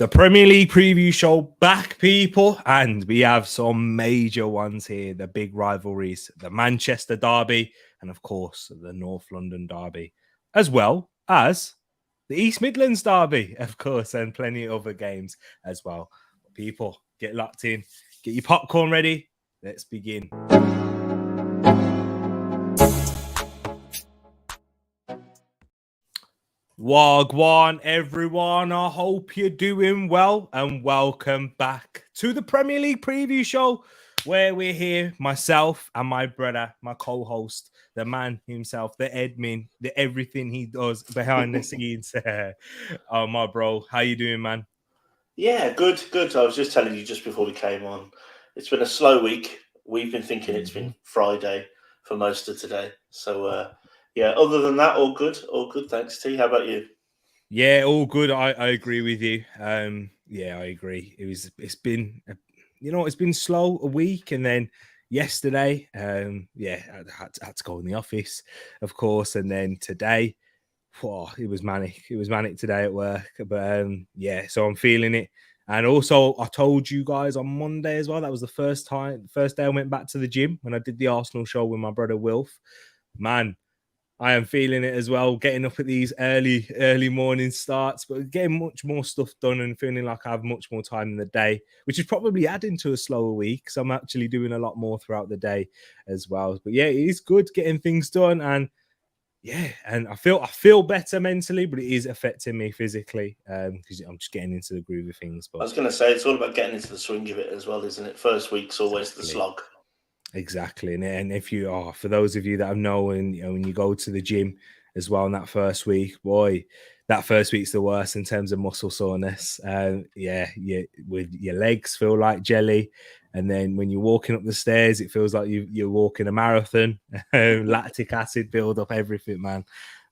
The Premier League preview show back, people, and we have some major ones here. The big rivalries, the Manchester derby, and of course, the North London derby, as well as the East Midlands derby, of course, and plenty of other games as well. People, get locked in, get your popcorn ready. Let's begin. Wagwan, everyone. I hope you're doing well and welcome back to the Premier League preview show where we're here, myself and my brother, my co-host, the man himself, the admin, the everything he does behind the scenes. Oh, my bro, how you doing, man? Yeah, good. I was just telling you just before we came on, it's been a slow week. We've been thinking it's been Friday for most of today. So, yeah, other than that, all good. Thanks, T. How about you? Yeah, all good. I agree with you. Yeah, I agree. It's been slow a week, and then yesterday, yeah, I had to go in the office, of course, and then today, it was manic. It was manic today at work, but yeah, so I'm feeling it. And also, I told you guys on Monday as well. That was the first day I went back to the gym when I did the Arsenal show with my brother Wilf. Man, I am feeling it as well, getting up at these early morning starts, but getting much more stuff done and feeling like I have much more time in the day, which is probably adding to a slower week. So I'm actually doing a lot more throughout the day as well. But yeah, it is good getting things done. And yeah, and I feel better mentally, but it is affecting me physically because I'm just getting into the groove of things. But I was going to say, it's all about getting into the swing of it as well, isn't it? First week's always the slog. Exactly. And if you are, for those of you that know, and when you go to the gym as well in that first week, boy, that first week's the worst in terms of muscle soreness. With your legs feel like jelly. And then when you're walking up the stairs, it feels like you're walking a marathon. Lactic acid build up, everything, man.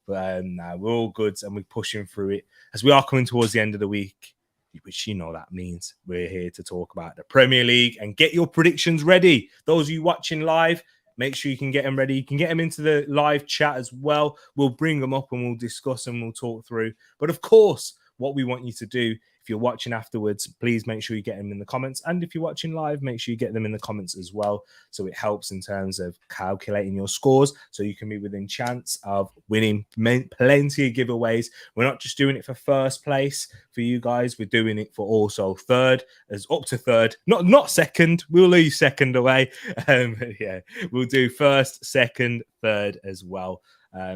But we're all good and we're pushing through it as we are coming towards the end of the week, which that means we're here to talk about the Premier League and get your predictions ready. Those of you watching live, make sure you can get them ready. You can get them into the live chat as well. We'll bring them up and we'll discuss and we'll talk through. But of course, what we want you to do, if you're watching afterwards, please make sure you get them in the comments. And if you're watching live, make sure you get them in the comments as well. So it helps in terms of calculating your scores so you can be within chance of winning plenty of giveaways. We're not just doing it for first place for you guys. We're doing it for also third, as up to third, not second. We'll leave second away. Yeah, we'll do first, second, third as well.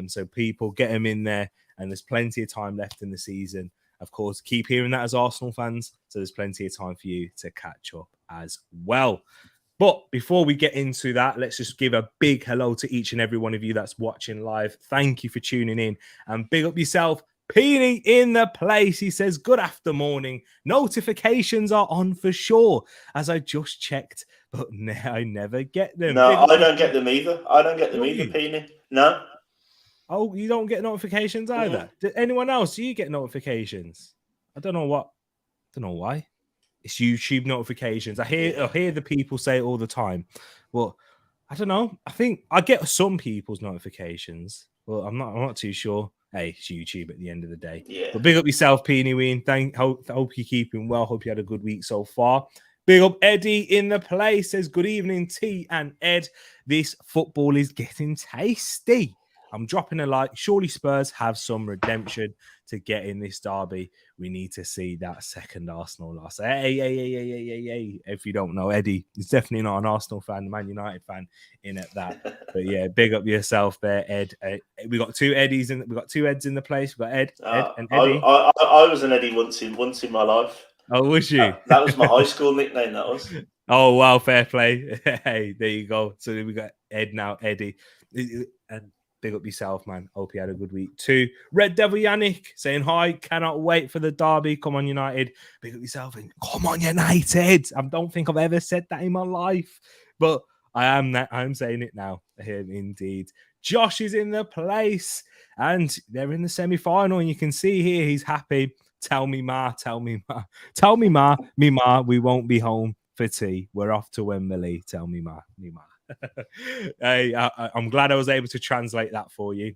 So people get them in there, and there's plenty of time left in the season. Of course, keep hearing that as Arsenal fans. So there's plenty of time for you to catch up as well. But before we get into that, let's just give a big hello to each and every one of you that's watching live. Thank you for tuning in, and big up yourself. Peony in the place. He says, good after morning. Notifications are on for sure, as I just checked, but I never get them. No, I don't get them either. Peony. No. Oh, you don't get notifications either? Mm-hmm. Anyone else? Do you get notifications? I don't know why. It's YouTube notifications. I hear the people say it all the time. Well, I don't know. I think I get some people's notifications. Well, I'm not too sure. Hey, it's YouTube at the end of the day. Yeah. But big up yourself, Peony Ween. Hope you're keeping well. Hope you had a good week so far. Big up Eddie in the place. Says, good evening, T and Ed. This football is getting tasty. I'm dropping a like. Surely Spurs have some redemption to get in this derby. We need to see that second Arsenal loss. Hey. If you don't know, Eddie is definitely not an Arsenal fan, Man United fan in at that. But yeah, big up yourself there, Ed. We got two Eds in the place. We got Ed and Eddie. I was an Eddie once in my life. Oh, was you? That was my high school nickname, that was. Oh, wow, fair play. Hey, there you go. So we got Ed now, Eddie. And big up yourself, man. Hope you had a good week too. Red Devil Yannick saying hi. Cannot wait for the derby. Come on, United. Big up yourself. And come on, United. I don't think I've ever said that in my life, but I'm saying it now. Indeed. Josh is in the place, and they're in the semi-final. And you can see here he's happy. Tell me, Ma. Me, Ma. We won't be home for tea. We're off to Wembley. Tell me, Ma. Hey, I'm glad I was able to translate that for you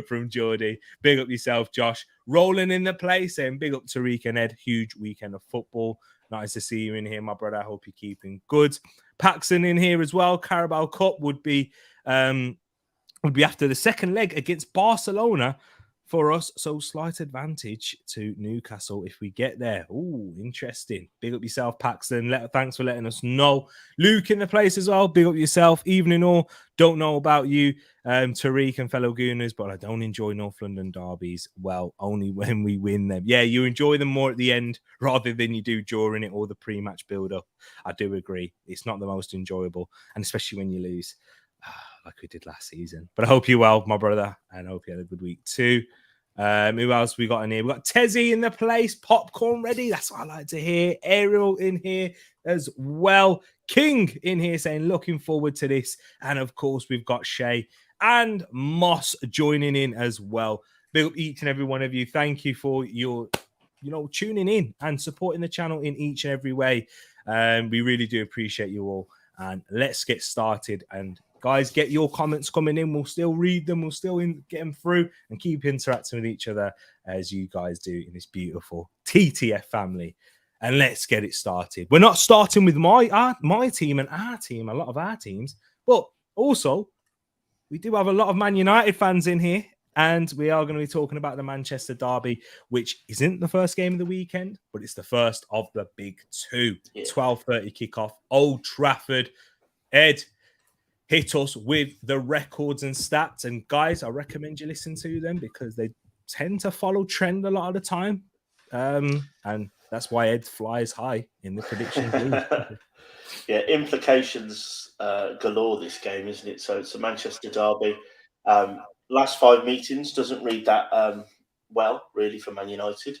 from Geordie. Big up yourself, Josh. Rolling in the place, saying big up Tereak and Ed. Huge weekend of football. Nice to see you in here, my brother. I hope you're keeping good. Paxton in here as well. Carabao Cup would be after the second leg against Barcelona for us. So slight advantage to Newcastle if we get there. Ooh, interesting. Big up yourself, Paxton. Thanks for letting us know. Luke in the place as well. Big up yourself. Evening all. Don't know about you, Tariq and fellow Gooners, but I don't enjoy North London derbies. Well, only when we win them. Yeah, you enjoy them more at the end rather than you do during it or the pre-match build-up. I do agree. It's not the most enjoyable, and especially when you lose. Like we did last season. But I hope you're well, my brother, and I hope you had a good week too. Who else we got in here? We got Tezzy in the place, popcorn ready. That's what I like to hear. Ariel in here as well. King in here saying looking forward to this. And of course, we've got Shay and Moss joining in as well. Big up each and every one of you. Thank you for your, tuning in and supporting the channel in each and every way. We really do appreciate you all. And let's get started. And guys, get your comments coming in. We'll still read them. We'll still get them through and keep interacting with each other as you guys do in this beautiful TTF family. And let's get it started. We're not starting with my team and our team, a lot of our teams, but also we do have a lot of Man United fans in here. And we are going to be talking about the Manchester derby, which isn't the first game of the weekend, but it's the first of the big two. Yeah. 12:30 kickoff, Old Trafford. Ed, hit us with the records and stats. And guys, I recommend you listen to them because they tend to follow trend a lot of the time. And that's why Ed flies high in the predictions. Yeah, implications galore this game, isn't it? So it's a Manchester derby. Last 5 meetings doesn't read that well, really, for Man United,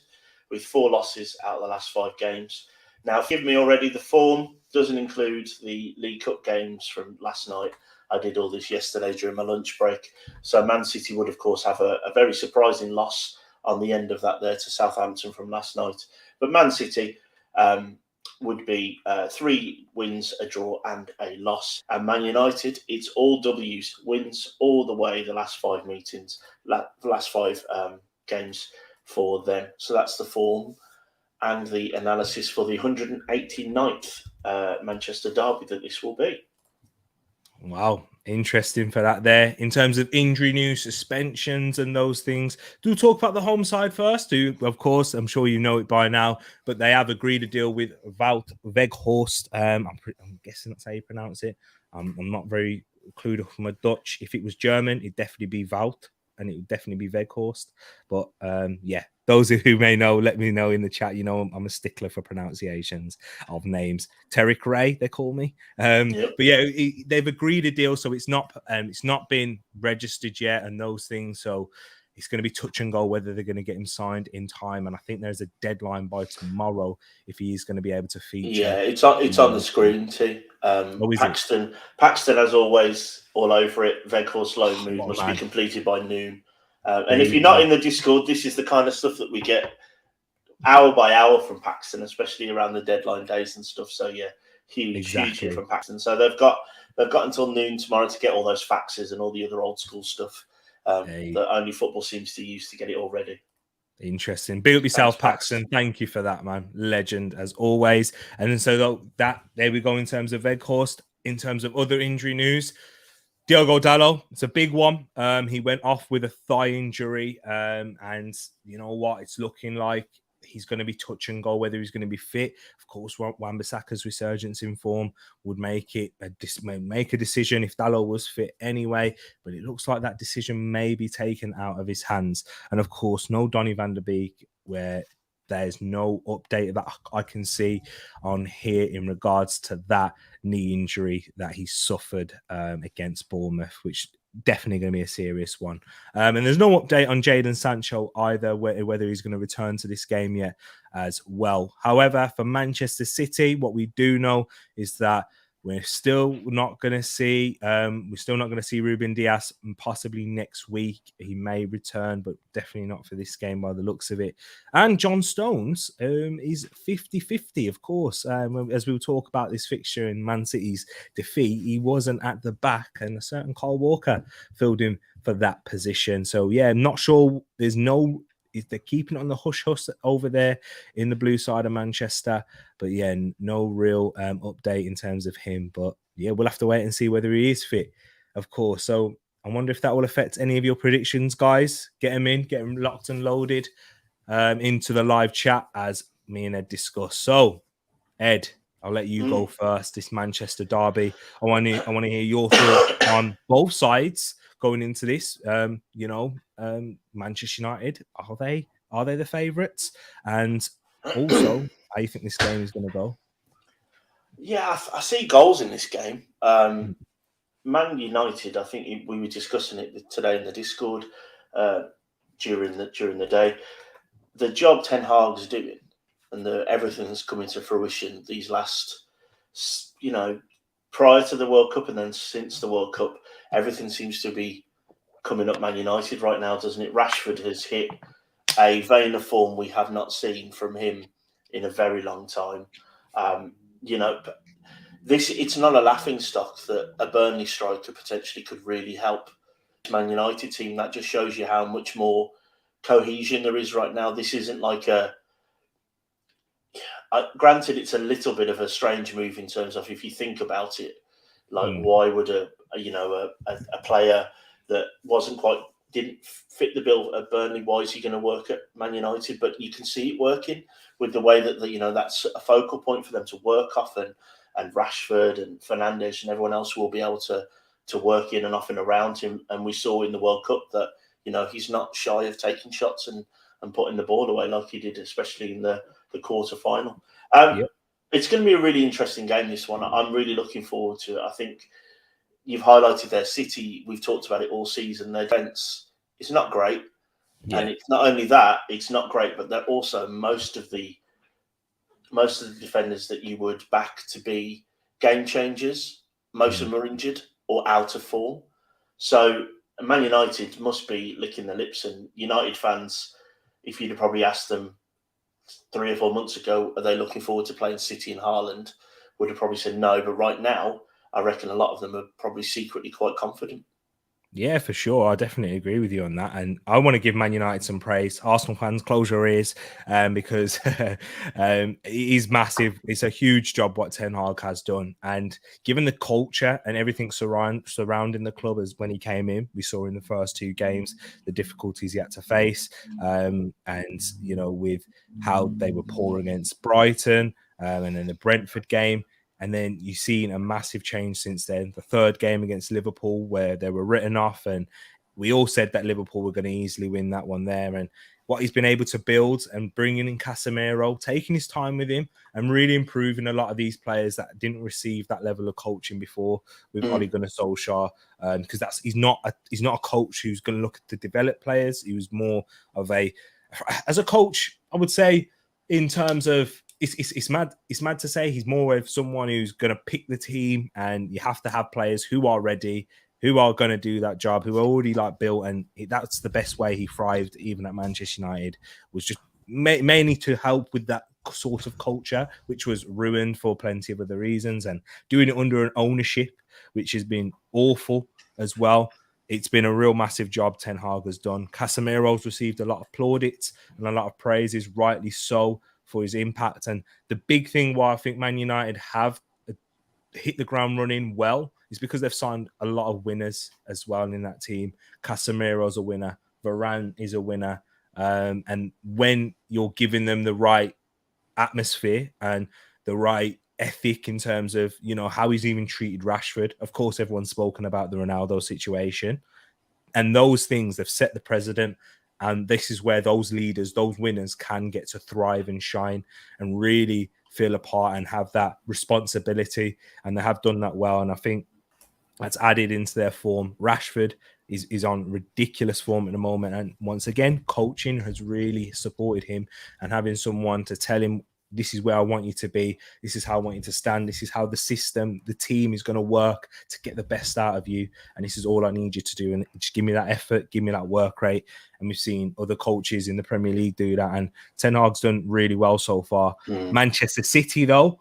with 4 losses out of the last 5 games. Now, give me already the form. Doesn't include the League Cup games from last night. I did all this yesterday during my lunch break. So Man City would, of course, have a very surprising loss on the end of that there to Southampton from last night. But Man City would be 3 wins, a draw and a loss. And Man United, it's all W's, wins all the way the last 5 meetings, the last 5 games for them. So that's the form and the analysis for the 189th Manchester derby that this will be. Wow, interesting for that there. In terms of injury news, suspensions and those things, do talk about the home side first. Of course, I'm sure you know it by now, but they have agreed a deal with Wout Weghorst. I'm guessing that's how you pronounce it. I'm not very clued up on my Dutch. If it was German, it'd definitely be Wout. And it would definitely be Weghorst. But yeah, those who may know, let me know in the chat. You know, I'm a stickler for pronunciations of names. Tereak Ray, they call me. Yep. But yeah, they've agreed a deal, so it's not been registered yet and those things. So it's going to be touch and go whether they're going to get him signed in time. And I think there's a deadline by tomorrow if he is going to be able to feature. Yeah, it's on the screen too. Paxton, as always, all over it. Weghorst's loan move must be completed by noon. And if you're not in the Discord, this is the kind of stuff that we get hour by hour from Paxton, especially around the deadline days and stuff. So yeah, huge hit from Paxton. So they've got until noon tomorrow to get all those faxes and all the other old school stuff that only football seems to use to get it all ready. Interesting. Big up yourself, Paxton. Thank you for that, man. Legend as always. And then so there we go in terms of Weghorst. In terms of other injury news, Diogo Dalot, it's a big one. He went off with a thigh injury, and you know what? It's looking like he's going to be touch and go whether he's going to be fit. Of course, Wan-Bissaka's resurgence in form would make a decision if Dalot was fit anyway. But it looks like that decision may be taken out of his hands. And of course, no Donny van der Beek, where there's no update that I can see on here in regards to that knee injury that he suffered against Bournemouth, which definitely going to be a serious one. And there's no update on Jadon Sancho either, whether he's going to return to this game yet as well. However, for Manchester City, what we do know is that We're still not going to see. Ruben Dias, possibly next week. He may return, but definitely not for this game by the looks of it. And John Stones is 50-50, of course. As we'll talk about this fixture in Man City's defeat, he wasn't at the back, and a certain Kyle Walker filled in for that position. So yeah, I'm not sure. They're keeping it on the hush-hush over there in the blue side of Manchester. But yeah, no real update in terms of him. But yeah, we'll have to wait and see whether he is fit, of course. So I wonder if that will affect any of your predictions, guys. Get them locked and loaded into the live chat as me and Ed discuss. So, Ed, I'll let you go first. This Manchester derby. I want to hear your thoughts on both sides going into this. Manchester United, are they the favourites? And also, how you think this game is going to go? Yeah, I see goals in this game. Man United, I think we were discussing it today in the Discord during the day. The job Ten Hag's doing and everything's coming to fruition these last, prior to the World Cup and then since the World Cup, everything seems to be coming up Man United right now, doesn't it? Rashford has hit a vein of form we have not seen from him in a very long time. It's not a laughing stock that a Burnley striker potentially could really help Man United team. That just shows you how much more cohesion there is right now. This isn't like granted, it's a little bit of a strange move in terms of if you think about it, why would a player that didn't fit the bill at Burnley, why is he going to work at Man United? But you can see it working with the way that that's a focal point for them to work off, and Rashford and Fernandes and everyone else will be able to work in and off and around him. And we saw in the World Cup that he's not shy of taking shots and putting the ball away like he did, especially in the quarter final. It's going to be a really interesting game, this one. I'm really looking forward to it. I think you've highlighted their City. We've talked about it all season. Their defence is not great. Yeah. And it's not only that, it's not great, but they're also most of the defenders that you would back to be game changers. Most of them are injured or out of form. So Man United must be licking their lips, and United fans, if you'd have probably asked them 3 or 4 months ago, are they looking forward to playing City and Haaland, would have probably said no. But right now, I reckon a lot of them are probably secretly quite confident. Yeah, for sure. I definitely agree with you on that. And I want to give Man United some praise. Arsenal fans, close your ears because it is massive. It's a huge job what Ten Hag has done. And given the culture and everything surrounding the club as when he came in, we saw in the first 2 games the difficulties he had to face. With how they were poor against Brighton and then the Brentford game. And then you've seen a massive change since then. The 3rd game against Liverpool, where they were written off, and we all said that Liverpool were going to easily win that one there. And what he's been able to build and bringing in Casemiro, taking his time with him, and really improving a lot of these players that didn't receive that level of coaching before with Ole Gunnar Solskjaer, because he's not a coach who's going to look to develop players. He was more of as a coach, I would say, in terms of. It's mad to say he's more of someone who's going to pick the team, and you have to have players who are ready, who are going to do that job, who are already built, and that's the best way he thrived even at Manchester United, was just mainly to help with that sort of culture, which was ruined for plenty of other reasons, and doing it under an ownership which has been awful as well. It's been a real massive job Ten Hag has done. Casemiro's received a lot of plaudits and a lot of praises, rightly so, for his impact. And the big thing why I think Man United have hit the ground running well is because they've signed a lot of winners as well in that team. Casemiro's a winner. Varane is a winner. And when you're giving them the right atmosphere and the right ethic in terms of, how he's even treated Rashford. Of course, everyone's spoken about the Ronaldo situation. And those things, they've set the precedent. And this is where those leaders, those winners can get to thrive and shine and really feel a part and have that responsibility. And they have done that well. And I think that's added into their form. Rashford is on ridiculous form at the moment. And once again, coaching has really supported him, and having someone to tell him this is where I want you to be. This is how I want you to stand. This is how the system, the team is going to work to get the best out of you. And this is all I need you to do. And just give me that effort, give me that work rate. And we've seen other coaches in the Premier League do that. And Ten Hag's done really well so far. Manchester City, though,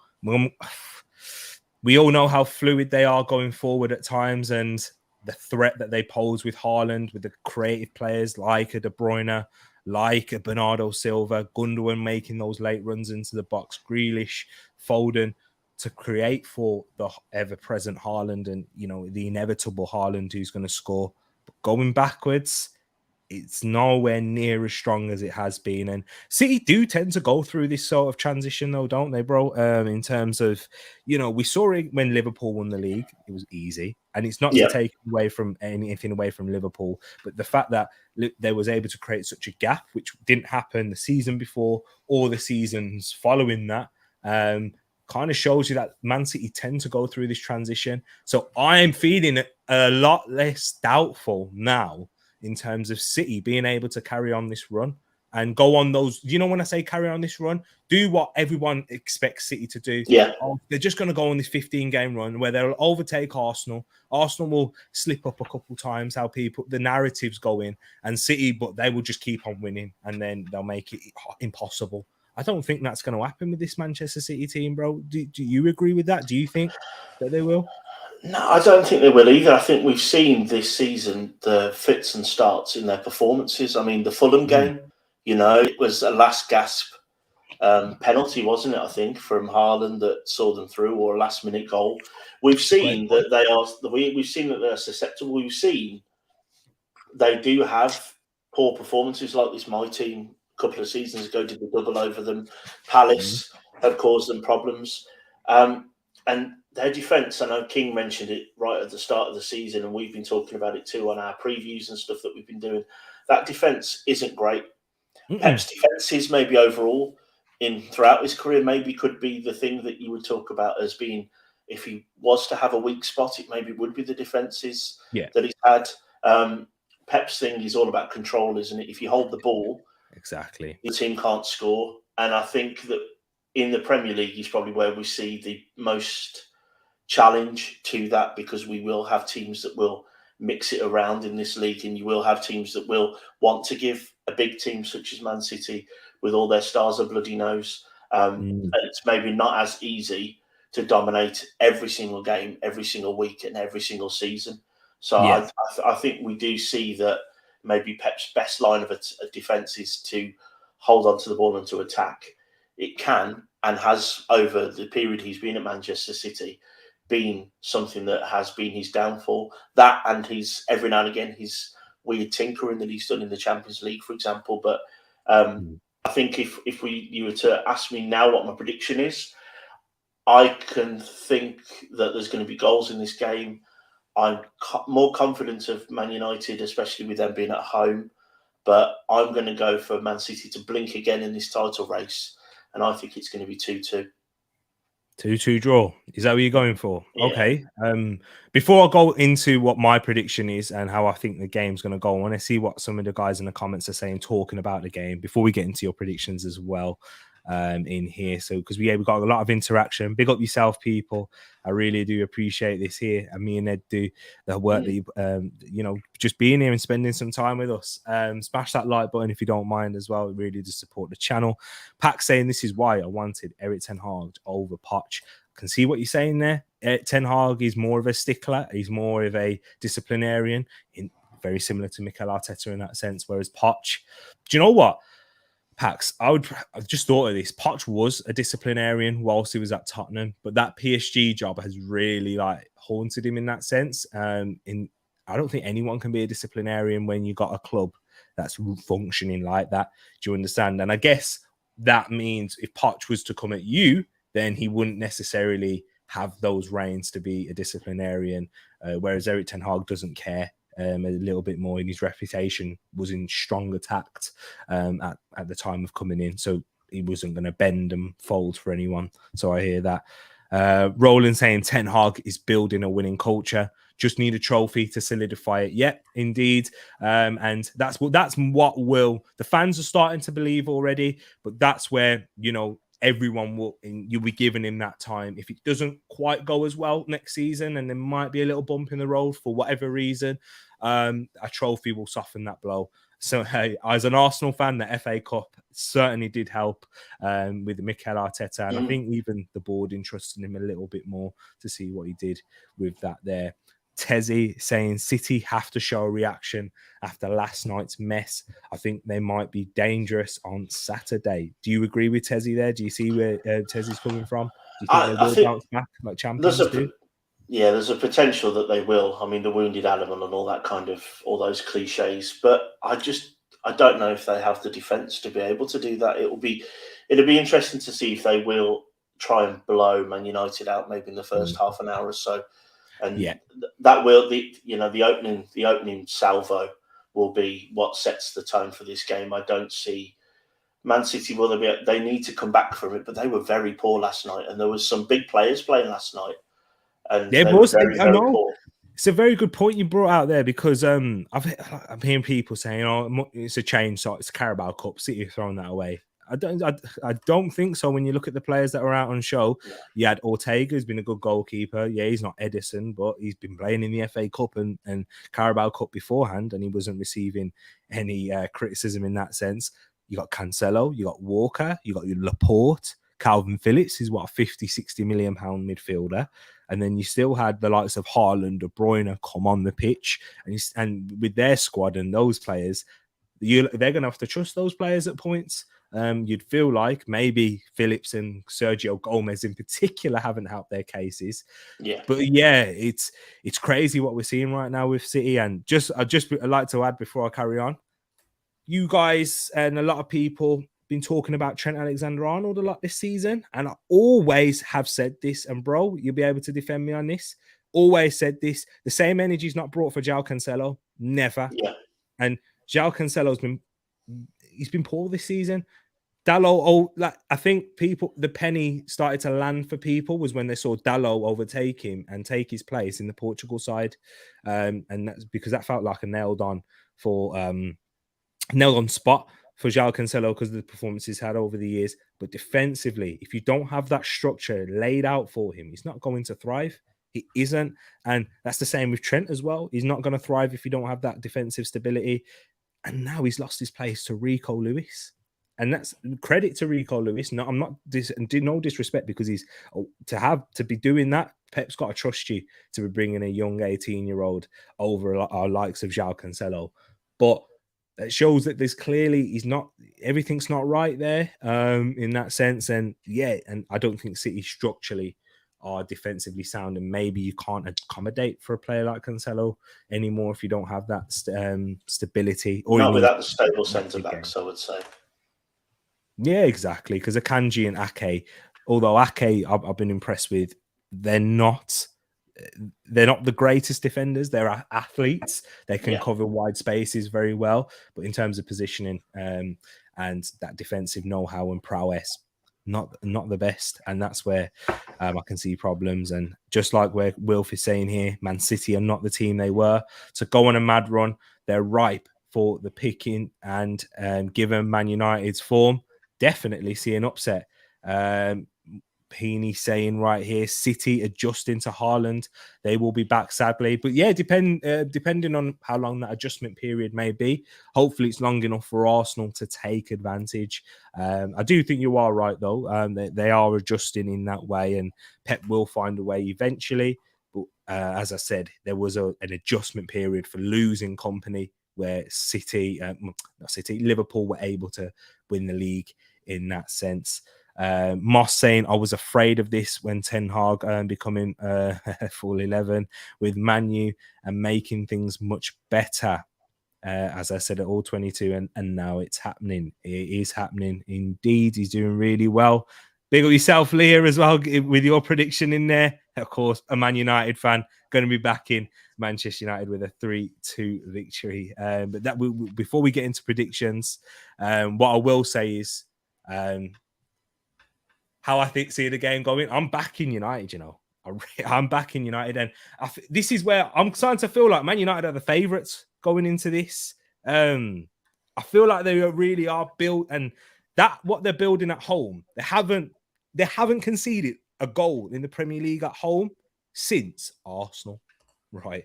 we all know how fluid they are going forward at times, and the threat that they pose with Haaland, with the creative players like a De Bruyne, like a Bernardo Silva, Gundogan making those late runs into the box, Grealish, Foden, to create for the ever-present Haaland and, you know, the inevitable Haaland who's going to score. But going backwards, it's nowhere near as strong as it has been. And City do tend to go through this sort of transition, though, don't they, bro? In terms of, you know, we saw it when Liverpool won the league. It was easy. And it's not to take away from anything away from Liverpool, but the fact that they was able to create such a gap, which didn't happen the season before or the seasons following that, kind of shows you that Man City tend to go through this transition. So I am feeling a lot less doubtful now in terms of City being able to carry on this run and go on those, you know, when I say carry on this run, do what everyone expects City to do. Yeah. They're just going to go on this 15-game run where they'll overtake Arsenal. Arsenal will slip up a couple times, how the narratives go in, and City, but they will just keep on winning and then they'll make it impossible. I don't think that's going to happen with this Manchester City team, bro. Do you agree with that? Do you think that they will? No, I don't think they will either. I think we've seen this season the fits and starts in their performances. I mean, the Fulham game, you know, it was a last gasp penalty, wasn't it? I think from Haaland that saw them through, or a last minute goal. We've seen that they are. We've seen that they're susceptible. We've seen they do have poor performances like this. My team a couple of seasons ago did the double over them. Palace have caused them problems, and their defence, I know King mentioned it right at the start of the season, and we've been talking about it too on our previews and stuff that we've been doing. That defence isn't great. Pep's defences, maybe overall, throughout his career, maybe could be the thing that you would talk about as being, if he was to have a weak spot, it maybe would be the defences that he's had. Pep's thing is all about control, isn't it? If you hold the ball, exactly, the team can't score. And I think that in the Premier League is probably where we see the most challenge to that, because we will have teams that will mix it around in this league, and you will have teams that will want to give a big team such as Man City with all their stars a bloody nose. And it's maybe not as easy to dominate every single game, every single week, and every single season. So I think we do see that maybe Pep's best line of defence is to hold on to the ball and to attack. It can and has, over the period he's been at Manchester City, been something that has been his downfall. That and his, every now and again, his weird tinkering that he's done in the Champions League, for example. But I think if you were to ask me now what my prediction is, I can think that there's going to be goals in this game. I'm more confident of Man United, especially with them being at home. But I'm going to go for Man City to blink again in this title race. And I think it's going to be 2-2. 2-2 draw. Is that what you're going for? Yeah. Okay. Before I go into what my prediction is and how I think the game's going to go, I want to see what some of the guys in the comments are saying, talking about the game, before we get into your predictions as well in here. So, because we've got a lot of interaction. Big up yourself, people. I really do appreciate this here. And me and Ed do the work that you, just being here and spending some time with us. Smash that like button if you don't mind as well. It really does support the channel. Pack saying this is why I wanted Erik Ten Hag over Poch. Can see what you're saying there. Ten Hag is more of a stickler. He's more of a disciplinarian, very similar to Mikel Arteta in that sense. Whereas Poch, do you know what? Pax, I just thought of this. Poch was a disciplinarian whilst he was at Tottenham, but that PSG job has really haunted him in that sense. I don't think anyone can be a disciplinarian when you got a club that's functioning like that. Do you understand? And I guess that means if Poch was to come at you, then he wouldn't necessarily have those reins to be a disciplinarian, whereas Erik Ten Hag doesn't care. A little bit more, in his reputation was in stronger tact at the time of coming in, so he wasn't going to bend and fold for anyone. So I hear that. Roland saying Ten Hag is building a winning culture, just need a trophy to solidify it. Yep, indeed. And that's what will the fans are starting to believe already, but that's where everyone will, and you'll be giving him that time. If it doesn't quite go as well next season, and there might be a little bump in the road for whatever reason, a trophy will soften that blow. So, hey, as an Arsenal fan, the FA Cup certainly did help with Mikel Arteta. And I think even the board entrusted him a little bit more to see what he did with that there. Tezzy saying City have to show a reaction after last night's mess. I think they might be dangerous on Saturday. Do you agree with Tezzy there? Do you see where Tezzy's coming from? Do you think they will bounce back like champions do? Yeah, there's a potential that they will. I mean, the wounded animal and all that kind of, all those cliches. But I don't know if they have the defence to be able to do that. It'll be interesting to see if they will try and blow Man United out maybe in the first half an hour or so. And that will, the opening salvo will be what sets the tone for this game. I don't see Man City they need to come back from it, but they were very poor last night, and there was some big players playing last night. And there was, very, I know. Poor. It's a very good point you brought out there because I'm hearing people saying, "Oh, it's a change, so it's Carabao Cup. City throwing that away." I don't think so. When you look at the players that are out on show, you had Ortega, who's been a good goalkeeper. Yeah, he's not Edison, but he's been playing in the FA Cup and Carabao Cup beforehand, and he wasn't receiving any criticism in that sense. You got Cancelo, you got Walker, you got your Laporte, Calvin Phillips is what, a 50-60 million pound midfielder. And then you still had the likes of Haaland, De Bruyne come on the pitch. And with their squad and those players, they're going to have to trust those players at points. You'd feel like maybe Phillips and Sergio Gomez in particular haven't helped their cases. Yeah. But yeah, it's crazy what we're seeing right now with City. And I'd like to add before I carry on, you guys and a lot of people been talking about Trent Alexander-Arnold a lot this season, and I always have said this, and bro, you'll be able to defend me on this. Always said this: the same energy is not brought for João Cancelo, never. Yeah. And João Cancelo's been poor this season. Dalot, I think the penny started to land for people was when they saw Dalot overtake him and take his place in the Portugal side, and that's because that felt like a nailed on spot for João Cancelo because of the performances he's had over the years. But defensively, if you don't have that structure laid out for him, he's not going to thrive. He isn't. And that's the same with Trent as well. He's not going to thrive if you don't have that defensive stability. And now he's lost his place to Rico Lewis. And that's credit to Rico Lewis. No, I'm not no disrespect because he's to be doing that. Pep's got to trust you to be bringing a young 18-year-old over our likes of João Cancelo. But it shows that there's clearly everything's not right there in that sense. And I don't think City structurally are defensively sound, and maybe you can't accommodate for a player like Cancelo anymore if you don't have that stability. Or not without the stable centre backs, I would say. Yeah, exactly. Because Akanji and Ake, although Ake I've been impressed with, they're not the greatest defenders. They're athletes. They can cover wide spaces very well, but in terms of positioning and that defensive know-how and prowess, not the best. And that's where I can see problems. And just like where Wilf is saying here, Man City are not the team they were. So go on a mad run. They're ripe for the picking. And given Man United's form, definitely see an upset. Heaney saying right here, City adjusting to Haaland. They will be back, sadly. But yeah, depending on how long that adjustment period may be, hopefully it's long enough for Arsenal to take advantage. I do think you are right, though. They are adjusting in that way, and Pep will find a way eventually. But as I said, there was an adjustment period for losing company where Liverpool were able to win the league in that sense. Moss saying, I was afraid of this when Ten Hag becoming full 11 with Manu and making things much better. As I said, at all 22, and now it's happening. It is happening indeed. He's doing really well. Big up yourself, Leah, as well, with your prediction in there. Of course, a Man United fan, going to be backing Manchester United with a 3-2 victory. But that before we get into predictions, what I will say is how I see the game going. I'm backing United, you know. I'm backing United. And this is where I'm starting to feel like Man United are the favourites going into this. I feel like they really are built, and that what they're building at home, they haven't conceded a goal in the Premier League at home since Arsenal, right?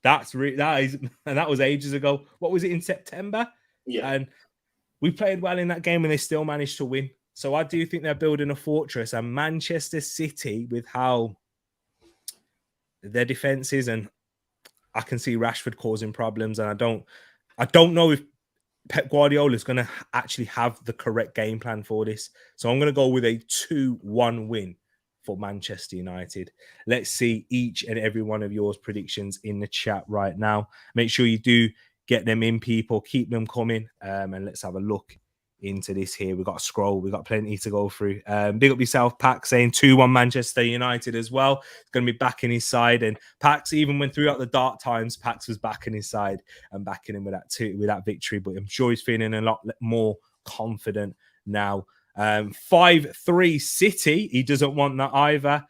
That was ages ago. What was it, in September? Yeah. And we played well in that game and they still managed to win. So I do think they're building a fortress. And Manchester City, with how their defense is, and I can see Rashford causing problems, and I don't know if Pep Guardiola is going to actually have the correct game plan for this. So I'm going to go with a 2-1 win for Manchester United. Let's see each and every one of yours predictions in the chat right now. Make sure you do get them in, people. Keep them coming. And let's have a look into this here. We've got to scroll. We've got plenty to go through. Big up yourself, Pack, saying 2-1 Manchester United as well. It's going to be backing his side. And Pax, even when throughout the dark times, Pax was backing his side and backing him with that victory. But I'm sure he's feeling a lot more confident now. 5-3 City. He doesn't want that either.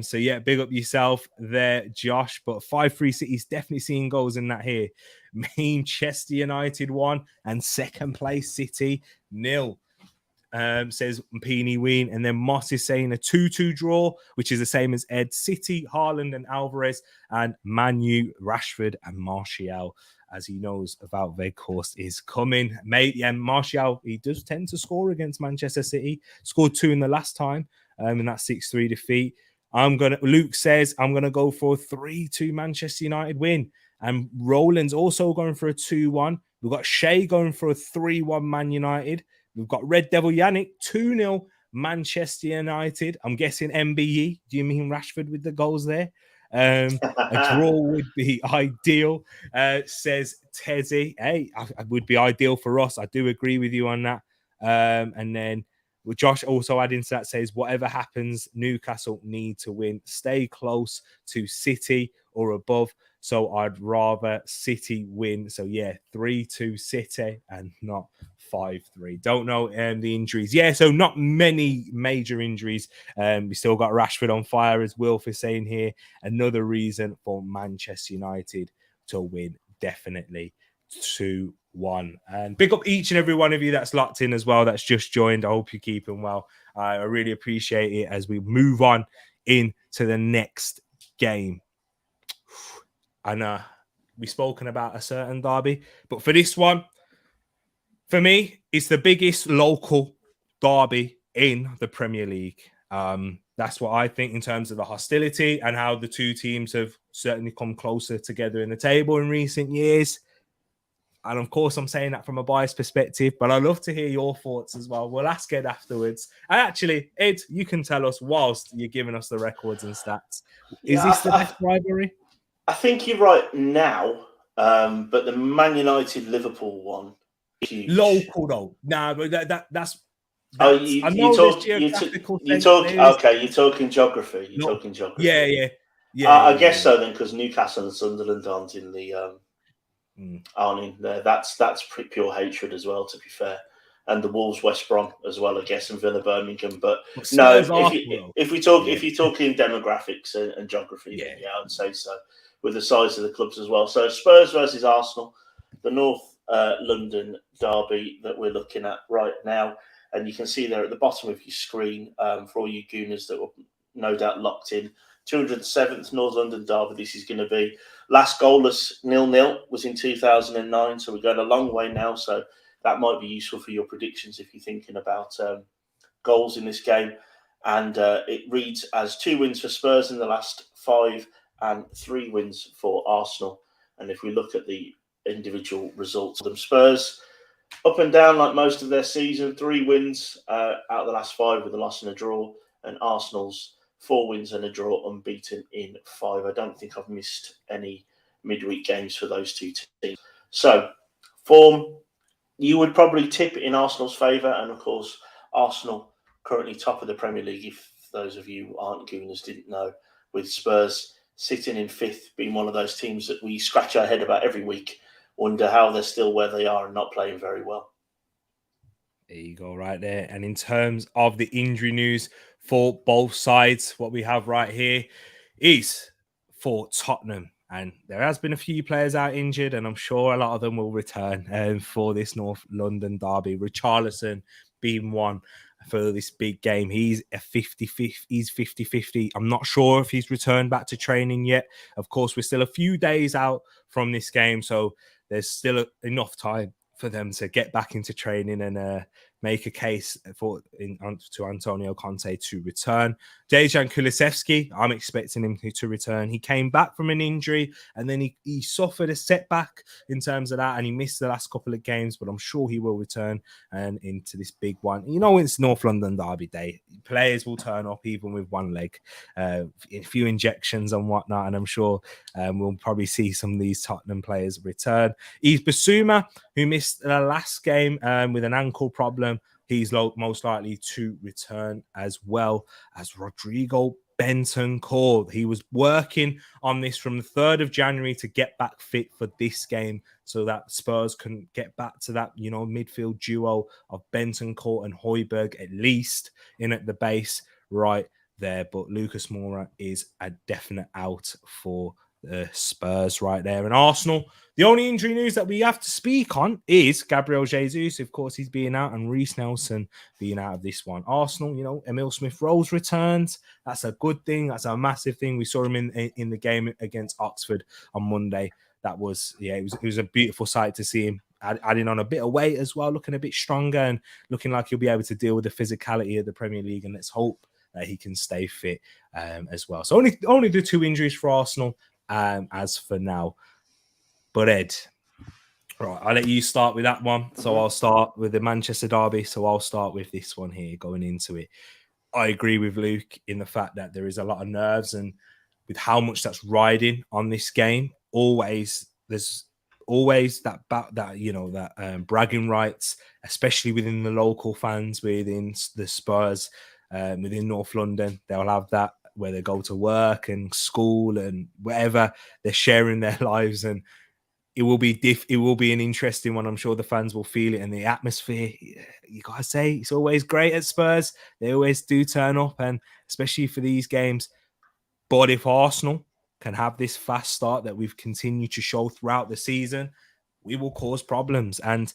So yeah, big up yourself there, Josh. But 5-3 City's definitely seeing goals in that here. Manchester United 1 and second place City 0. Says Mpini win, and then Moss is saying a 2-2 draw, which is the same as Ed. City, Haaland and Alvarez, and Manu, Rashford and Martial, as he knows about Weghorst is coming. Mate, yeah, Martial, he does tend to score against Manchester City. Scored 2 in the last time, in that 6-3 defeat. Luke says, I'm going to go for a 3-2 Manchester United win. And Roland's also going for a 2-1. We've got Shea going for a 3-1 Man United. We've got Red Devil Yannick, 2-0 Manchester United. I'm guessing MBE. Do you mean Rashford with the goals there? A draw would be ideal, says Tezzy. Hey, it would be ideal for us. I do agree with you on that. And then Josh also adding to that says, whatever happens, Newcastle need to win. Stay close to City or above. So I'd rather City win. So yeah, 3-2 City and not 5-3. Don't know the injuries. Yeah, so not many major injuries. We still got Rashford on fire, as Wilf is saying here. Another reason for Manchester United to win, definitely 2-1. And big up each and every one of you that's locked in as well, that's just joined. I hope you're keeping well. I really appreciate it as we move on into the next game. And we've spoken about a certain derby, but for this one, for me, it's the biggest local derby in the Premier League. That's what I think in terms of the hostility and how the two teams have certainly come closer together in the table in recent years. And of course, I'm saying that from a biased perspective, but I'd love to hear your thoughts as well. We'll ask Ed afterwards. And actually, Ed, you can tell us whilst you're giving us the records and stats. Is this the best rivalry? I think you're right now, but the Man United Liverpool one, huge. Local though. Nah, but that's you're talking geography. You're talking geography. Yeah. I guess so then, because Newcastle and Sunderland aren't in the aren't in there. That's pretty pure hatred as well, to be fair. And the Wolves, West Brom as well, I guess, and Villa, Birmingham. But no, if you're talking demographics and geography, then yeah, I'd say so. With the size of the clubs as well. So Spurs versus Arsenal, the North London derby that we're looking at right now. And you can see there at the bottom of your screen, for all you gooners that were no doubt locked in, 207th North London derby this is going to be. Last goalless 0-0 was in 2009, so we're going a long way now. So that might be useful for your predictions if you're thinking about goals in this game. And it reads as 2 wins for Spurs in the last 5 and 3 wins for Arsenal. And if we look at the individual results, the Spurs up and down like most of their season, 3 wins out of the last 5 with a loss and a draw, and Arsenal's 4 wins and a draw, unbeaten in 5. I don't think I've missed any midweek games for those two teams. So form, you would probably tip in Arsenal's favour, and of course Arsenal currently top of the Premier League, if those of you aren't gooners didn't know, with Spurs sitting in 5th, being one of those teams that we scratch our head about every week, wonder how they're still where they are and not playing very well. There you go, right there. And in terms of the injury news for both sides, what we have right here is for Tottenham. And there has been a few players out injured, and I'm sure a lot of them will return for this North London derby. Richarlison been one for this big game. He's a 50-50. He's 50-50. I'm not sure if he's returned back to training yet. Of course, we're still a few days out from this game, so there's still enough time for them to get back into training and make a case to Antonio Conte to return. Dejan Kulusevski, I'm expecting him to return. He came back from an injury and then he suffered a setback in terms of that, and he missed the last couple of games, but I'm sure he will return and into this big one. It's North London derby day. Players will turn up even with one leg, a few injections and whatnot, and I'm sure we'll probably see some of these Tottenham players return. Yves Bissouma, who missed the last game with an ankle problem, he's most likely to return, as well as Rodrigo Bentancur. He was working on this from the 3rd of January to get back fit for this game so that Spurs can get back to that, midfield duo of Bentancur and Højbjerg at least in at the base right there. But Lucas Moura is a definite out for the Spurs right there. And Arsenal, the only injury news that we have to speak on is Gabriel Jesus. Of course, he's being out, and Reece Nelson being out of this one. Arsenal, Emil Smith-Rowe's returns. That's a good thing. That's a massive thing. We saw him in the game against Oxford on Monday. That was, it was a beautiful sight to see him adding on a bit of weight as well, looking a bit stronger and looking like he'll be able to deal with the physicality of the Premier League. And let's hope that he can stay fit as well. So only the 2 injuries for Arsenal as for now. But Ed, right, I'll let you start with that one. So I'll start with the Manchester derby. So I'll start with this one here going into it. I agree with Luke in the fact that there is a lot of nerves, and with how much that's riding on this game, there's always that bragging rights, especially within the local fans, within the Spurs, within North London. They'll have that where they go to work and school and wherever, they're sharing their lives, and it will be an interesting one. I'm sure the fans will feel it, and the atmosphere, you gotta say, it's always great at Spurs. They always do turn up, and especially for these games. But if Arsenal can have this fast start that we've continued to show throughout the season, we will cause problems. And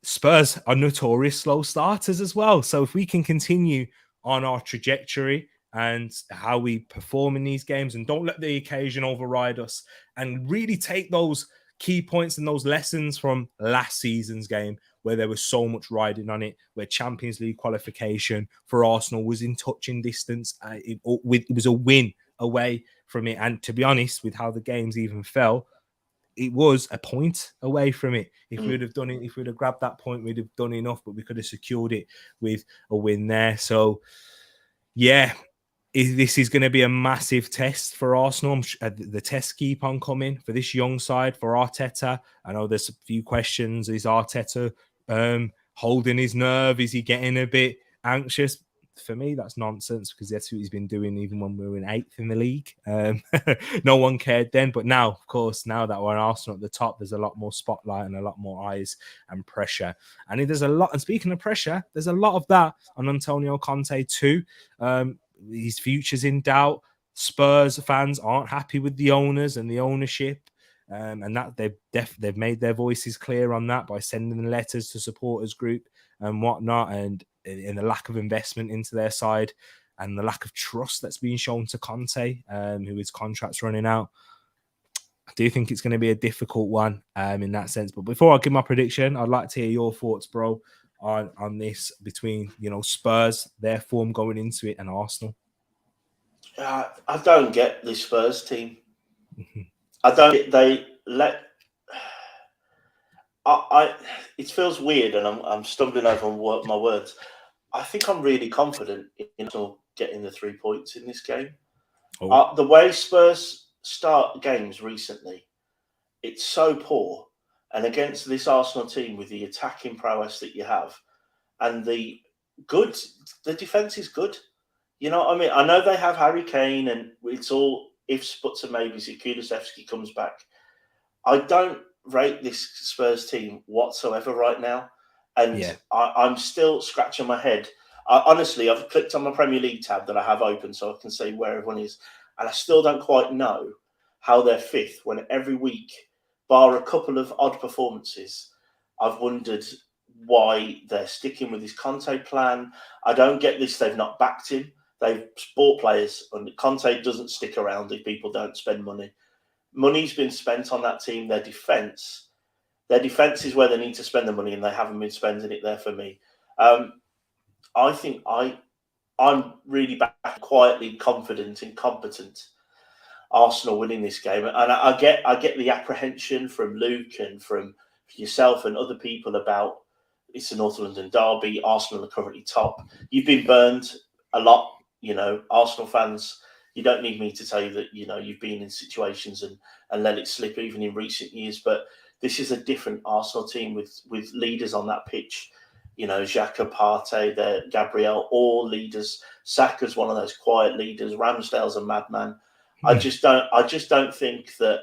Spurs are notorious slow starters as well. So if we can continue on our trajectory and how we perform in these games, and don't let the occasion override us, and really take those key points and those lessons from last season's game where there was so much riding on it, where Champions League qualification for Arsenal was in touching distance. It was a win away from it. And to be honest, with how the games even fell, it was a point away from it. If we would have done it, if we'd have grabbed that point, we'd have done enough, but we could have secured it with a win there. So, yeah, this is going to be a massive test for Arsenal. The tests keep on coming for this young side, for Arteta. I know there's a few questions. Is Arteta holding his nerve? Is he getting a bit anxious? For me, that's nonsense, because that's what he's been doing even when we were in 8th in the league. No one cared then. But now, of course, now that we're Arsenal at the top, there's a lot more spotlight and a lot more eyes and pressure. And there's a lot, and speaking of pressure, there's a lot of that on Antonio Conte too. His future's in doubt. Spurs fans aren't happy with the owners and the ownership. And that they've made their voices clear on that by sending letters to supporters group and whatnot, and the lack of investment into their side and the lack of trust that's being shown to Conte, who his contract's running out. I do think it's going to be a difficult one in that sense. But before I give my prediction, I'd like to hear your thoughts, bro, on this between Spurs, their form going into it, and Arsenal. I don't get the Spurs team. I don't. They let. It feels weird, and I'm stumbling over my words. I think I'm really confident in getting the 3 points in this game. The way Spurs start games recently, it's so poor, and against this Arsenal team with the attacking prowess that you have, and the defense is good. You know what I mean? I know they have Harry Kane, and it's all ifs, buts, and maybes if Kulusevski comes back. I don't rate this Spurs team whatsoever right now. And I'm still scratching my head. Honestly, I've clicked on my Premier League tab that I have open so I can see where everyone is. And I still don't quite know how they're 5th when every week, bar a couple of odd performances, I've wondered why they're sticking with this Conte plan. I don't get this. They've not backed him. They've bought players, and Conte doesn't stick around if people don't spend money. Money's been spent on that team. Their defence is where they need to spend the money, and they haven't been spending it there for me. I think I'm really back quietly confident and competent Arsenal winning this game, and I get the apprehension from Luke and from yourself and other people about it's a North London derby. Arsenal are currently top. You've been burned a lot, Arsenal fans. You don't need me to tell you that you've been in situations and let it slip even in recent years. But this is a different Arsenal team with leaders on that pitch. Xhaka, Partey, Gabriel, all leaders. Saka's one of those quiet leaders. Ramsdale's a madman. I just don't think that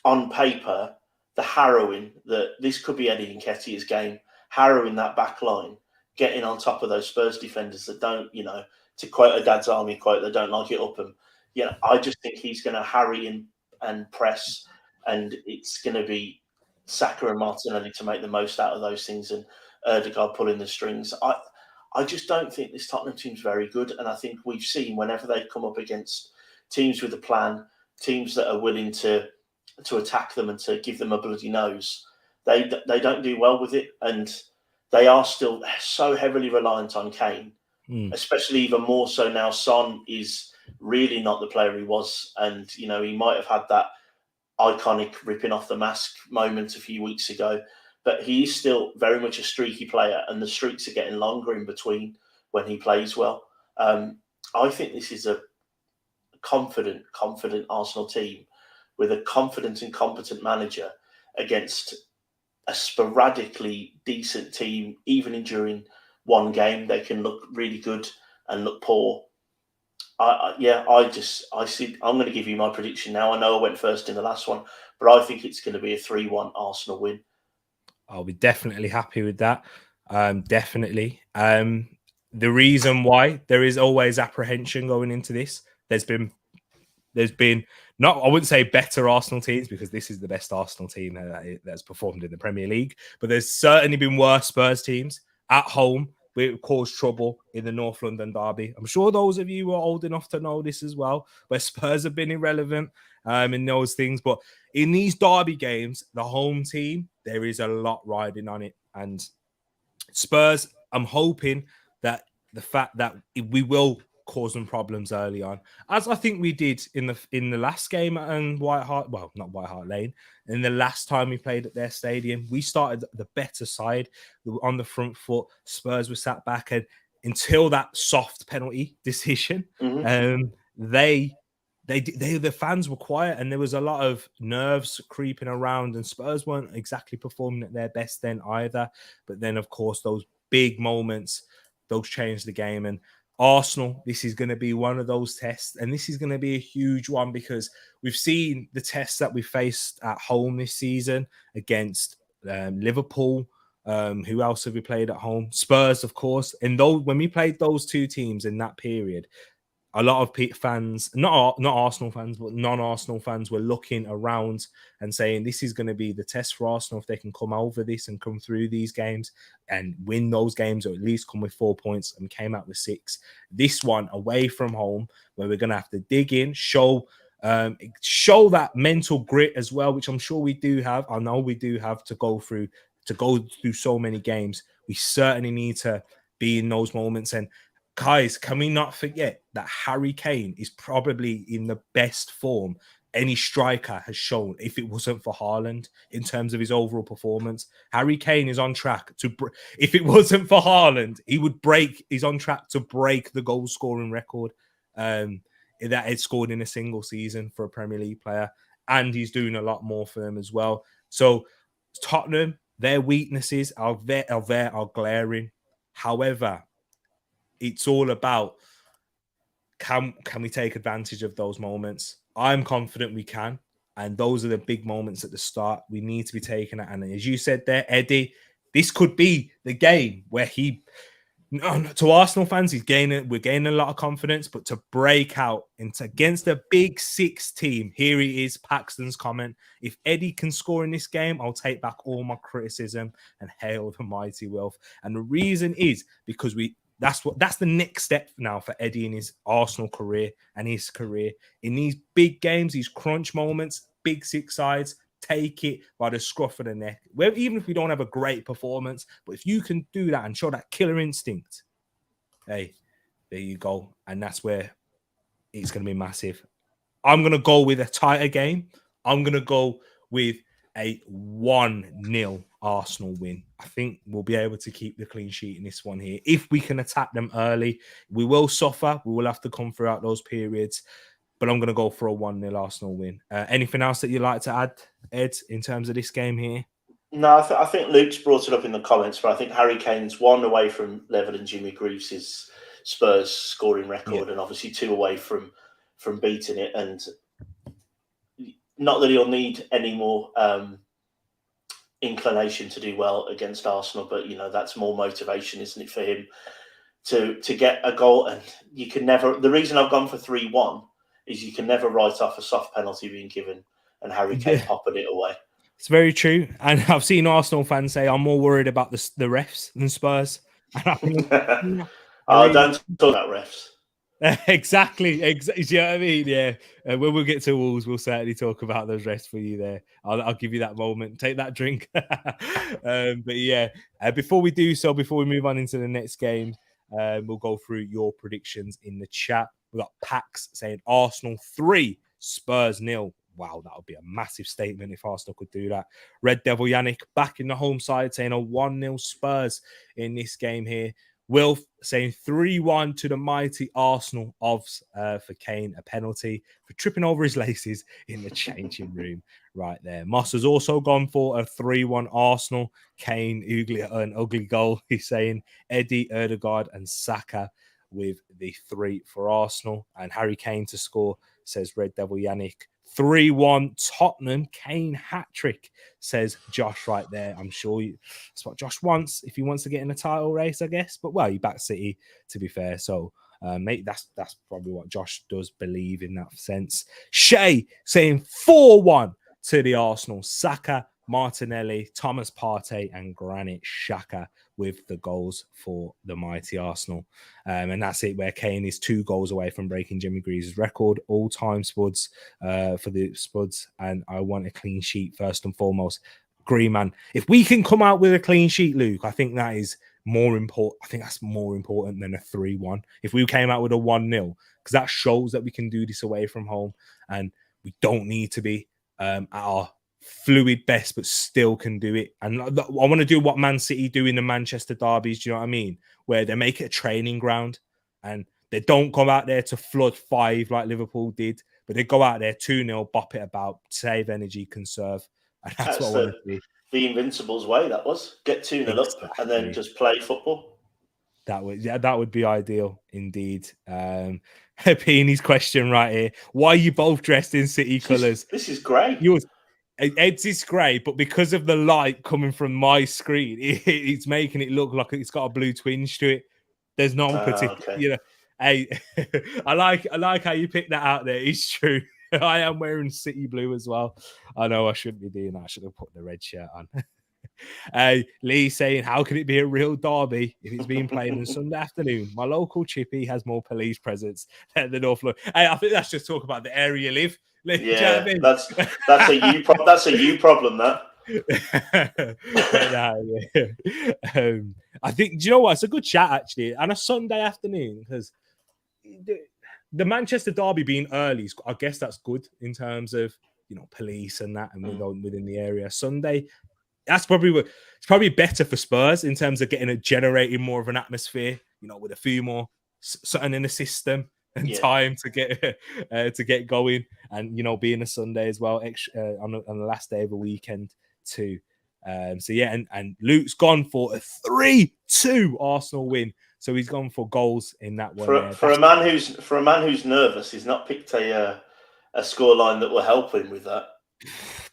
on paper the harrowing that this could be Eddie Nketiah's game, harrowing that back line, getting on top of those Spurs defenders that don't, to quote a Dad's Army quote, they don't like it up them. I just think he's going to harry and press, and it's going to be Saka and Martinelli to make the most out of those things, and Ødegaard pulling the strings. I just don't think this Tottenham team's very good, and I think we've seen whenever they come up against teams with a plan, teams that are willing to attack them and to give them a bloody nose, they don't do well with it, and they are still so heavily reliant on Kane, especially even more so now. Son is really not the player he was, and he might have had that iconic ripping off the mask moment a few weeks ago, but he is still very much a streaky player, and the streaks are getting longer in between when he plays well. I think this is a confident Arsenal team with a confident and competent manager against a sporadically decent team. Even during one game, they can look really good and look poor. I'm going to give you my prediction now. I know I went first in the last one, but I think it's going to be a 3-1 Arsenal win. I'll be definitely happy with that. Definitely. The reason why there is always apprehension going into this, there's been not, I wouldn't say better Arsenal teams, because this is the best Arsenal team that's performed in the Premier League, but there's certainly been worse Spurs teams at home which caused trouble in the North London derby. I'm sure those of you who are old enough to know this as well, where Spurs have been irrelevant in those things. But in these derby games, the home team, there is a lot riding on it. And Spurs, I'm hoping that the fact that we will cause them problems early on, as I think we did in the last game at not White Hart Lane, in the last time we played at their stadium. We started the better side on the front foot. Spurs were sat back, and until that soft penalty decision, the fans were quiet, and there was a lot of nerves creeping around, and Spurs weren't exactly performing at their best then either. But then, of course, those big moments, those changed the game. And Arsenal, this is going to be one of those tests, and this is going to be a huge one, because we've seen the tests that we faced at home this season against Liverpool. Who else have we played at home? Spurs, of course. And when we played those two teams in that period, a lot of fans, not Arsenal fans, but non-Arsenal fans, were looking around and saying this is going to be the test for Arsenal if they can come over this and come through these games and win those games, or at least come with 4 points, and came out with 6. This one away from home, where we're going to have to dig in, show that mental grit as well, which I'm sure we do have. I know we do have to go through so many games. We certainly need to be in those moments. And guys, can we not forget that Harry Kane is probably in the best form any striker has shown, if it wasn't for Haaland, in terms of his overall performance. Harry Kane is on track to, if it wasn't for Haaland, he's on track to break the goal scoring record that it's scored in a single season for a Premier League player. And he's doing a lot more for them as well. So Tottenham, their weaknesses are glaring. However, it's all about, can we take advantage of those moments? I'm confident we can. And those are the big moments at the start. We need to be taking it. And as you said there, Eddie, this could be the game where he No, to Arsenal fans, we're gaining a lot of confidence, but to break out against a big six team, here he is, Paxton's comment. If Eddie can score in this game, I'll take back all my criticism and hail the mighty Wilf. And the reason is because that's the next step now for Eddie in his Arsenal career and his career. In these big games, these crunch moments, big six sides, take it by the scruff of the neck. Even if we don't have a great performance, but if you can do that and show that killer instinct, hey, there you go. And that's where it's going to be massive. I'm going to go with a tighter game. I'm going to go with a 1-0 Arsenal win. I think we'll be able to keep the clean sheet in this one here. If we can attack them early, we will suffer. We will have to come throughout those periods. But I'm going to go for a 1-0 Arsenal win. Anything else that you'd like to add, Ed, in terms of this game here? No, I think Luke's brought it up in the comments, but I think Harry Kane's 1 away from levelling Jimmy Greaves' Spurs scoring record, and obviously 2 away from beating it. And not that he'll need any more inclination to do well against Arsenal, but that's more motivation, isn't it, for him to get a goal? And you can never. The reason I've gone for 3-1 is you can never write off a soft penalty being given, and Harry Kane popping it away. It's very true. And I've seen Arsenal fans say, I'm more worried about the refs than Spurs. And don't talk about refs. Exactly. You know what I mean? Yeah. When we get to Wolves, we'll certainly talk about those refs for you there. I'll give you that moment. Take that drink. But yeah, before we do so, before we move on into the next game, we'll go through your predictions in the chat. We've got Pax saying Arsenal 3, Spurs 0. Wow, that would be a massive statement if Arsenal could do that. Red Devil Yannick back in the home side saying a 1-0 Spurs in this game here. Wilf saying 3-1 to the mighty Arsenal for Kane, a penalty for tripping over his laces in the changing room right there. Moss has also gone for a 3-1 Arsenal. Kane, an ugly goal. He's saying Eddie, Erdegaard and Saka with the 3 for Arsenal. And Harry Kane to score, says Red Devil Yannick. 3-1 Tottenham, Kane hat-trick, says Josh right there. I'm sure that's what Josh wants if he wants to get in a title race, I guess. But, well, he backed City, to be fair. So, mate, that's probably what Josh does believe in that sense. Shay saying 4-1 to the Arsenal. Saka, Martinelli, Thomas Partey and Granit Xhaka with the goals for the mighty Arsenal. And that's it, where Kane is 2 goals away from breaking Jimmy Greaves' record, all-time Spuds for the Spuds. And I want a clean sheet first and foremost. Green man, if we can come out with a clean sheet, Luke, I think that is more important. I think that's more important than a 3-1. If we came out with a 1-0, because that shows that we can do this away from home and we don't need to be at our fluid best, but still can do it. And I want to do what Man City do in the Manchester derbies, do you know what I mean? Where they make it a training ground and they don't go out there to flood 5 like Liverpool did, but they go out there 2-0, bop it about, save energy, conserve. And that's what I want to see. The Invincibles way, that was. Get 2-0 up and then just play football. That would be ideal indeed. Peeny's question right here. Why are you both dressed in City colours? This is great. Ed's is grey, but because of the light coming from my screen, it's making it look like it's got a blue twinge to it. There's no particular, Hey, I like how you picked that out there. It's true. I am wearing City blue as well. I know I shouldn't be doing that. I should have put the red shirt on. Lee saying, how can it be a real derby if it's being played on Sunday afternoon? My local chippy has more police presence than the North London. Hey, I think that's just talk about the area you live. Yeah, you know I mean? that's a you problem. That. I think. Do you know what? It's a good chat actually, and a Sunday afternoon because the Manchester derby being early, I guess that's good in terms of police and that, and we're going within the area. Sunday. It's probably better for Spurs in terms of generating more of an atmosphere, with a few more something in the system and time to get going, and being a Sunday as well, on the last day of a weekend too. And Luke's gone for a 3-2 Arsenal win, so he's gone for goals in that one. For a man who's nervous, he's not picked a scoreline that will help him with that.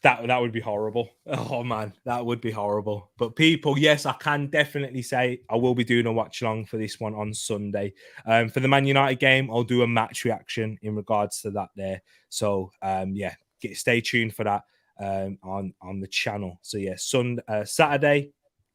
That would be horrible. Oh man, that would be horrible. But people, yes, I can definitely say I will be doing a watch along for this one on Sunday. For the Man United game, I'll do a match reaction in regards to that there. So yeah, stay tuned for that on the channel. So yeah, Saturday,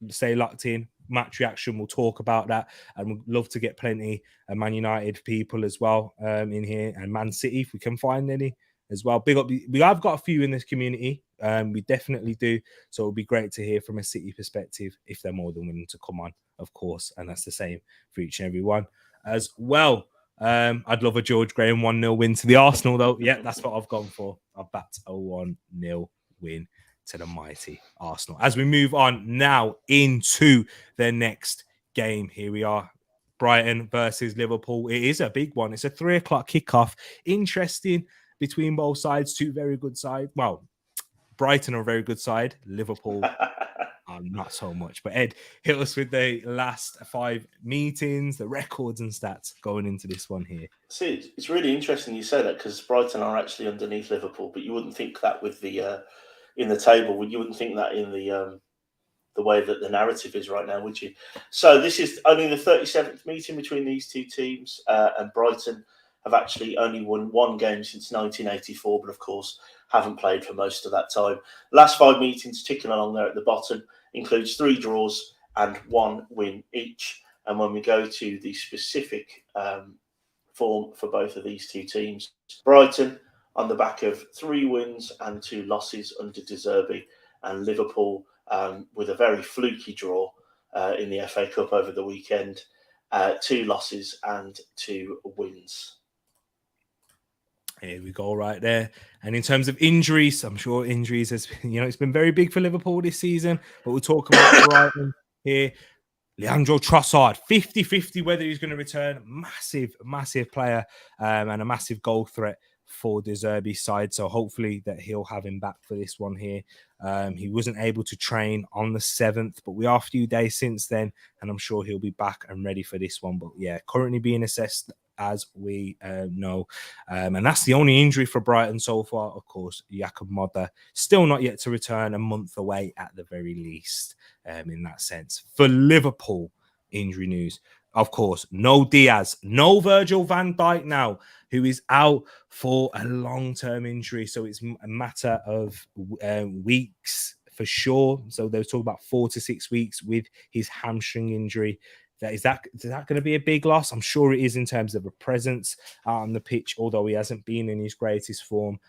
stay locked in. Match reaction, we'll talk about that, and we'd love to get plenty of Man United people as well in here, and Man City if we can find any as well. Big up, we have got a few in this community, we definitely do. So it'll be great to hear from a City perspective if they're more than willing to come on, of course, and that's the same for each and every one as well. I'd love a George Graham 1-0 win to the Arsenal, though. Yeah, that's what I've gone for. I've backed a 1-0 win to the mighty Arsenal. As we move on now into the next game, here we are. Brighton versus Liverpool. It is a big one. It's a 3 o'clock kickoff. Interesting between both sides. Two very good sides. Well, Brighton are a very good side. Liverpool not so much. But Ed, hit us with the last 5 meetings, the records and stats going into this one here. See, it's really interesting you say that, because Brighton are actually underneath Liverpool, but you wouldn't think that with the in the table. You wouldn't think that in the way that the narrative is right now, would you? So this is only the 37th meeting between these two teams, and Brighton have actually only won 1 game since 1984, but of course haven't played for most of that time. Last 5 meetings, ticking along there at the bottom, includes 3 draws and 1 win each. And when we go to the specific form for both of these two teams, Brighton on the back of 3 wins and 2 losses under De Zerbi, and Liverpool with a very fluky draw in the FA Cup over the weekend, 2 losses and 2 wins. Here we go, right there. And in terms of injuries, I'm sure injuries has been, it's been very big for Liverpool this season, but we'll talk about Brighton here. Leandro Trossard, 50-50 whether he's going to return. Massive player and a massive goal threat for De Zerbi's side. So hopefully that he'll have him back for this one here. He wasn't able to train on the 7th, but we are a few days since then, and I'm sure he'll be back and ready for this one. But yeah, currently being assessed as we know. And that's the only injury for Brighton so far. Of course, Jakob Modder still not yet to return, a month away at the very least in that sense. For Liverpool, injury news. Of course, no Diaz, no Virgil van Dijk now, who is out for a long-term injury. So it's a matter of weeks for sure. So they were talking about 4 to 6 weeks with his hamstring injury. Is that going to be a big loss? I'm sure it is in terms of a presence on the pitch, although he hasn't been in his greatest form.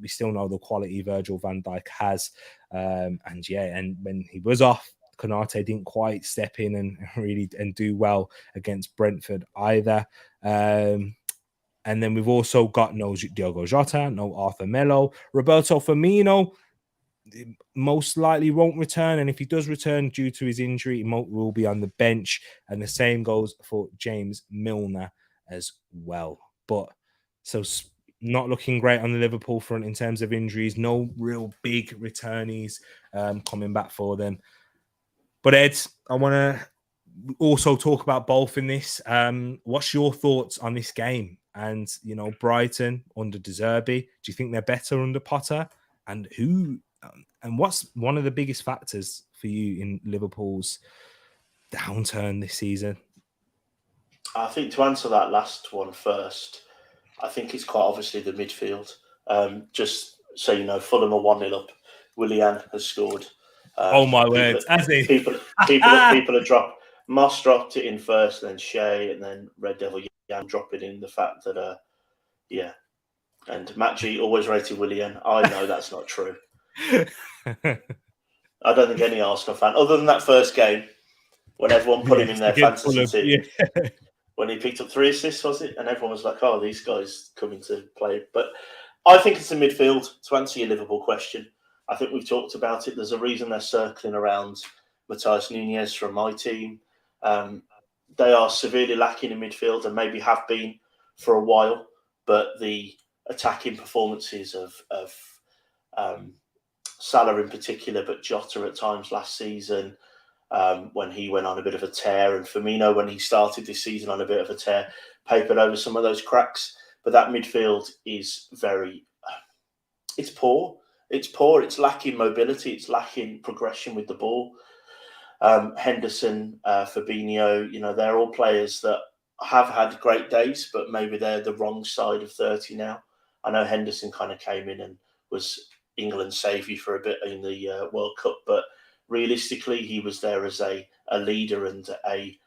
We still know the quality Virgil van Dijk has. And when he was off, Konate didn't quite step in and do well against Brentford either. And then we've also got no Diogo Jota, no Arthur Melo, Roberto Firmino most likely won't return, and if he does return due to his injury, he will be on the bench, and the same goes for James Milner as well. But so not looking great on the Liverpool front in terms of injuries. No real big returnees coming back for them. But Ed, I want to also talk about both in this. What's your thoughts on this game? And Brighton under De Zerbi, do you think they're better under Potter? And what's one of the biggest factors for you in Liverpool's downturn this season? I think to answer that last one first, I think it's quite obviously the midfield. Just so you know, Fulham are 1-0 up. Willian has scored. Oh my word! People have dropped. Moss dropped it in first, then Shea, and then Red Devil Yan drop it in. The fact that, and Matt G always rated Willian. I know that's not true. I don't think any Arsenal fan, other than that first game, when everyone put him in their fantasy team, when he picked up 3 assists, was it? And everyone was like, "Oh, these guys coming to play." But I think it's the midfield. To answer your Liverpool question, I think we've talked about it. There's a reason they're circling around Matheus Nunes from my team. They are severely lacking in midfield and maybe have been for a while. But the attacking performances of Salah in particular, but Jota at times last season, when he went on a bit of a tear, and Firmino when he started this season on a bit of a tear, papered over some of those cracks. But that midfield is it's poor. It's poor. It's lacking mobility. It's lacking progression with the ball. Henderson, Fabinho, they're all players that have had great days, but maybe they're the wrong side of 30 now. I know Henderson kind of came in and was England's saviour for a bit in the World Cup, but realistically, he was there as a leader and a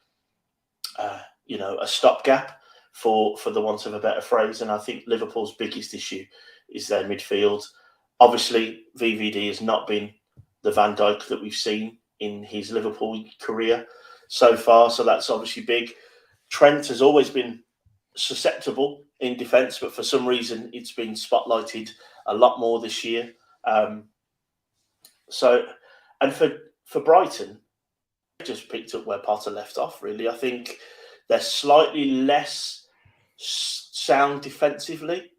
stopgap for the want of a better phrase. And I think Liverpool's biggest issue is their midfield. Obviously, VVD has not been the Van Dijk that we've seen in his Liverpool career so far, so that's obviously big. Trent has always been susceptible in defence, but for some reason it's been spotlighted a lot more this year. And for Brighton, just picked up where Potter left off, really. I think they're slightly less sound defensively,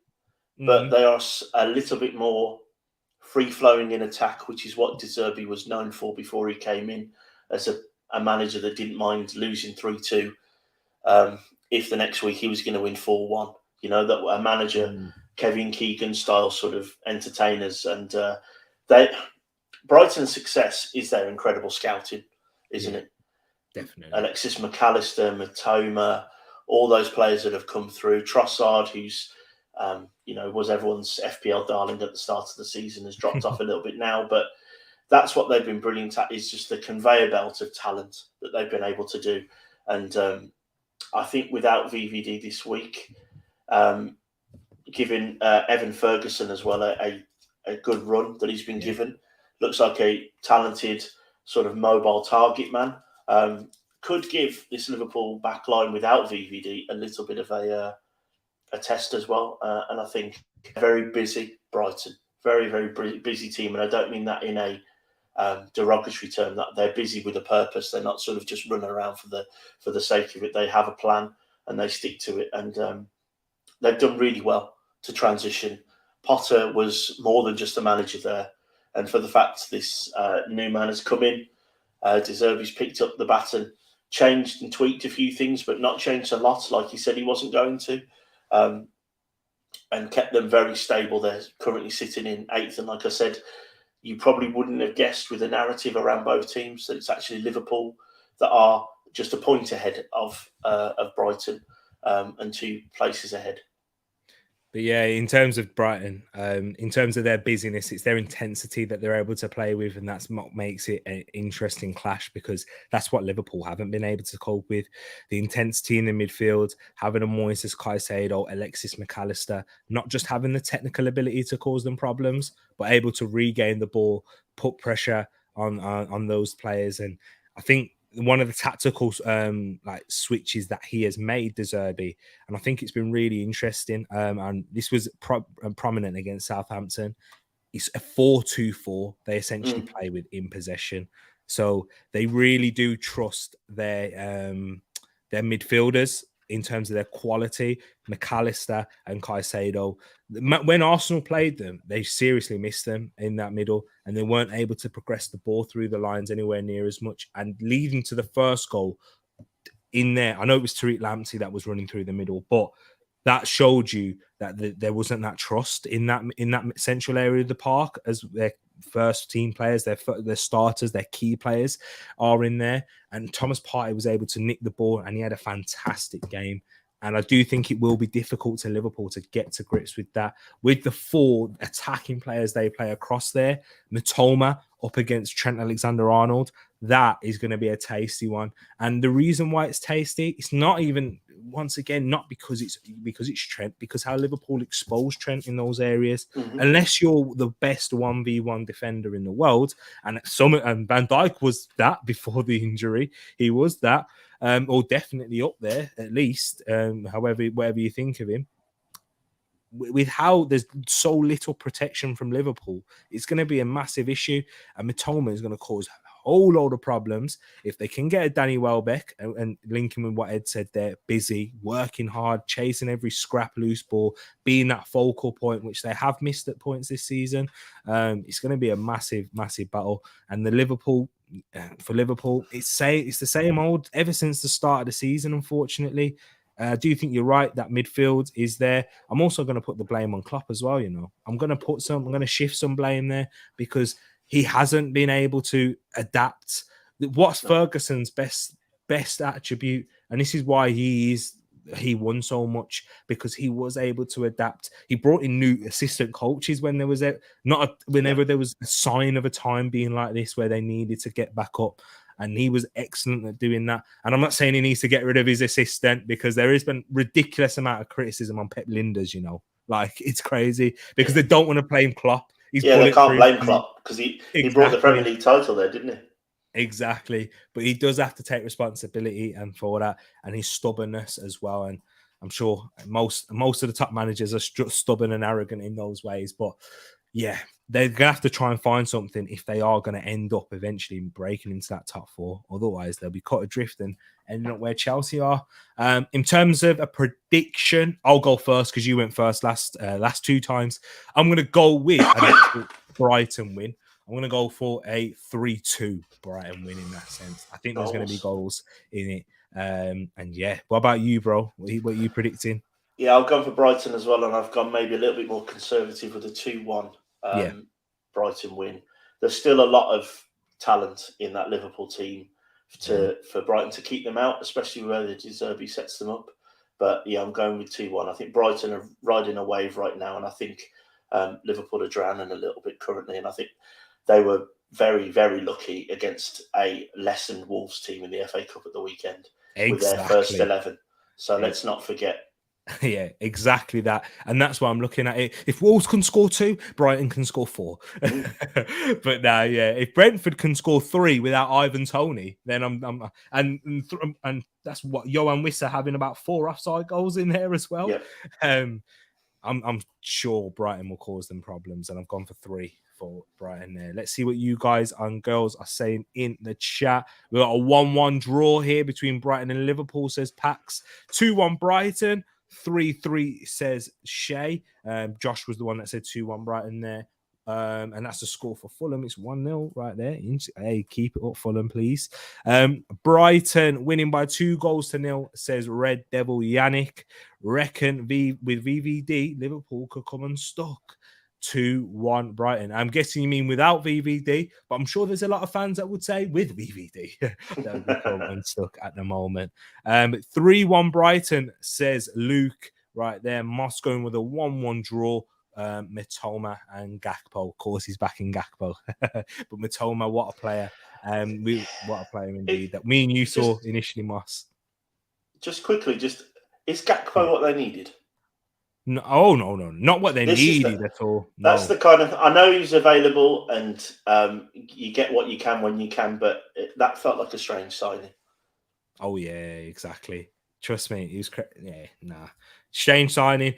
but they are a little bit more free-flowing in attack, which is what De Zerbi was known for before he came in as a manager that didn't mind losing 3-2 if the next week he was going to win 4-1. That a manager, Kevin Keegan style sort of entertainers. And Brighton's success is their incredible scouting, isn't it? Definitely. Alexis McAllister, Matoma, all those players that have come through. Trossard, who's was everyone's FPL darling at the start of the season, has dropped off a little bit now, but that's what they've been brilliant at, is just the conveyor belt of talent that they've been able to do. And I think without VVD this week, giving Evan Ferguson as well a good run that he's been given, looks like a talented sort of mobile target man, could give this Liverpool backline without VVD a little bit of a test as well. And I think very busy Brighton, very, very busy team. And I don't mean that in a derogatory term, that they're busy with a purpose. They're not sort of just running around for the sake of it. They have a plan and they stick to it. And they've done really well to transition. Potter was more than just a manager there. And for the fact this new man has come in, De Zerbi's picked up the baton, changed and tweaked a few things, but not changed a lot, like he said he wasn't going to. And kept them very stable. They're currently sitting in 8th. And like I said, you probably wouldn't have guessed with the narrative around both teams that it's actually Liverpool that are just a point ahead of Brighton and 2 places ahead. But yeah, in terms of Brighton, in terms of their busyness, it's their intensity that they're able to play with, and that's what makes it an interesting clash, because that's what Liverpool haven't been able to cope with. The intensity in the midfield, having a Moises Caicedo, Alexis McAllister, not just having the technical ability to cause them problems, but able to regain the ball, put pressure on those players. And I think one of the tactical switches that he has made, De Zerbi, and I think it's been really interesting. And this was prominent against Southampton. It's a 4-2-4. They essentially play with in possession, so they really do trust their midfielders in terms of their quality. McAllister and Caicedo, when Arsenal played them, they seriously missed them in that middle, and they weren't able to progress the ball through the lines anywhere near as much. And leading to the first goal in there, I know it was Tariq Lamptey that was running through the middle, but that showed you that there wasn't that trust in that central area of the park, as their first team players, their starters, their key players are in there. And Thomas Partey was able to nick the ball, and he had a fantastic game. And I do think it will be difficult to Liverpool to get to grips with that. With the 4 attacking players they play across there, Matoma up against Trent Alexander-Arnold, that is going to be a tasty one. And the reason why it's tasty, it's not even, once again, not because it's Trent, because how Liverpool exposed Trent in those areas. Unless you're the best 1v1 defender in the world, and Van Dijk was that before the injury, he was that, or definitely up there at least, whatever you think of him. With how there's so little protection from Liverpool, it's going to be a massive issue, and Matoma is going to cause a whole load of problems. If they can get a Danny Welbeck and link him with what Ed said, they're busy, working hard, chasing every scrap loose ball, being that focal point, which they have missed at points this season. It's going to be a massive, massive battle. And for Liverpool, it's the same old ever since the start of the season, unfortunately. I do think you're right that midfield is there. I'm also going to put the blame on Klopp as well. I'm going to shift some blame there because he hasn't been able to adapt. What's Ferguson's best attribute, and this is why he won so much, because he was able to adapt. He brought in new assistant coaches when there was whenever there was a sign of a time being like this where they needed to get back up. And he was excellent at doing that. And I'm not saying he needs to get rid of his assistant, because there has been ridiculous amount of criticism on Pep Linders, like it's crazy because they don't want to blame Klopp. They can't blame Klopp because he brought the Premier League title there, didn't he? Exactly. But he does have to take responsibility and for that, and his stubbornness as well. And I'm sure most of the top managers are stubborn and arrogant in those ways. But yeah, they're going to have to try and find something if they are going to end up eventually breaking into that top four. Otherwise, they'll be cut adrift and ending up where Chelsea are. In terms of a prediction, I'll go first because you went first last 2 times. I'm going to go with an actual Brighton win. I'm going to go for a 3-2 Brighton win in that sense. I think there's going to be goals in it. And yeah, what about you, bro? What are you predicting? Yeah, I've gone for Brighton as well, and I've gone maybe a little bit more conservative with a 2-1 Brighton win. There's still a lot of talent in that Liverpool team for Brighton to keep them out, especially where the De Zerbi sets them up. But yeah, I'm going with 2-1. I think Brighton are riding a wave right now, and I think Liverpool are drowning a little bit currently, and I think they were very, very lucky against a lessened Wolves team in the FA Cup at the weekend with their first 11. So let's not forget. Yeah, exactly that. And that's why I'm looking at it. If Wolves can score 2, Brighton can score 4. But now, if Brentford can score 3 without Ivan Toney, then and that's what Johan Wissa having about 4 offside goals in there as well. Yeah. I'm sure Brighton will cause them problems, and I've gone for 3 for Brighton there. Let's see what you guys and girls are saying in the chat. We've got a 1-1 draw here between Brighton and Liverpool, says Pax. 2-1 Brighton. 3-3 says Shay. Josh was the one that said 2-1 Brighton there. And that's the score for Fulham. It's 1-0 right there. Hey, keep it up, Fulham, please. Brighton winning by 2-0, says Red Devil Yannick. Reckon with VVD, Liverpool could come unstuck. 2-1 Brighton. I'm guessing you mean without VVD, but I'm sure there's a lot of fans that would say with VVD that would become unstuck at the moment. 3-1 Brighton, says Luke right there. Moss going with a 1-1 draw. Mitoma and Gakpo. Of course, he's back in Gakpo. But Mitoma, what a player. What a player indeed. That me and you saw initially, Moss. Just quickly, is Gakpo what they needed? No, not what they needed at all. No. That's the kind of. I know he's available, and you get what you can when you can, but that felt like a strange signing. Oh yeah, exactly. Trust me, he was. Strange signing.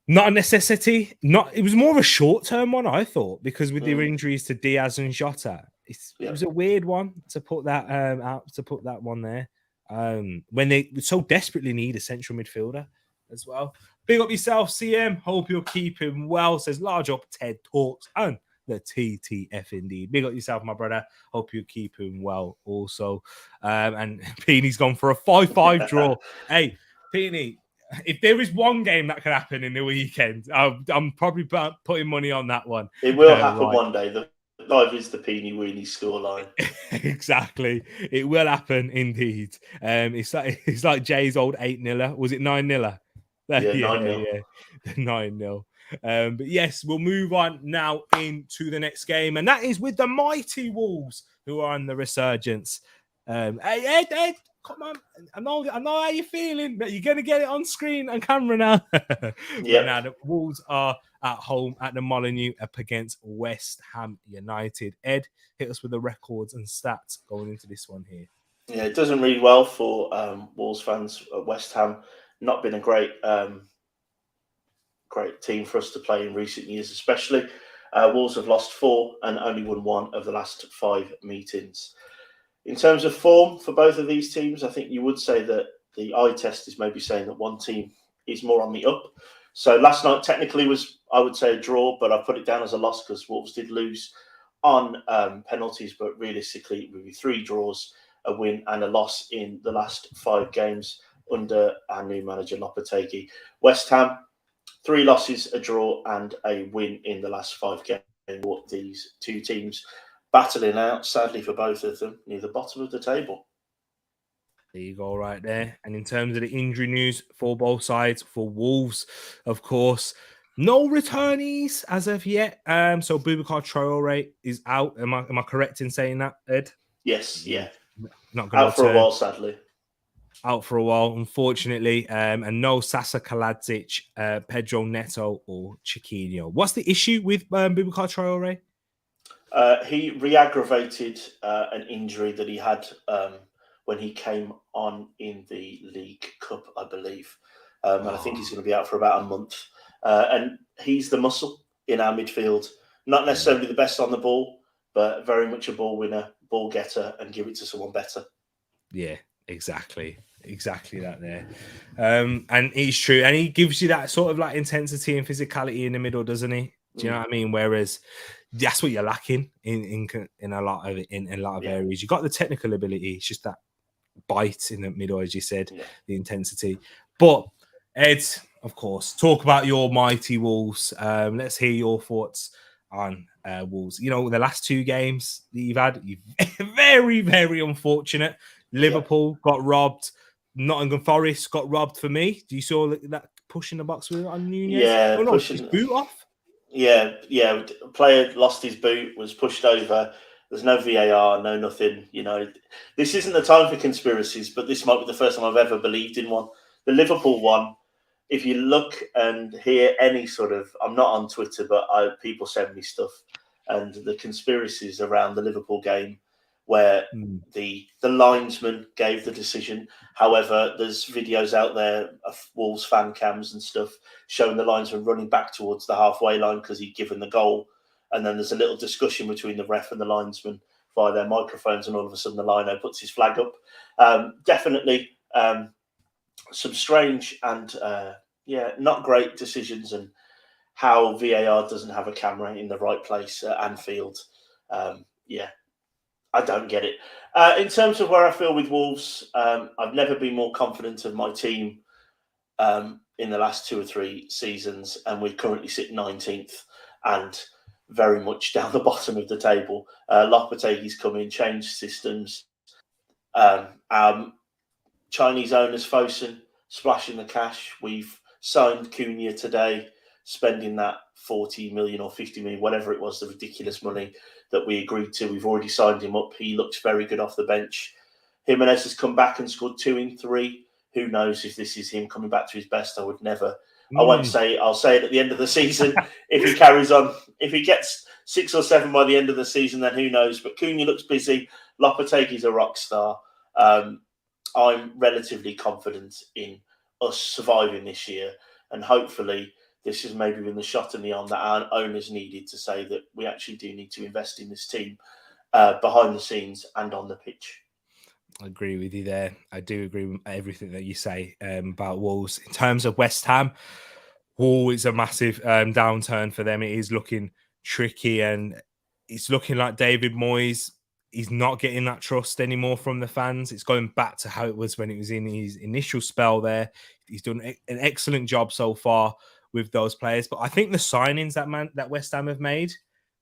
Not a necessity. It was more of a short-term one, I thought, because with their injuries to Diaz and Jota, it was a weird one to put that out. To put that one there, when they so desperately need a central midfielder as well. Big up yourself, CM. Hope you're keeping well. Says large up TED Talks and the TTF indeed. Big up yourself, my brother. Hope you're keeping well also. And Peeny's gone for a 5-5 draw. Hey, Peeny, if there is one game that can happen in the weekend, I'm probably putting money on that one. It will happen one day. The 5 is the Peeny Weeny scoreline. Exactly. It will happen indeed. It's like Jay's old 8-0. Was it 9-0? Yeah, 9-0. Yeah, 9-0. But yes, we'll move on now into the next game, and that is with the mighty Wolves, who are on the resurgence. Hey, Ed, come on. I know how you're feeling, but you're going to get it on screen and camera now. Yeah. Now, the Wolves are at home at the Molineux up against West Ham United. Ed, hit us with the records and stats going into this one here. Yeah, it doesn't read well for Wolves fans at West Ham. Not been a great team for us to play in recent years, especially. Wolves have lost 4 and only won 1 of the last 5 meetings. In terms of form for both of these teams, I think you would say that the eye test is maybe saying that one team is more on the up. So last night technically was, I would say, a draw, but I put it down as a loss because Wolves did lose on penalties, but realistically it would be 3 draws, a win and a loss in the last 5 games. under our new manager Lopetegui. West Ham, 3 losses, a draw, and a win in the last 5 games. These two teams battling out, sadly for both of them, near the bottom of the table. There you go, right there. And in terms of the injury news for both sides, for Wolves, of course, no returnees as of yet. So Boubacar Traore is out. Am I correct in saying that, Ed? Yes, yeah. Not going to out for a while, sadly. Out for a while, unfortunately. And no Sasa Kaladzic, Pedro Neto, or Chiquinho. What's the issue with Boubacar Traore? He re-aggravated an injury that he had when he came on in the League Cup, I believe. And I think he's going to be out for about a month. And he's the muscle in our midfield. Not necessarily the best on the ball, but very much a ball winner, ball getter, and give it to someone better. Yeah, exactly that there. And he's true. And he gives you that sort of like intensity and physicality in the middle, doesn't he? Do you know what I mean? Whereas that's what you're lacking in a lot of areas. You got the technical ability, it's just that bite in the middle, as you said, the intensity. But Ed, of course, talk about your mighty Wolves. Let's hear your thoughts on Wolves. You know, the last 2 games that you've had, very, very unfortunate. Liverpool got robbed. Nottingham Forest got robbed for me. Do you saw that push in the box with on Nunez? Yeah, pushing his boot off. Yeah. A player lost his boot, was pushed over. There's no VAR, no nothing. You know, this isn't the time for conspiracies, but this might be the first time I've ever believed in one. The Liverpool one, if you look and hear any sort of, I'm not on Twitter, but people send me stuff, and the conspiracies around the Liverpool game where the linesman gave the decision. However, there's videos out there of Wolves fan cams and stuff showing the linesman running back towards the halfway line because he'd given the goal. And then there's a little discussion between the ref and the linesman via their microphones, and all of a sudden the lino puts his flag up. Definitely some strange and not great decisions, and how VAR doesn't have a camera in the right place at Anfield. I don't get it. In terms of where I feel with Wolves, I've never been more confident of my team in the last 2 or 3 seasons, and we currently sit 19th and very much down the bottom of the table. Lopetegui's come in, changed systems. Chinese owners, Fosun, splashing the cash. We've signed Cunha today, spending that 40 million or 50 million, whatever it was, the ridiculous money that we agreed to. We've already signed him up. He looks very good off the bench. Jimenez has come back and scored 2 in 3. Who knows if this is him coming back to his best? I would never. I won't say. I'll say it at the end of the season. If he carries on, if he gets 6 or 7 by the end of the season, then who knows? But Cunha looks busy. Lopetegui's a rock star. I'm relatively confident in us surviving this year, and hopefully this has maybe been the shot in the arm that our owners needed to say that we actually do need to invest in this team behind the scenes and on the pitch. I agree with you there. I do agree with everything that you say about Wolves. In terms of West Ham, it's a massive downturn for them. It is looking tricky, and it's looking like David Moyes, he's not getting that trust anymore from the fans. It's going back to how it was when it was in his initial spell there. He's done an excellent job so far with those players. But I think the signings that West Ham have made,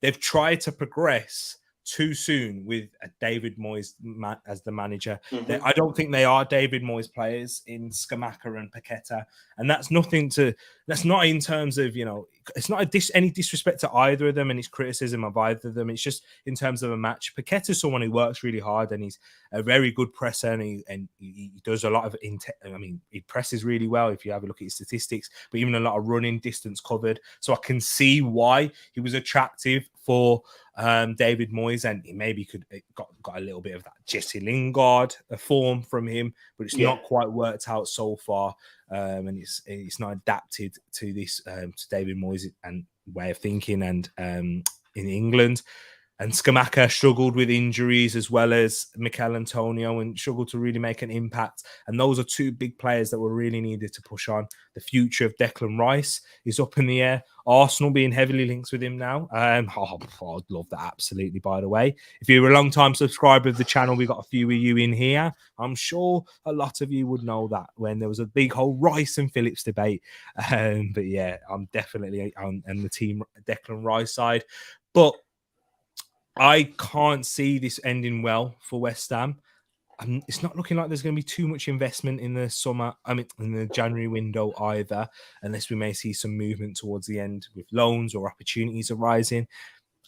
they've tried to progress too soon with David Moyes as the manager. Mm-hmm. I don't think they are David Moyes players in Scamacca and Paqueta, and that's not in terms of, you know, it's not any disrespect to either of them and it's criticism of either of them. It's just in terms of a match. Paqueta's someone who works really hard, and he's a very good presser, and he does a lot of he presses really well if you have a look at his statistics, but even a lot of running distance covered. So I can see why he was attractive for David Moyes, and he maybe could got a little bit of that Jesse Lingard form from him, but it's not quite worked out so far, and it's not adapted to this to David Moyes and way of thinking and in England. And Scamacca struggled with injuries as well as Mikel Antonio and struggled to really make an impact. And those are two big players that were really needed to push on. The future of Declan Rice is up in the air. Arsenal being heavily linked with him now. I'd love that, absolutely, by the way. If you're a long-time subscriber of the channel, we got a few of you in here. I'm sure a lot of you would know that when there was a big whole Rice and Phillips debate. But yeah, I'm definitely on the team Declan Rice side. But I can't see this ending well for West Ham. It's not looking like there's going to be too much investment in the summer, in the January window either, unless we may see some movement towards the end with loans or opportunities arising.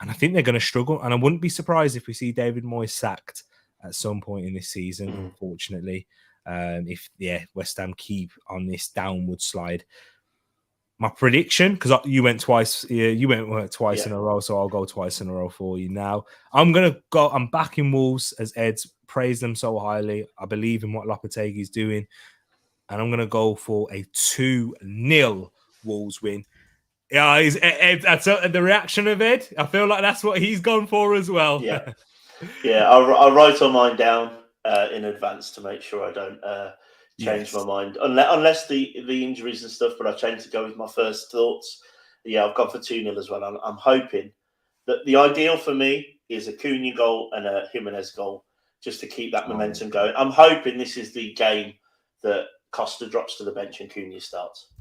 And I think they're going to struggle. And I wouldn't be surprised if we see David Moyes sacked at some point in this season, unfortunately, if West Ham keep on this downward slide. My prediction, because you went twice, you went twice in a row, so I'll go twice in a row for you now. I'm backing Wolves, as Ed's praised them so highly. I believe in what Lopetegui's doing, and I'm gonna go for a 2-0 Wolves win. Yeah, that's the reaction of Ed. I feel like that's what he's gone for as well. Yeah. I'll write all mine down in advance to make sure I don't change my mind, unless the injuries and stuff. But I changed to go with my first thoughts. Yeah, I've gone for 2-0 as well. I'm hoping that the ideal for me is a Cunha goal and a Jimenez goal, just to keep that momentum going. I'm hoping this is the game that Costa drops to the bench and Cunha starts.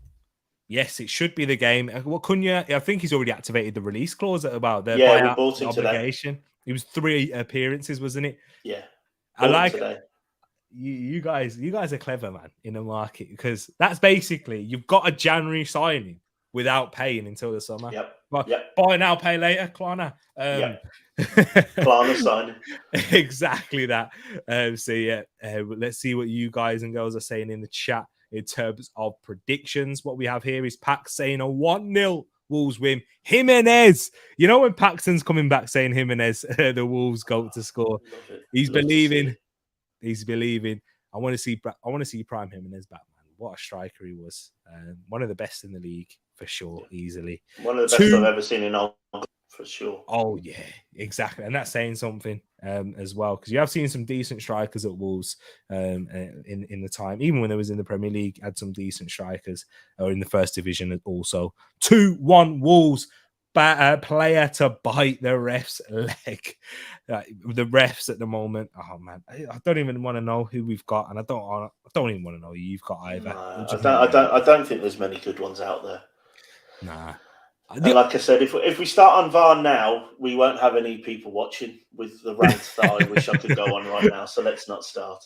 Yes, it should be the game. Well, Cunha, I think he's already activated the release clause about the buyout obligation. Today. It was 3 appearances, wasn't it? Yeah, I like today. You guys are clever, man, in the market, because that's basically you've got a January signing without paying until the summer. Buy now, pay later, Klarna. Klarna signing. Exactly that. Let's see what you guys and girls are saying in the chat in terms of predictions. What we have here is Pax saying a 1-0 Wolves win. Jimenez. You know when Paxton's coming back saying Jimenez, the Wolves goal to score. He's believing. He's believing. I want to see Prime Jimenez back, man. What a striker he was. One of the best in the league for sure, easily. One of the best I've ever seen in all, for sure. Oh yeah, exactly, and that's saying something as well, because you have seen some decent strikers at Wolves in the time, even when they was in the Premier League, had some decent strikers, or in the first division also. 2-1 Wolves. Player to bite the ref's leg. The refs at the moment. Oh man, I don't even want to know who we've got, and I don't even want to know who you've got either. I don't think there's many good ones out there. Nah. And like I said, if we start on VAR now, we won't have any people watching with the rant that I wish I could go on right now. So let's not start.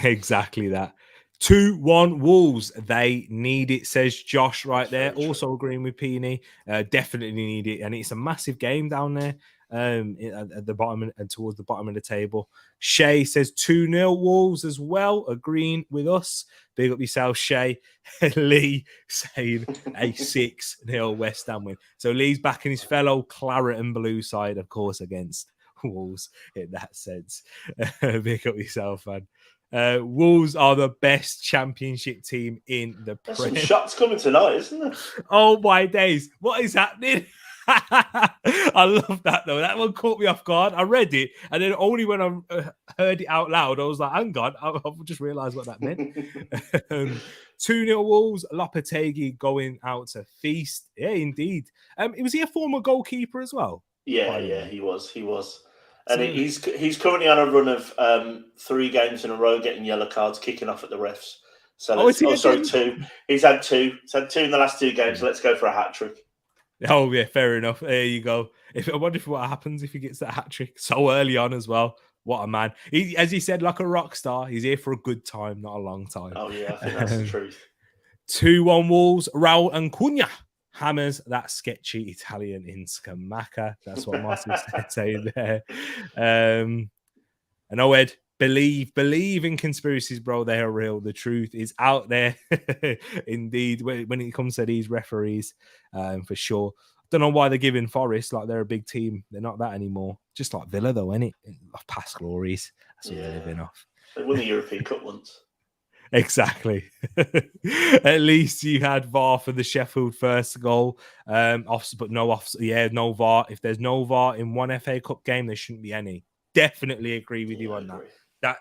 Exactly that. 2-1 Wolves. They need it, says Josh right there. Also agreeing with Peony. Definitely need it. And it's a massive game down there at the bottom and towards the bottom of the table. Shay says 2-0 Wolves as well, agreeing with us. Big up yourself, Shay. Lee saying a 6-0 West Ham win. So Lee's backing his fellow claret and blue side, of course, against Wolves in that sense. Big up yourself, man. Wolves are the best championship team in the Premier. There's some shots coming tonight, isn't there? Oh my days, what is happening? I love that though. That one caught me off guard. I read it, and then only when I heard it out loud, I was like, hang on, I've just realised what that meant. 2-0 Wolves. Lopetegui going out to feast. Yeah, indeed. Was he a former goalkeeper as well? Yeah, he was. And he's currently on a run of 3 games in a row getting yellow cards, kicking off at the refs. So 2. He's had 2. He's had 2 in the last 2 games. So let's go for a hat trick. Oh yeah, fair enough. There you go. I wonder what happens if he gets that hat trick so early on as well. What a man! As he said, like a rock star. He's here for a good time, not a long time. Oh yeah, I think that's the truth. 2-1 Wolves. Raul and Cunha hammers that sketchy Italian in Scamacca. That's what Martin said saying there. And Ed, believe in conspiracies, bro. They are real. The truth is out there. Indeed, when it comes to these referees, for sure. Don't know why they're giving Forest like they're a big team. They're not that anymore. Just like Villa, though, isn't it? Past glories. That's what they're living off. They won the European Cup once. Exactly. At least you had VAR for the Sheffield first goal. But no off. Yeah, no VAR. If there's no VAR in one FA Cup game, there shouldn't be any. Definitely agree with you I on that. agree.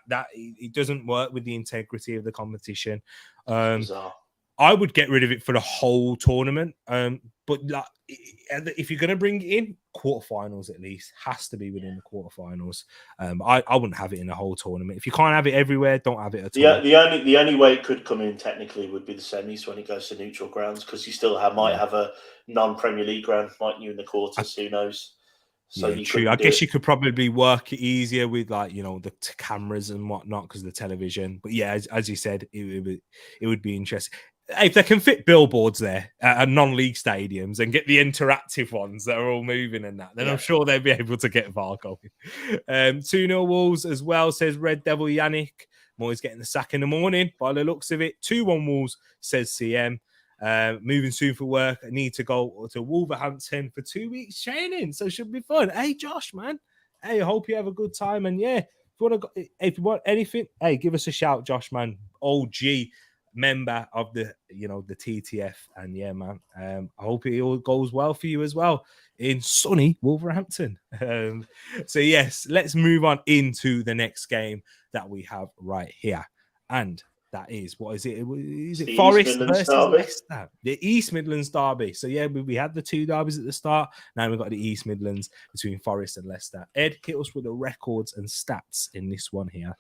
That it doesn't work with the integrity of the competition. It's bizarre. I would get rid of it for the whole tournament. But like, if you're going to bring it in, quarterfinals at least has to be within the quarterfinals. I wouldn't have it in the whole tournament. If you can't have it everywhere, don't have it at all. The only way it could come in technically would be the semis when it goes to neutral grounds, because you still might have a non-Premier League ground, mightn't you, in the quarters? Who knows? So yeah, true. I guess you could probably work it easier with, like, you know, the cameras and whatnot because of the television. But yeah, as you said, it would be interesting. If they can fit billboards there at non-league stadiums and get the interactive ones that are all moving and that, then I'm sure they'll be able to get VAR going. 2-0 Wolves as well, says Red Devil Yannick. Moyes getting the sack in the morning by the looks of it. 2-1 Wolves, says CM. Moving soon for work. I need to go to Wolverhampton for 2 weeks training, so it should be fun. Hey, Josh, man. Hey, I hope you have a good time. And yeah, if you want anything, hey, give us a shout, Josh, man. OG member of the TTF. And yeah, man, I hope it all goes well for you as well in sunny Wolverhampton. So yes, let's move on into the next game that we have right here. And that is, what is it? Is it Forest versus Leicester? The East Midlands derby. So yeah, we had the two derbies at the start. Now we've got the East Midlands between Forest and Leicester. Ed, hit us with the records and stats in this one here.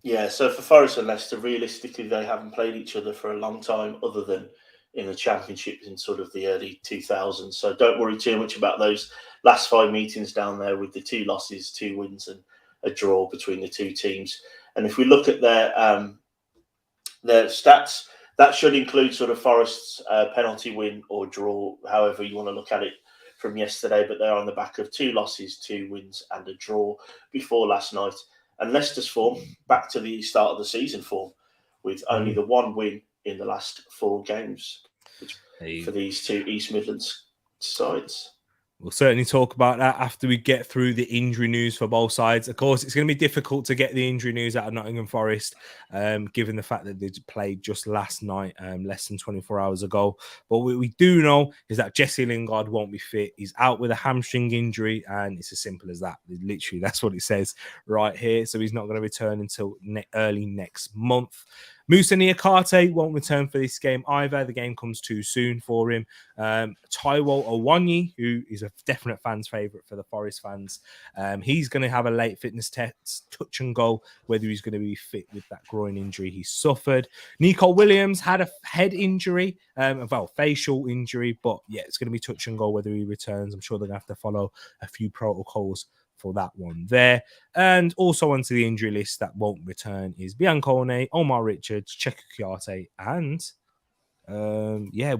Yeah, so for Forest and Leicester, realistically, they haven't played each other for a long time, other than in the Championship in sort of the early 2000s. So don't worry too much about those last 5 meetings down there with the 2 losses, 2 wins, and a draw between the two teams. And if we look at their stats, that should include sort of Forest's penalty win or draw, however you want to look at it, from yesterday. But they're on the back of 2 losses, 2 wins, and a draw before last night. And Leicester's form, back to the start of the season form, with only the 1 win in the last 4 games for these 2 East Midlands sides. We'll certainly talk about that after we get through the injury news for both sides. Of course, it's going to be difficult to get the injury news out of Nottingham Forest, given the fact that they played just last night, less than 24 hours ago. But what we do know is that Jesse Lingard won't be fit. He's out with a hamstring injury, and it's as simple as that. Literally, that's what it says right here. So he's not going to return until early next month. Musa Niakate won't return for this game either. The game comes too soon for him. Taiwo Owanyi, who is a definite fans' favourite for the Forest fans, he's going to have a late fitness test, touch and go, whether he's going to be fit with that groin injury he suffered. Nico Williams had a head injury, facial injury, but yeah, it's going to be touch and go whether he returns. I'm sure they're going to have to follow a few protocols for that one there. And also onto the injury list that won't return is Biancone, Omar Richards, Cheku Kouyaté, and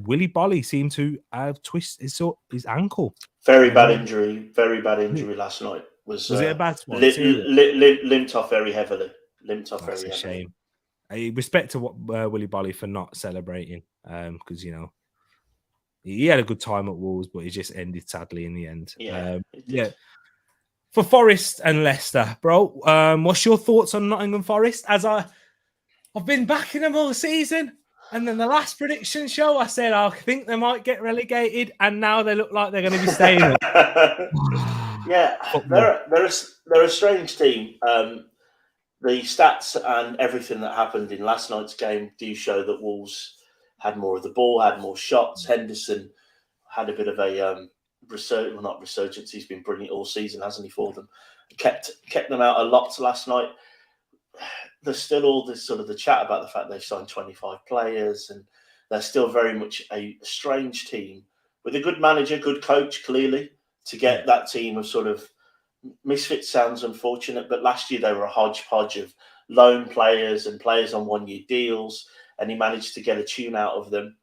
Willy Bolly seemed to have twisted his ankle. Very bad injury last night. Was it a bad one? Limped off very heavily. That's a shame. Respect to Willy Bolly for not celebrating, because he had a good time at Wolves, but it just ended sadly in the end. For Forest and Leicester, bro, what's your thoughts on Nottingham Forest? As I've been backing them all season, and then the last prediction show, I said I think they might get relegated, and now they look like they're going to be staying up. Yeah, they're a strange team. The stats and everything that happened in last night's game do show that Wolves had more of the ball, had more shots. Henderson had a bit of a not resurgence. He's been brilliant all season, hasn't he, for them? Kept them out a lot last night. There's still all this sort of the chat about the fact they've signed 25 players, and they're still very much a strange team with a good manager, good coach, clearly, to get that team of sort of misfits. Sounds unfortunate, but last year they were a hodgepodge of loan players and players on 1-year deals, and he managed to get a tune out of them.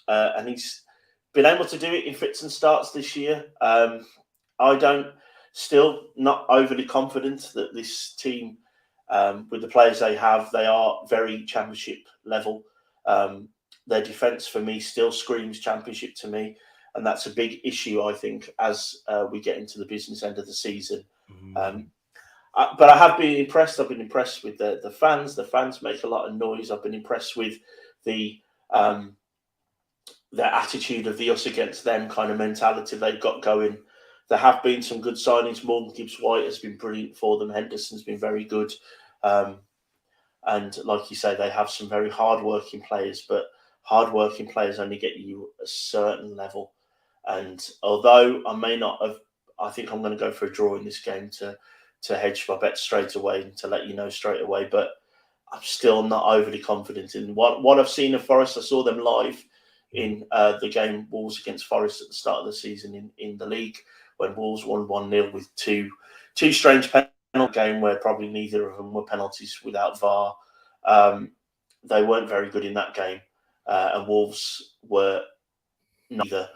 And he's been able to do it in fits and starts this year. Still not overly confident that this team, with the players they have, they are very championship level. Their defence for me still screams championship to me. And that's a big issue, I think, as we get into the business end of the season. But I have been impressed. I've been impressed with the fans. The fans make a lot of noise. I've been impressed with the their attitude of the us against them kind of mentality they've got going. There have been some good signings. Morgan Gibbs-White has been brilliant for them. Henderson's been very good. And like you say, they have some very hard-working players, but hard-working players only get you a certain level. And although I may not have, I think I'm going to go for a draw in this game to hedge my bet straight away and to let you know straight away. But I'm still not overly confident in what I've seen of Forest. I saw them live in the game Wolves against Forest at the start of the season in the league, when Wolves won 1-0 with two strange penalty game where probably neither of them were penalties without VAR. They weren't very good in that game, and Wolves were neither.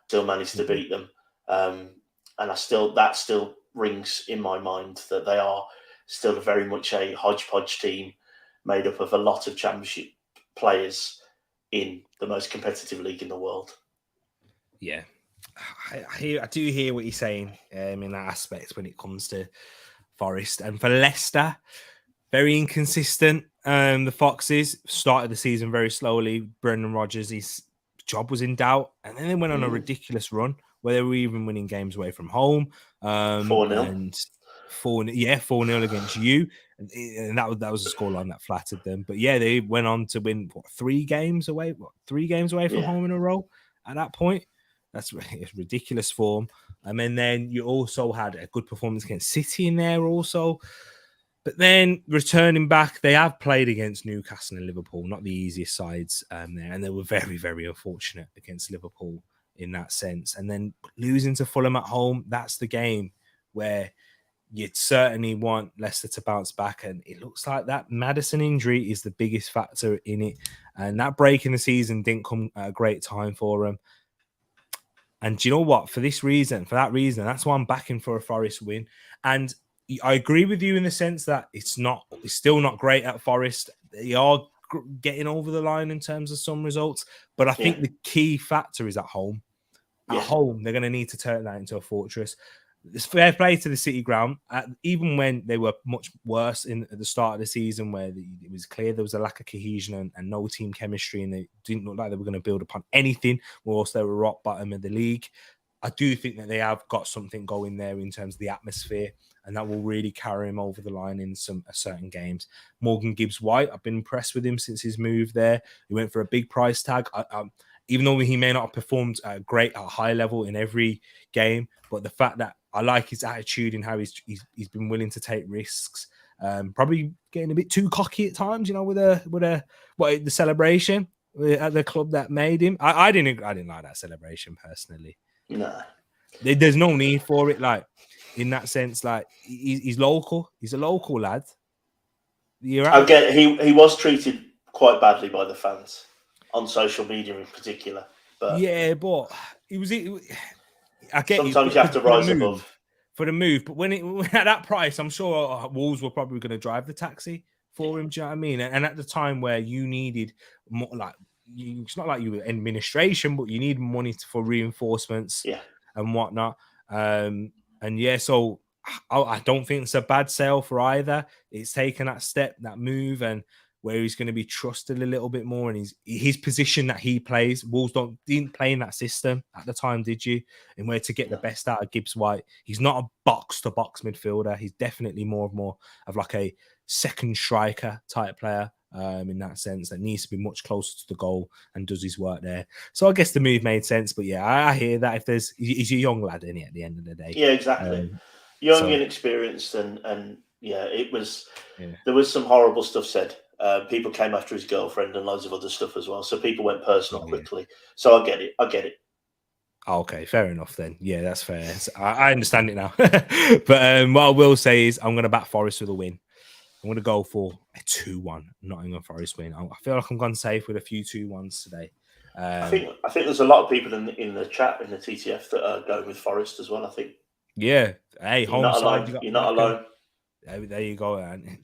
Still managed to beat them, and that still rings in my mind that they are still very much a hodgepodge team made up of a lot of Championship players in the most competitive league in the world. Yeah, I do hear what you're saying in that aspect when it comes to Forest. And for Leicester, very inconsistent. The Foxes started the season very slowly. Brendan Rodgers, his job was in doubt, and then they went on a ridiculous run where they were even winning games away from home. 4-0. And 4-0 against you. And that was a scoreline that flattered them. But yeah, they went on to win 3 games away from home in a row at that point. That's ridiculous form. And then you also had a good performance against City in there also. But then returning back, they have played against Newcastle and Liverpool, not the easiest sides there. And they were very, very unfortunate against Liverpool in that sense. And then losing to Fulham at home, that's the game where you'd certainly want Leicester to bounce back. And it looks like that Maddison injury is the biggest factor in it. And that break in the season didn't come at a great time for them. And do you know what? For that reason, that's why I'm backing for a Forest win. And I agree with you in the sense that it's still not great at Forest. They are getting over the line in terms of some results. But I think the key factor is at home. At home, they're going to need to turn that into a fortress. It's fair play to the City ground. Even when they were much worse at the start of the season, where it was clear there was a lack of cohesion and no team chemistry, and they didn't look like they were going to build upon anything, whilst they were rock bottom of the league. I do think that they have got something going there in terms of the atmosphere, and that will really carry him over the line in certain games. Morgan Gibbs-White, I've been impressed with him since his move there. He went for a big price tag. Even though he may not have performed at a high level in every game, but the fact that I like his attitude and how he's been willing to take risks. Probably getting a bit too cocky at times, with the celebration at the club that made him. I didn't like that celebration personally. No, there's no need for it. Like in that sense, like he's local. He's a local lad. I get it. He was treated quite badly by the fans on social media in particular. But yeah, but I get sometimes you have to rise above for the move, but when at that price, I'm sure Wolves were probably going to drive the taxi for him. Do you know what I mean? And at the time where you needed more, it's not like you were administration, but you need money for reinforcements and whatnot. So I don't think it's a bad sale for either. It's taken that step, that move, and where he's going to be trusted a little bit more, and his position that he plays. Wolves didn't play in that system at the time, did you? And where to get the best out of Gibbs-White. He's not a box-to-box midfielder. He's definitely more of like a second striker type player in that sense, that needs to be much closer to the goal and does his work there. So I guess the move made sense, but yeah, I hear that he's a young lad in it at the end of the day. Yeah, exactly. Young, inexperienced, and it was. Yeah. There was some horrible stuff said. People came after his girlfriend and loads of other stuff as well. So people went personal quickly. So I get it. Okay, fair enough then. Yeah, that's fair. I understand it now. But what I will say is I'm going to back Forest with a win. I'm going to go for a 2-1 Nottingham Forest win. I feel like I'm gone safe with a few 2-1s today. I think there's a lot of people in the chat, in the TTF, that are going with Forest as well, I think. Yeah. Hey, home side. You're not alone. There you go. And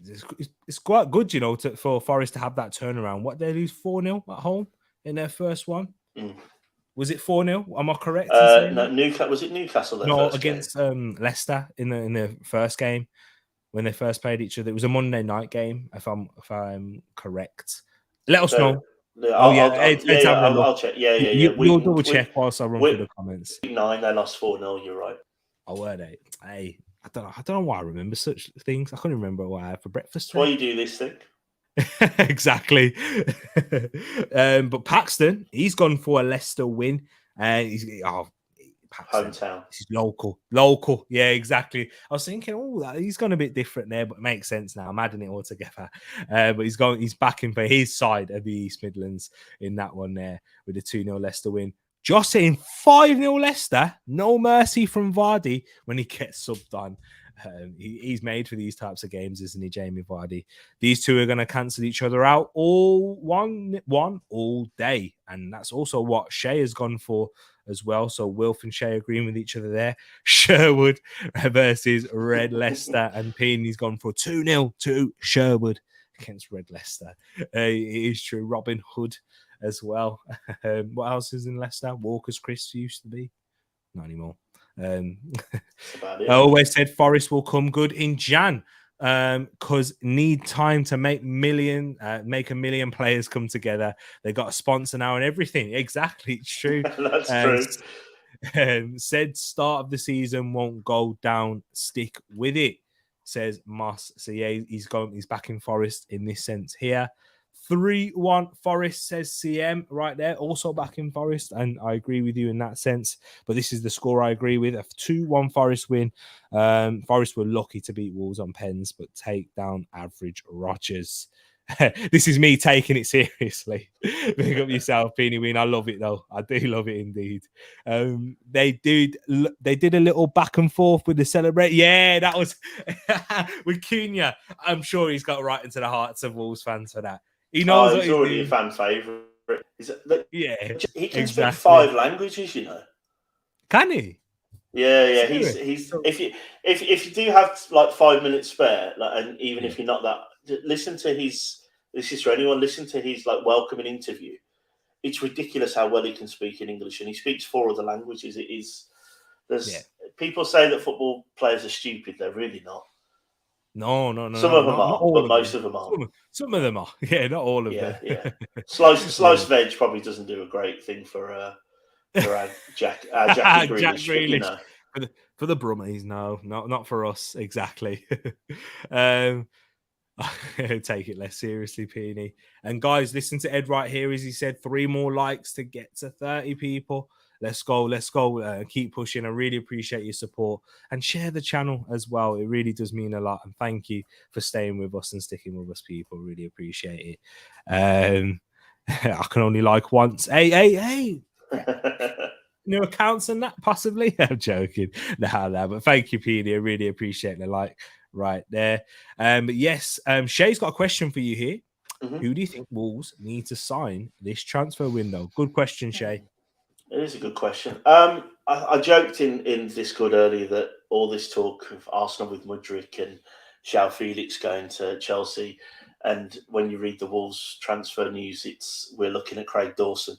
it's quite good, for Forest to have that turnaround. What, they lose 4-0 at home in their first one? Was it 4-0? Am I correct? No, Newcastle. Was it Newcastle? No, against Leicester in the first game. when they first played each other. It was a Monday night game, if I'm correct. Let us So, know. It's having a look. I'll check. Yeah. You'll double check whilst I run through the comments. Week 9, they lost 4-0. You're right. Oh, were they? Hey, I don't know why I remember such things. I couldn't remember what I had for breakfast. Why you do this thing? Exactly. But Paxton, he's gone for a Leicester win. Paxton, Hometown. This is local. Yeah, exactly. I was thinking, he's gone a bit different there, but it makes sense now. I'm adding it all together. But he's backing for his side of the East Midlands in that one there with a 2-0 Leicester win. Josh saying 5-0 Leicester. No mercy from Vardy when he gets subbed on. He's made for these types of games, isn't he, Jamie Vardy? These two are going to cancel each other out all day. And that's also what Shea has gone for as well. So Wilf and Shea agreeing with each other there. Sherwood versus Red Leicester. And Peeney's gone for 2-0 to Sherwood against Red Leicester. It is true. Robin Hood as well. What else is in Leicester? Walker's Crisp used to be. Not anymore. I always said Forest will come good in Jan because need time to make a million players come together. They got a sponsor now and everything. Exactly, it's true. That's true. Said start of the season won't go down. Stick with it, says Moss. So yeah, he's back in Forest in this sense here. 3-1 Forest, says CM right there, also back in Forest, and I agree with you in that sense. But this is the score I agree with, a 2-1 Forest win. Forest were lucky to beat Wolves on pens, but take down average Rodgers. This is me taking it seriously. Pick up yourself, Beanie Ween. I love it though. I do love it indeed. They did a little back and forth with the celebrate. Yeah, that was with Cunha. I'm sure he's got right into the hearts of Wolves fans for that. He knows he's already a fan favourite. Yeah, he can speak 5 languages, you know. Can he? Yeah. He's if you do have like 5 minutes spare, and even if you're not that, listen to his. This is for anyone. Listen to his welcoming interview. It's ridiculous how well he can speak in English, and he speaks 4 other languages. It is. People say that football players are stupid. They're really not. No. Some of them are, but most of them are. Some of them are. Yeah, not all of them. Yeah. Slice veg probably doesn't do a great thing for our Jackie Grealish. Grealish. You know. For the Brummies, no, not for us exactly. Take it less seriously, Peony. And guys, listen to Ed right here as he said 3 more likes to get to 30 people. Let's go. Keep pushing. I really appreciate your support and share the channel as well. It really does mean a lot. And thank you for staying with us and sticking with us, people. Really appreciate it. I can only like once. Hey. New accounts and that possibly. I'm joking. No. But thank you, Peony. I really appreciate the like right there. But yes, Shay's got a question for you here. Mm-hmm. Who do you think Wolves need to sign this transfer window? Good question, Shay. It is a good question. I joked in Discord earlier that all this talk of Arsenal with Mudryk and João Felix going to Chelsea, and when you read the Wolves transfer news, we're looking at Craig Dawson.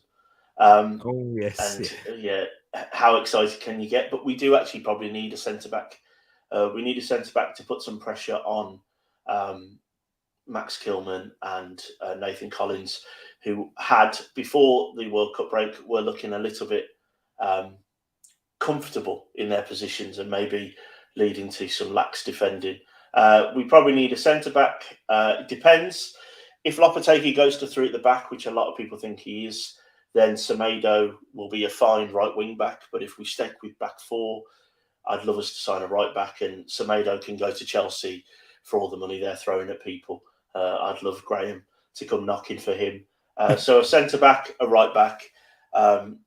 Oh yes, and how excited can you get? But we do actually probably need a centre back. We need a centre back to put some pressure on Max Kilman and Nathan Collins, who had, before the World Cup break, were looking a little bit comfortable in their positions and maybe leading to some lax defending. We probably need a centre-back. It depends. If Lopetegui goes to 3 at the back, which a lot of people think he is, then Semedo will be a fine right wing-back. But if we stick with back 4, I'd love us to sign a right-back, and Semedo can go to Chelsea for all the money they're throwing at people. I'd love Graham to come knocking for him. So a centre-back, a right-back, and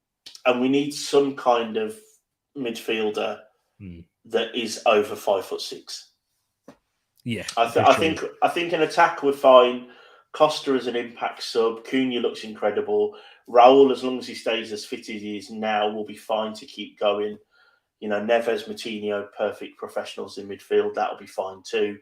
we need some kind of midfielder that is over 5'6". Yeah, I think an attack we're fine. Costa as an impact sub. Cunha looks incredible. Raul, as long as he stays as fit as he is now, will be fine to keep going. You know, Neves, Moutinho, perfect professionals in midfield. That'll be fine too.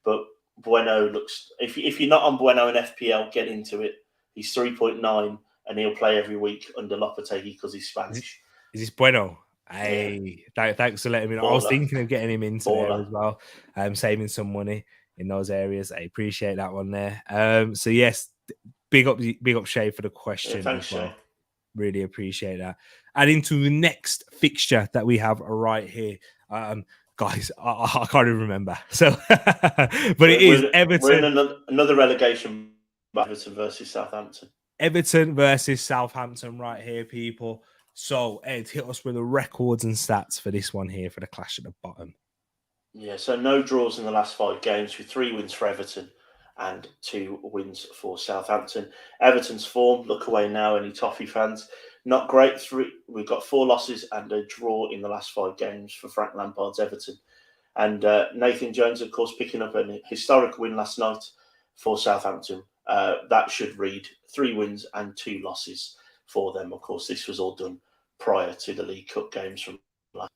But Bueno looks. If you're not on Bueno in FPL, get into it. He's 3.9 and he'll play every week under Lopetegui because he's Spanish. Is this Bueno? Hey, thanks for letting me know. I was Baller. thinking of getting him into there Baller. as well, saving some money in those areas. I appreciate that one there. So yes, big up Shay for the question Thanks, as well. Shay. Really appreciate that. And into the next fixture that we have right here. Guys, I can't even remember. So, but it is Everton. We're in another relegation battle, Everton versus Southampton. Everton versus Southampton right here, people. So, Ed, hit us with the records and stats for this one here for the clash at the bottom. Yeah, so no draws in the last 5 games, with 3 wins for Everton and 2 wins for Southampton. Everton's form, look away now, any Toffee fans, not great. We've got 4 losses and a draw in the last 5 games for Frank Lampard's Everton. And Nathan Jones, of course, picking up a historic win last night for Southampton. That should read 3 wins and 2 losses for them. Of course, this was all done prior to the League Cup games from last.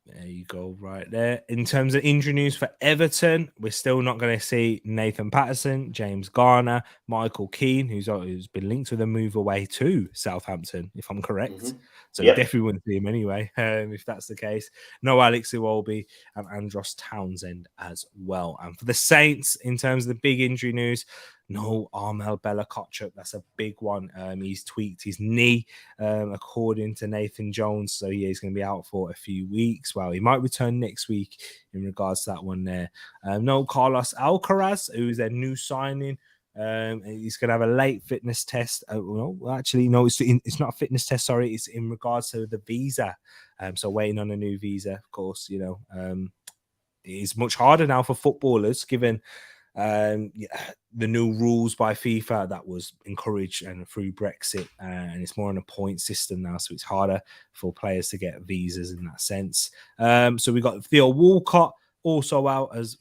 There you go, right there. In terms of injury news for Everton, we're still not going to see Nathan Patterson, James Garner, Michael Keane, who's been linked with a move away to Southampton, if I'm correct. Mm-hmm. So definitely wouldn't see him anyway, if that's the case. No Alex Iwobi and Andros Townsend as well. And for the Saints, in terms of the big injury news, no Armel Bella-Kotchap. That's a big one. He's tweaked his knee, according to Nathan Jones. So yeah, he's going to be out for a few weeks. Well, he might return next week in regards to that one there. No Carlos Alcaraz, who's their new signing. He's going to have a late fitness test. It's not a fitness test. Sorry, it's in regards to the visa. So waiting on a new visa, of course. It is much harder now for footballers, given the new rules by FIFA that was encouraged and through Brexit, and it's more on a point system now, so it's harder for players to get visas in that sense. So we got Theo Walcott also out as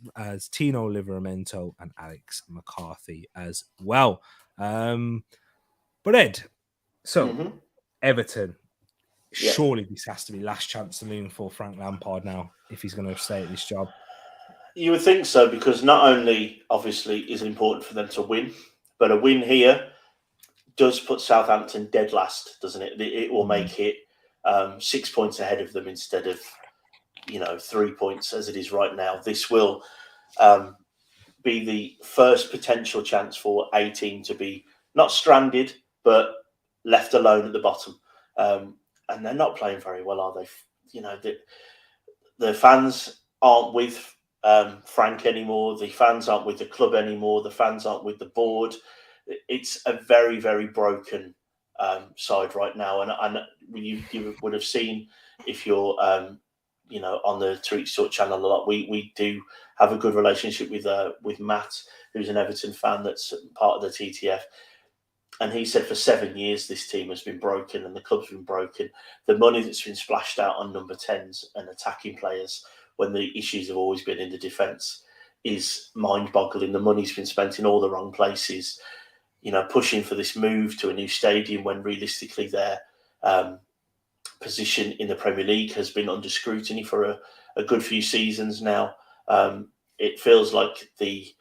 Tino Livramento and Alex McCarthy as well. But Ed, so Everton, surely this has to be last chance saloon for Frank Lampard now if he's going to stay at this job. You would think so, because not only, obviously, is it important for them to win, but a win here does put Southampton dead last, doesn't it? It will make it 6 points ahead of them instead of, 3 points as it is right now. This will be the first potential chance for a team to be not stranded, but left alone at the bottom. And they're not playing very well, are they? The fans aren't with Frank anymore. The fans aren't with the club anymore. The fans aren't with the board. It's a very, very broken side right now. And you would have seen, if you're on the Tereak Sort channel a lot, we do have a good relationship with Matt, who's an Everton fan that's part of the TTF. And he said for 7 years this team has been broken and the club's been broken. The money that's been splashed out on number 10s and attacking players, when the issues have always been in the defence, is mind-boggling. The money's been spent in all the wrong places, pushing for this move to a new stadium when realistically their position in the Premier League has been under scrutiny for a good few seasons now. It feels like the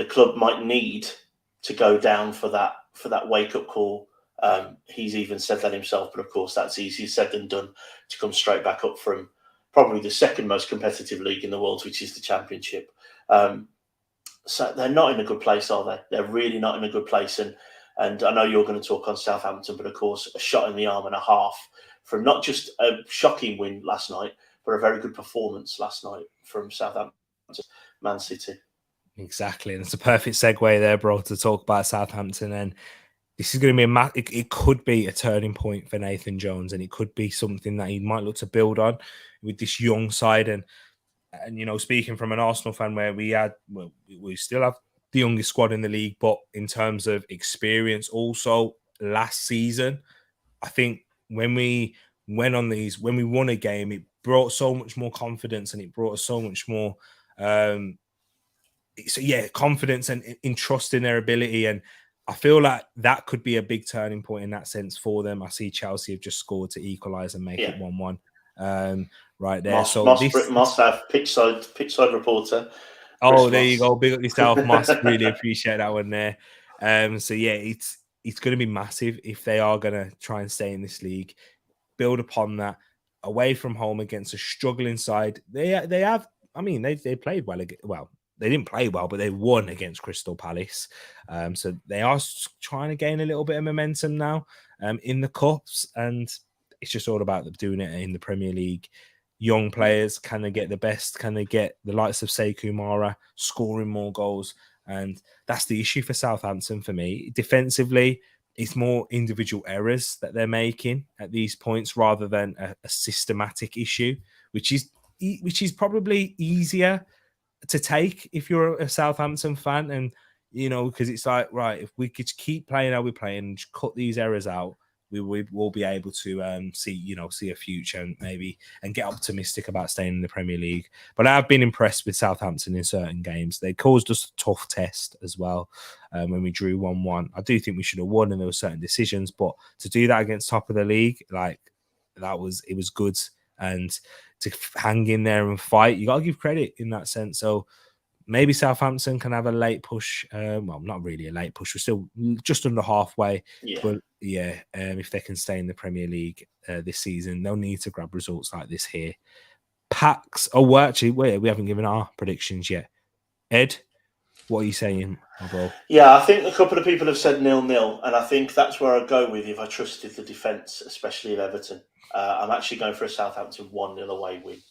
club might need to go down for that wake-up call. He's even said that himself, but of course that's easier said than done, to come straight back up from probably the second most competitive league in the world, which is the Championship. So they're not in a good place, are they? They're really not in a good place. And I know you're going to talk on Southampton, but of course, a shot in the arm and a half from not just a shocking win last night, but a very good performance last night from Southampton, Man City. Exactly. And it's a perfect segue there, bro, to talk about Southampton. And this is going to be it could be a turning point for Nathan Jones, and it could be something that he might look to build on with this young side. And speaking from an Arsenal fan, where we still have the youngest squad in the league, but in terms of experience, also last season, I think when we won a game, it brought so much more confidence, and it brought us so much more confidence and in trust in their ability. And I feel like that could be a big turning point in that sense for them. I see Chelsea have just scored to equalise and make it 1-1 right there. Moss have pitchside reporter. Oh, there you go. Big up yourself, Moss. Really appreciate that one there. It's going to be massive if they are going to try and stay in this league. build upon that away from home against a struggling side. They have. I mean, they played well. Well, they didn't play well, but they won against Crystal Palace. So they are trying to gain a little bit of momentum now in the cups, and it's just all about them doing it in the Premier League. Young players, can they get the best? Can they get the likes of Sekou Mara scoring more goals? And that's the issue for Southampton for me. Defensively, it's more individual errors that they're making at these points rather than a systematic issue, which is probably easier to take if you're a Southampton fan. And, because it's like, right, if we could keep playing how we're playing and just cut these errors out, we will be able to see a future and get optimistic about staying in the Premier League. But I've been impressed with Southampton in certain games. They caused us a tough test as well when we drew 1-1. I do think we should have won, and there were certain decisions, but to do that against top of the league, it was good. And to hang in there and fight, you got to give credit in that sense. So maybe Southampton can have a late push. Well, not really a late push. We're still just under halfway. Yeah. But if they can stay in the Premier League this season, they'll need to grab results like this here. Packs. Oh, actually, we haven't given our predictions yet. Ed, what are you saying, bro? Yeah, I think a couple of people have said 0-0, and I think that's where I'd go with if I trusted the defence, especially of Everton. I'm actually going for a Southampton 1-0 away win.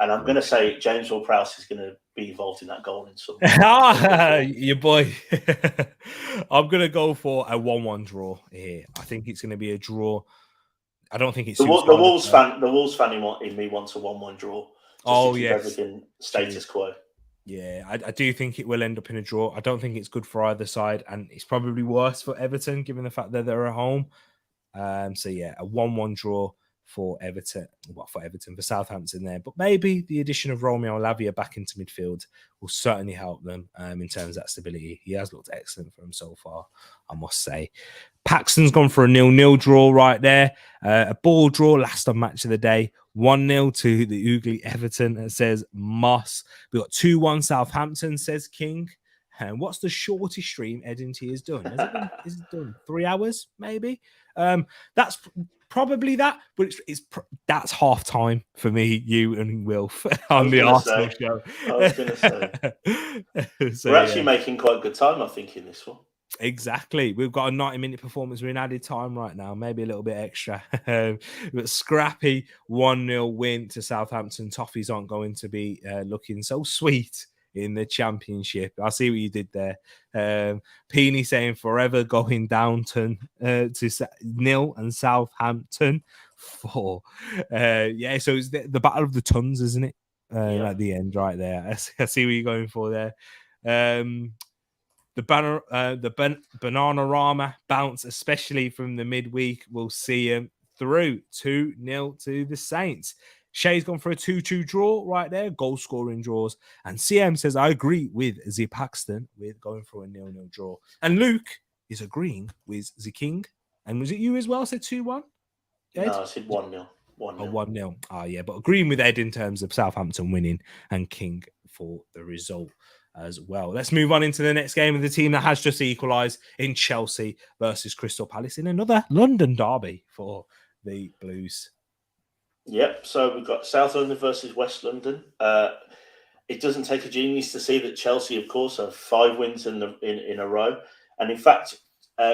And I'm going to say James Ward-Prowse is going to be involved in that goal in some way. Your boy. I'm going to go for a 1-1 draw here. I think it's going to be a draw. I don't think it's the Wolves fan in me wants a 1-1 draw. To keep everything status quo. Yeah, I do think it will end up in a draw. I don't think it's good for either side, and it's probably worse for Everton given the fact that they're at home. A 1-1 draw for Everton. Well, for Southampton there. But maybe the addition of Romeo Lavia back into midfield will certainly help them in terms of that stability. He has looked excellent for him so far, I must say. Paxton's gone for a 0-0 draw right there. A ball draw, last on match of the day. 1-0 to the Oogly Everton, says Moss. We've got 2-1 Southampton, says King. And what's the shortest stream Ed and T has done? Is it done 3 hours, maybe? That's probably that, but that's half time for me, you and Wilf on the Arsenal show. I was going to say. We're actually making quite good time, I think, in this one. Exactly. We've got a 90-minute performance. We're in added time right now, maybe a little bit extra. But scrappy 1-0 win to Southampton. Toffees aren't going to be looking so sweet in the Championship. I see what you did there. Peony saying forever going down to nil and Southampton 4. So it's the battle of the tons, isn't it? At the end right there. I see what you're going for there. The Bananarama bounce, especially from the midweek, will see him through 2-0 to the Saints. Shay's gone for a 2-2 draw right there, goal scoring draws. And CM says, I agree with Z Paxton with going for a 0-0 draw. And Luke is agreeing with Z King. And was it you as well? Said 2-1? Ed? No, I said 1-0. 1-0. 1-0. Yeah, but agreeing with Ed in terms of Southampton winning and King for the result as well. Let's move on into the next game of the team that has just equalised in Chelsea versus Crystal Palace in another London derby for the Blues. Yep, so we've got South London versus West London. It doesn't take a genius to see that Chelsea, of course, have 5 wins in a row. And in fact,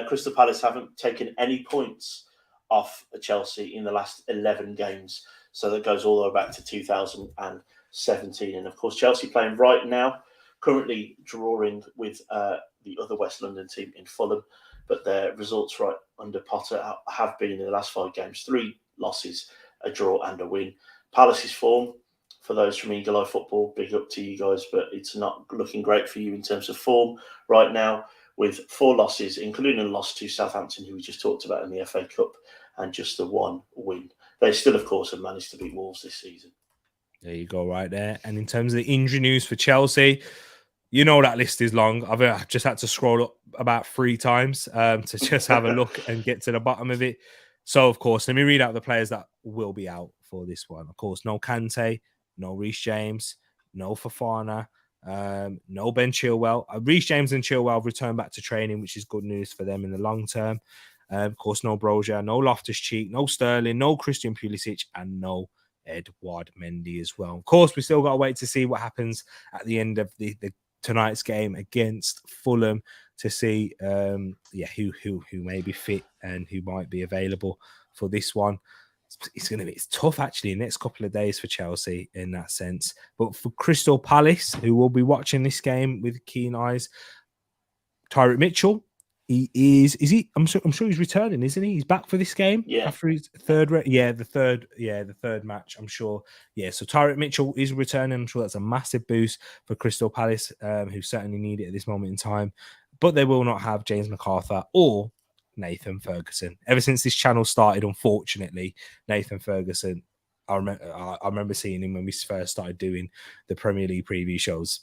Crystal Palace haven't taken any points off Chelsea in the last 11 games. So that goes all the way back to 2017. And of course, Chelsea playing right now, currently drawing with the other West London team in Fulham. But their results right under Potter have been in the last 5 games, 3 losses, a draw and a win. Palace's form, for those from Eagle Eye Football, big up to you guys, but it's not looking great for you in terms of form right now, with 4 losses, including a loss to Southampton, who we just talked about in the FA Cup, and just the 1 win. They still, of course, have managed to beat Wolves this season. There you go, right there. And in terms of the injury news for Chelsea, you know that list is long. I've just had to scroll up about 3 times to just have a look and get to the bottom of it. So, of course, let me read out the players that will be out for this one. Of course, no Kante, no Reece James, no Fofana, no Ben Chilwell. Reece James and Chilwell have returned back to training, which is good news for them in the long term. Of course, no Brozier, no Loftus-Cheek, no Sterling, no Christian Pulisic, and no Edouard Mendy as well. Of course, we still got to wait to see what happens at the end of the tonight's game against Fulham to see who may be fit and who might be available for this one. It's tough actually the next couple of days for Chelsea in that sense. But for Crystal Palace, who will be watching this game with keen eyes, Tyreek Mitchell, I'm sure he's returning, isn't he? He's back for this game after his third the third match, I'm sure. Yeah, so Tyreek Mitchell is returning. I'm sure that's a massive boost for Crystal Palace, who certainly need it at this moment in time. But they will not have James McArthur or Nathan Ferguson. Ever since this channel started, unfortunately, Nathan Ferguson, I remember seeing him when we first started doing the Premier League preview shows.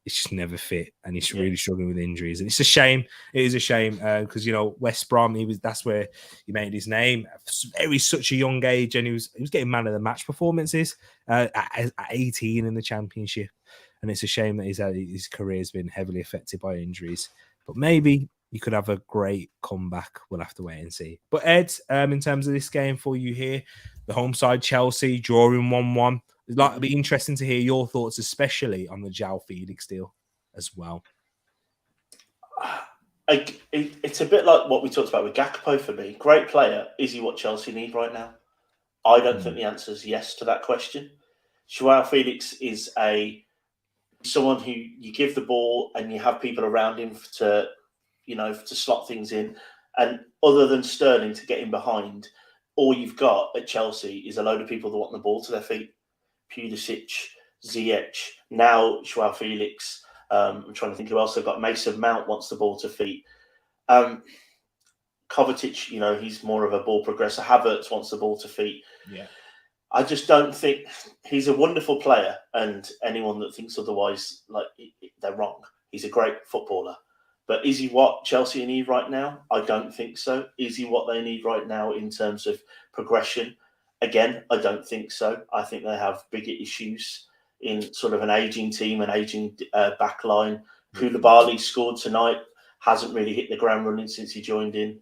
It's just never fit, and he's really struggling with injuries. And it's a shame. It is a shame because West Brom. That's where he made his name at such a young age, and he was getting man of the match performances at 18 in the Championship. And it's a shame that his career has been heavily affected by injuries. But maybe you could have a great comeback. We'll have to wait and see. But Ed, in terms of this game for you here, the home side Chelsea drawing 1-1. It'd be interesting to hear your thoughts, especially on the João Felix deal as well. It's a bit like what we talked about with Gakpo for me. Great player. Is he what Chelsea need right now? I don't think the answer is yes to that question. João Felix is someone who you give the ball and you have people around him to slot things in. And other than Sterling to get him behind, all you've got at Chelsea is a load of people that want the ball to their feet. Pulisic, Ziyech, now João Felix. I'm trying to think who else they've got. Mason Mount wants the ball to feet. Kovacic, he's more of a ball progressor. Havertz wants the ball to feet. Yeah. I just don't think he's a wonderful player, and anyone that thinks otherwise, they're wrong. He's a great footballer. But is he what Chelsea need right now? I don't think so. Is he what they need right now in terms of progression? Again, I don't think so. I think they have bigger issues in sort of an aging team, an aging back line. Koulibaly scored tonight, hasn't really hit the ground running since he joined in.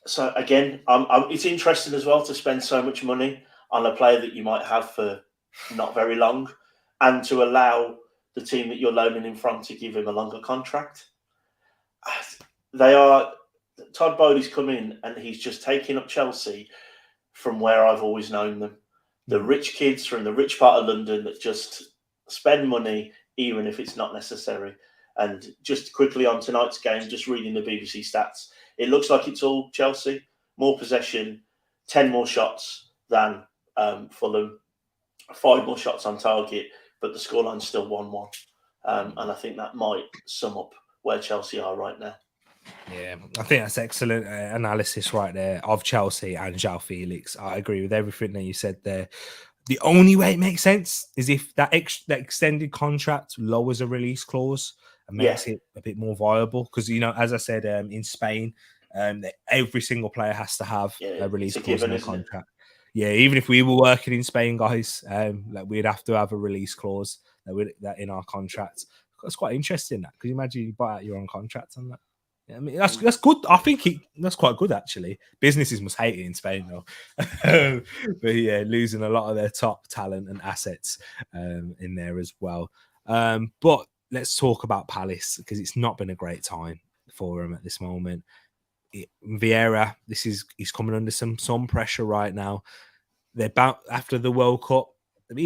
So again, it's interesting as well to spend so much money on a player that you might have for not very long, and to allow the team that you're loaning him from to give him a longer contract. Todd Bowley's come in and he's just taking up Chelsea from where I've always known them. The rich kids from the rich part of London that just spend money even if it's not necessary. And just quickly on tonight's game, just reading the BBC stats, it looks like it's all Chelsea. More possession, 10 more shots than Fulham, 5 more shots on target, but the scoreline's still 1-1. And I think that might sum up where Chelsea are right now. Yeah, I think that's excellent analysis right there of Chelsea and João Felix. I agree with everything that you said there. The only way it makes sense is if that extended contract lowers a release clause and makes it a bit more viable. Because, as I said, in Spain, every single player has to have a release clause in their contract. Yeah, even if we were working in Spain, guys, we'd have to have a release clause that in our contract. That's quite interesting. That, could you imagine you buy out your own contract on that? I mean, that's good. I think that's quite good, actually. Businesses must hate it in Spain, though. But yeah, losing a lot of their top talent and assets in there as well. But let's talk about Palace, because it's not been a great time for them at this moment. Vieira, he's coming under some pressure right now. They're about after the World Cup.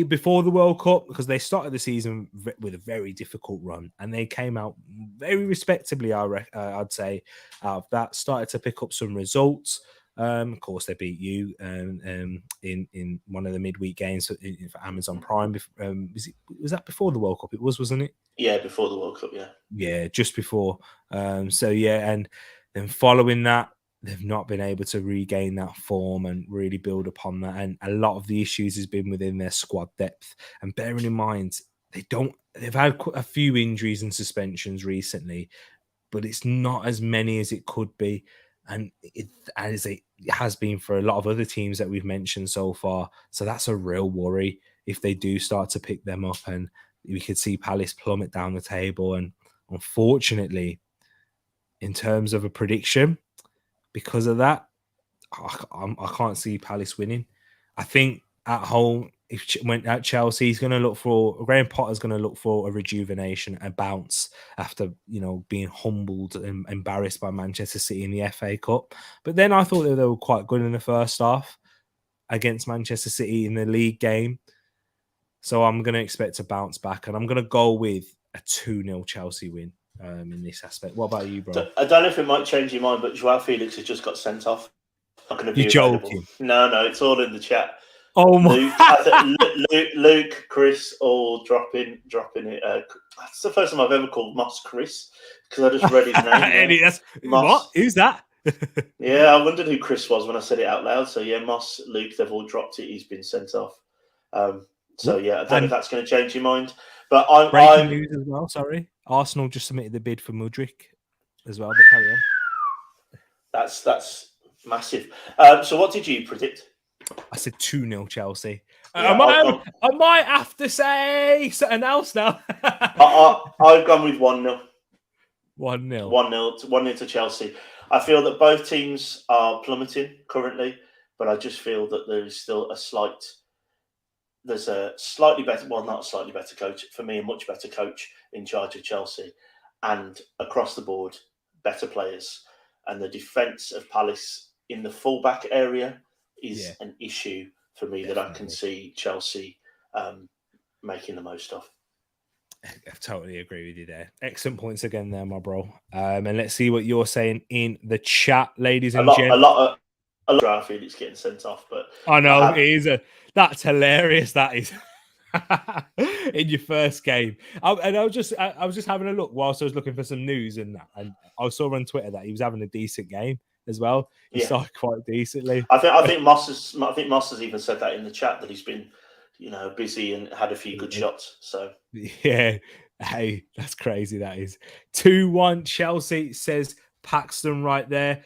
Before the World Cup, because they started the season with a very difficult run, and they came out very respectably, I'd say, out of that. Started to pick up some results. Of course, they beat you in one of the midweek games for Amazon Prime. Was that before the World Cup? It was, wasn't it? Yeah, before the World Cup, yeah. Yeah, just before. And then following that, they've not been able to regain that form and really build upon that. And a lot of the issues has been within their squad depth. And bearing in mind, they've had a few injuries and suspensions recently, but it's not as many as it could be. And as it has been for a lot of other teams that we've mentioned so far. So that's a real worry if they do start to pick them up, and we could see Palace plummet down the table. And unfortunately, in terms of a prediction, because of that, I can't see Palace winning. I think at home, when at Chelsea, he's going to look for Graham Potter's going to look for a rejuvenation, a bounce after being humbled and embarrassed by Manchester City in the FA Cup. But then I thought that they were quite good in the first half against Manchester City in the league game. So I'm going to expect a bounce back, and I'm going to go with a 2-0 Chelsea win in this aspect. What about you, bro? I don't know if it might change your mind, but Joao Felix has just got sent off. Not going to be You're available. joking. No, it's all in the chat. Oh my! Luke, Chris, all dropping it. That's the first time I've ever called Moss Chris because I just read his name. Eddie, what? Who's that? Yeah, I wondered who Chris was when I said it out loud. So yeah, Moss, Luke, they've all dropped it. He's been sent off. So yeah, I don't know if that's going to change your mind. But breaking news as well. Sorry, Arsenal just submitted the bid for Mudryk as well. But carry on. That's massive. So what did you predict? I said 2-0 Chelsea. Yeah, I might have to say something else now. I've gone with 1-0. 1-0. 1-0 to Chelsea. I feel that both teams are plummeting currently, but I just feel that there's still there's a slightly better, well, not a slightly better coach, for me, a much better coach in charge of Chelsea, and across the board, better players. And the defence of Palace in the fullback area is an issue for me. Definitely. That I can see Chelsea making the most of. I totally agree with you there. Excellent points again there, my bro. And let's see what you're saying in the chat, ladies and gentlemen. A lot of Felix getting sent off, but I know it is that's hilarious. That is in your first game. I was just having a look whilst I was looking for some news, and I saw on Twitter that he was having a decent game as well. He started quite decently. I think Moss has even said that in the chat that he's been busy and had a few good shots. So yeah, hey, that's crazy. That is 2-1 Chelsea, says Paxton right there.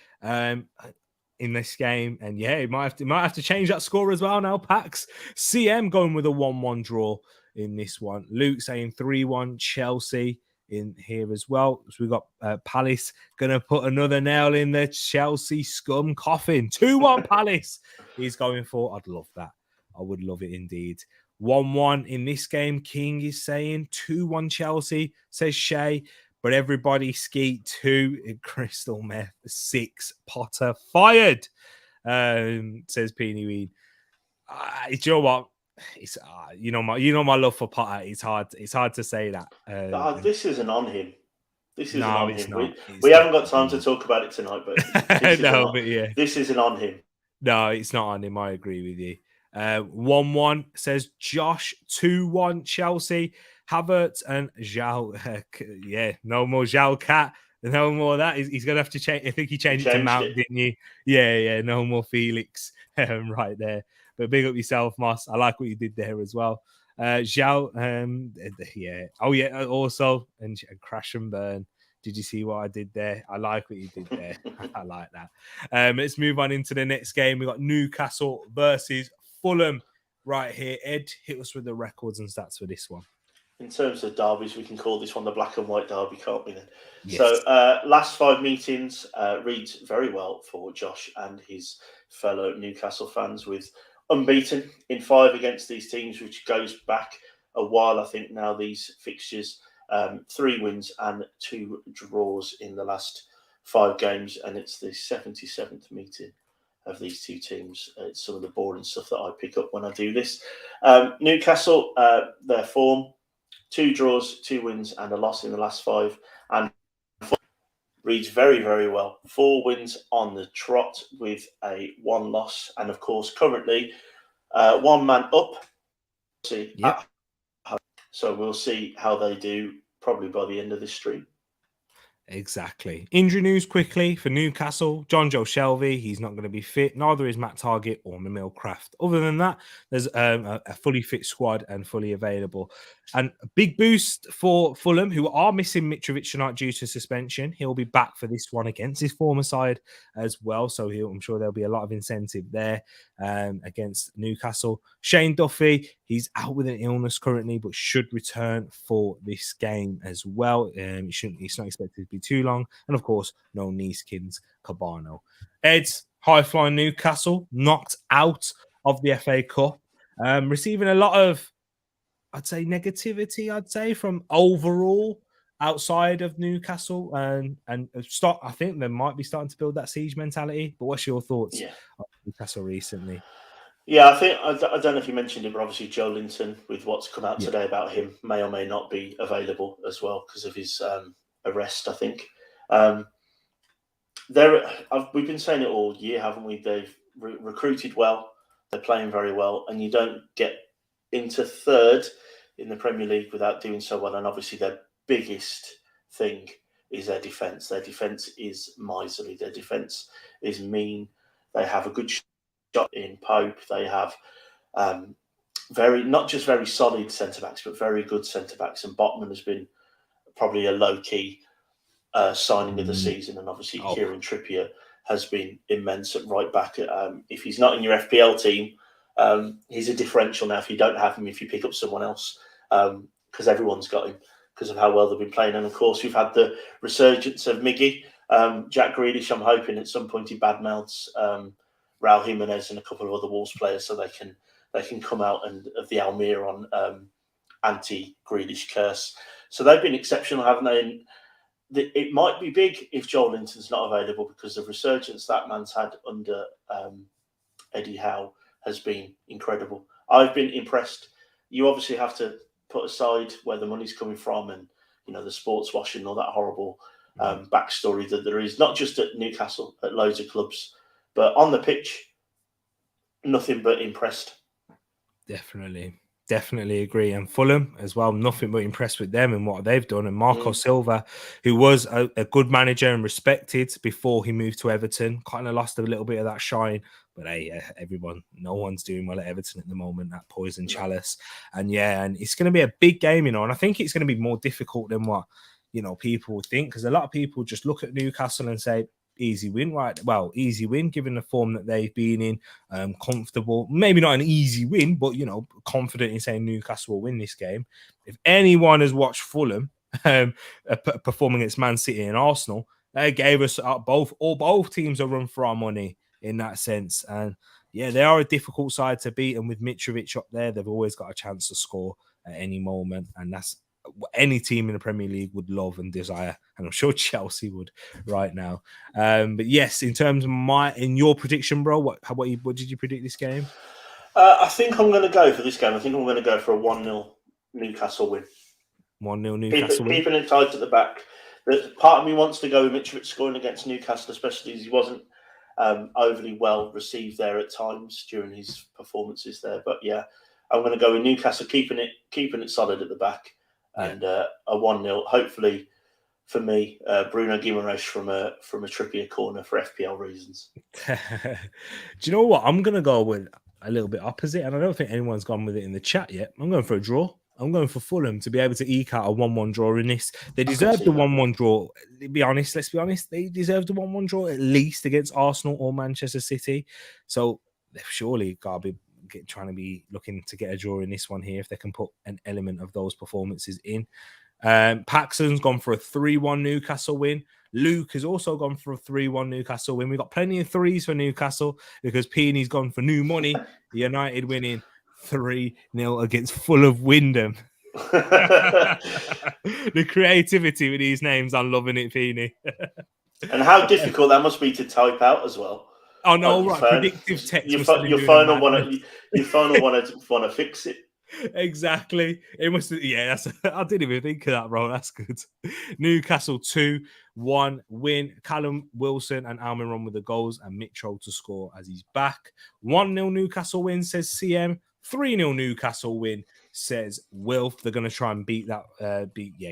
In this game, and he might have to change that score as well now. Pax CM going with a 1-1 draw in this one. Luke saying 3-1 Chelsea in here as well. So we got Palace gonna put another nail in the Chelsea scum coffin. 2-1 Palace he's going for. I'd love that. I would love it indeed. 1-1 in this game. King is saying 2-1 Chelsea, says Shay. But everybody Skeet 2 in Crystal Meth 6 Potter fired, says Peony Weed. You know what? It's you know my love for Potter. It's hard to say that. This isn't on him. This isn't on him. We haven't got time to talk about it tonight, but this isn't on him. No, it's not on him. I agree with you. 1-1 says Josh. 2-1 Chelsea. Havertz and Zhao, no more Zhao Cat, no more of that. He's going to have to change. I think he changed it to Mount, didn't you? Yeah, no more Felix right there. But big up yourself, Moss. I like what you did there as well. Zhao, also, and Crash and Burn. Did you see what I did there? I like what you did there. I like that. Let's move on into the next game. We got Newcastle versus Fulham right here. Ed, hit us with the records and stats for this one. In terms of derbies, we can call this one the black and white derby, can't we then? Yes. So last 5 meetings reads very well for Josh and his fellow Newcastle fans, with unbeaten in 5 against these teams, which goes back a while, I think, now, these fixtures. 3 wins and 2 draws in the last 5 games, and it's the 77th meeting of these 2 teams. It's some of the boring stuff that I pick up when I do this. Newcastle, their form, 2 draws, 2 wins, and a loss in the last 5. And reads very, very well. 4 wins on the trot with a 1 loss. And of course, currently, 1 man up. So we'll see how they do probably by the end of this stream. Exactly. Injury news quickly for Newcastle. John Joe Shelvey, he's not going to be fit. Neither is Matt Targett or Mamil Craft. Other than that, there's a fully fit squad and fully available. And a big boost for Fulham, who are missing Mitrovic tonight due to suspension. He'll be back for this one against his former side as well. So I'm sure there'll be a lot of incentive there against Newcastle. Shane Duffy, he's out with an illness currently, but should return for this game as well. He's not expected to be be too long. And of course, no Niskins Cabano. Ed's high-flying Newcastle knocked out of the FA Cup, receiving a lot of, I'd say, negativity, from overall outside of Newcastle, and start. I think they might be starting to build that siege mentality. But what's your thoughts on Newcastle recently? Yeah, I don't know if you mentioned it, but obviously Joe Linton, with what's come out today about him, may or may not be available as well because of his arrest, I think. We've been saying it all year, haven't we? They've recruited well, they're playing very well, and you don't get into third in the Premier League without doing so well. And obviously their biggest thing is their defence. Their defence is miserly. Their defence is mean. They have a good shot in Pope. They have not just very solid centre-backs, but very good centre-backs. And Botman has been probably a low-key signing of the season. And obviously Kieran Trippier has been immense at right back. If he's not in your FPL team, he's a differential now if you don't have him, if you pick up someone else, because everyone's got him because of how well they've been playing. And of course, we've had the resurgence of Miggy. Jack Grealish, I'm hoping at some point he badmouths Raul Jimenez and a couple of other Wolves players so they can come out and of the Almiron anti-Grealish curse. So they've been exceptional, haven't they? And it might be big if Joel Linton's not available because the resurgence that man's had under Eddie Howe has been incredible. I've been impressed. You obviously have to put aside where the money's coming from and the sports washing and all that horrible backstory that there is, not just at Newcastle, at loads of clubs, but on the pitch, nothing but impressed. Definitely agree. And Fulham as well, nothing but impressed with them and what they've done. And Marco Silva, who was a good manager and respected before he moved to Everton, kind of lost a little bit of that shine. But hey, no one's doing well at Everton at the moment, that poison chalice. And it's going to be a big game, and I think it's going to be more difficult than what, people would think, because a lot of people just look at Newcastle and say, easy win, right? Well, easy win given the form that they've been in, comfortable. Maybe not an easy win, but confident in saying Newcastle will win this game. If anyone has watched Fulham performing against Man City and Arsenal, they gave us both teams a run for our money in that sense. And they are a difficult side to beat. And with Mitrovic up there, they've always got a chance to score at any moment, and that's any team in the Premier League would love and desire, and I'm sure Chelsea would right now. But yes, in terms of your prediction, bro, what did you predict this game? I think I'm going to go for this game. I think I'm going to go for a 1-0 Newcastle win. 1-0 Newcastle win. Keeping it tight at the back. Part of me wants to go with Mitrovic scoring against Newcastle, especially as he wasn't overly well received there at times during his performances there. But I'm going to go with Newcastle keeping it solid at the back. And a 1-0, hopefully for me, Bruno Guimaraes from a Trippier corner for FPL reasons. Do you know what? I'm going to go with a little bit opposite, and I don't think anyone's gone with it in the chat yet. I'm going for a draw. I'm going for Fulham to be able to eke out a 1-1 draw in this. They deserve the 1-1 draw. Let's be honest. They deserve the 1-1 draw at least against Arsenal or Manchester City. So they've surely got to be trying to be looking to get a draw in this one here if they can put an element of those performances in. Paxton's gone for a 3-1 Newcastle win. Luke has also gone for a 3-1 Newcastle win. We've got plenty of threes for Newcastle because Peeney's gone for new money. United winning 3-0 against Fulham Wyndham. The creativity with these names, I'm loving it, Peeney. And how difficult that must be to type out as well. Oh no! Right, predictive text. Your phone will want to fix it. Exactly. It must. Yeah, I didn't even think of that, bro. That's good. Newcastle 2-1 win. Callum Wilson and Almiron with the goals, and Mitro to score as he's back. 1-0 Newcastle win, says CM. 3-0 Newcastle win, says Wilf. They're going to try and beat that.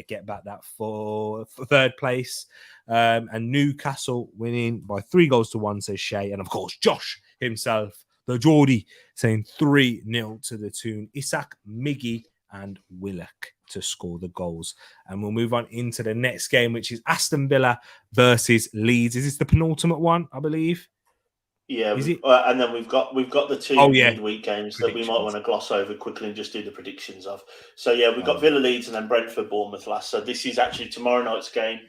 Get back that for third place. And Newcastle winning by 3-1, says Shay. And of course, Josh himself, the Geordie, saying 3-0 to the tune. Isak, Miggy, and Willock to score the goals. And we'll move on into the next game, which is Aston Villa versus Leeds. Is this the penultimate one, I believe? Yeah, and then we've got the two midweek games that we might want to gloss over quickly and just do the predictions of. So we've got Villa Leeds and then Brentford Bournemouth last. So this is actually tomorrow night's game.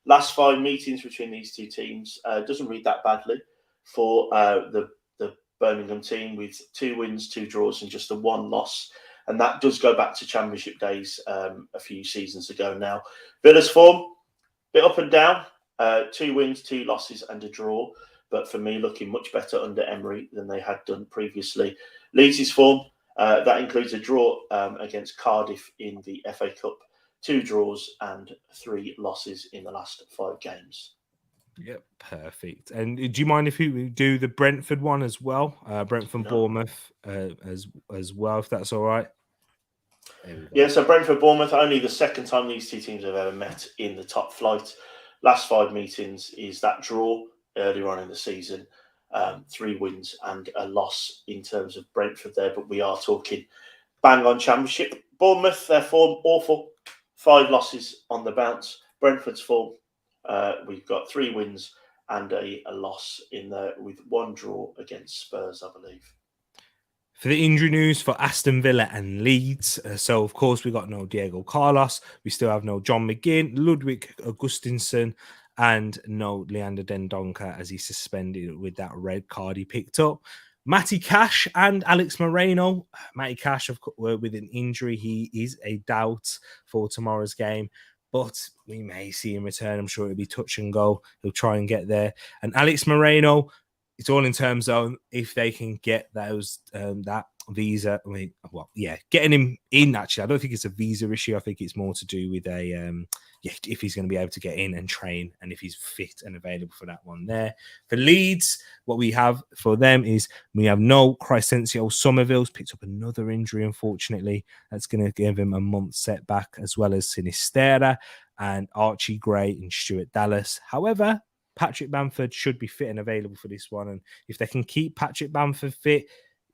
Last 5 meetings between these two teams doesn't read that badly for the Birmingham team, with 2 wins, 2 draws, and just a 1 loss. And that does go back to Championship days a few seasons ago now. Villa's form, a bit up and down. 2 wins, 2 losses, and a draw. But for me, looking much better under Emery than they had done previously. Leeds' form, that includes a draw against Cardiff in the FA Cup, 2 draws and 3 losses in the last 5 games. Yep, perfect. And do you mind if we do the Brentford one as well? Brentford, Bournemouth as well, if that's all right. There we go. Yeah, so Brentford, Bournemouth, only the second time these two teams have ever met in the top flight. Last 5 meetings is that draw earlier on in the season. 3 wins and a loss in terms of Brentford there, but we are talking bang on Championship. Bournemouth, their form awful, 5 losses on the bounce. Brentford's form, we've got 3 wins and a loss in there, with 1 draw against Spurs, I believe. For the injury news for Aston Villa and Leeds, so of course we got no Diego Carlos, we still have no John McGinn, Ludwig Augustinsson, and no Leander Dendoncker, as he's suspended with that red card he picked up. Matty Cash and Alex Moreno. Matty Cash, with an injury, he is a doubt for tomorrow's game, but we may see him return. I'm sure it'll be touch and go. He'll try and get there. And Alex Moreno, it's all in terms of if they can get those that visa. I mean, well, yeah, getting him in. Actually, I don't think it's a visa issue. I think it's more to do with if he's going to be able to get in and train, and if he's fit and available for that one there. For Leeds, what we have for them is we have no Crescencio Somerville's picked up another injury, unfortunately. That's going to give him a month setback, as well as Sinisterra and Archie Gray and Stuart Dallas. However, Patrick Bamford should be fit and available for this one. And if they can keep Patrick Bamford fit,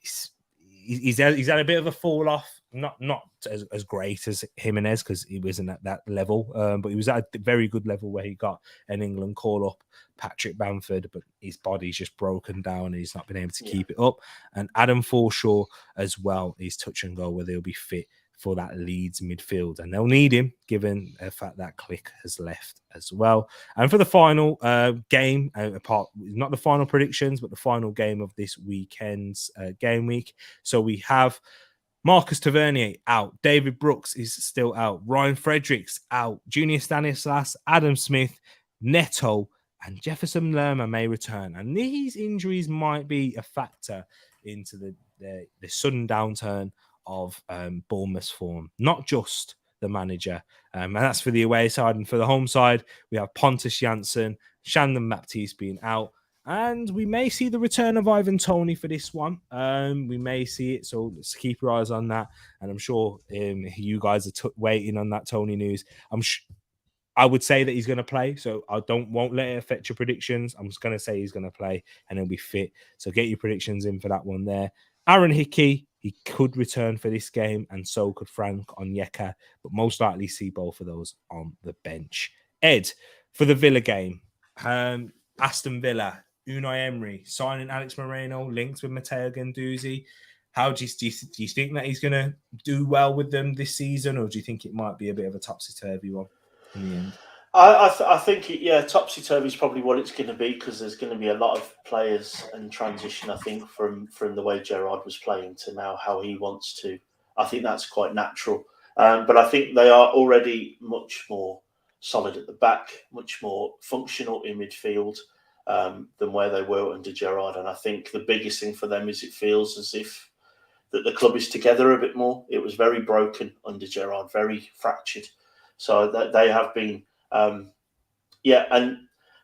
he's had a bit of a fall off. Not as great as Jimenez, because he wasn't at that level. But he was at a very good level where he got an England call-up, Patrick Bamford, but his body's just broken down and he's not been able to keep it up. And Adam Forshaw as well is touch and go, where they'll be fit for that Leeds midfield, and they'll need him given the fact that Click has left as well. And for the final game, not the final predictions, but the final game of this weekend's game week. So we have Marcus Tavernier out, David Brooks is still out, Ryan Fredericks out, Junior Stanislas, Adam Smith, Neto, and Jefferson Lerma may return. And these injuries might be a factor into the sudden downturn of Bournemouth's form, not just the manager. And that's for the away side. And for the home side, we have Pontus Jansson, Shandon Baptiste being out. And we may see the return of Ivan Toney for this one. We may see it. So let's keep your eyes on that. And I'm sure you guys are waiting on that Toney news. I would say that he's going to play, so I won't let it affect your predictions. I'm just going to say he's going to play and he'll be fit. So get your predictions in for that one there. Aaron Hickey, he could return for this game, and so could Frank Onyeka, but most likely see both of those on the bench. Ed, for the Villa game, Aston Villa, Unai Emery signing Alex Moreno, linked with Matteo Guendouzi. How do you think that he's going to do well with them this season, or do you think it might be a bit of a topsy-turvy one in the end? I think topsy-turvy is probably what it's going to be, because there's going to be a lot of players and transition, I think, from the way Gerrard was playing to now how he wants to. I think that's quite natural. But I think they are already much more solid at the back, much more functional in midfield than where they were under Gerrard. And I think the biggest thing for them is it feels as if that the club is together a bit more. It was very broken under Gerrard, very fractured. So that they have been... and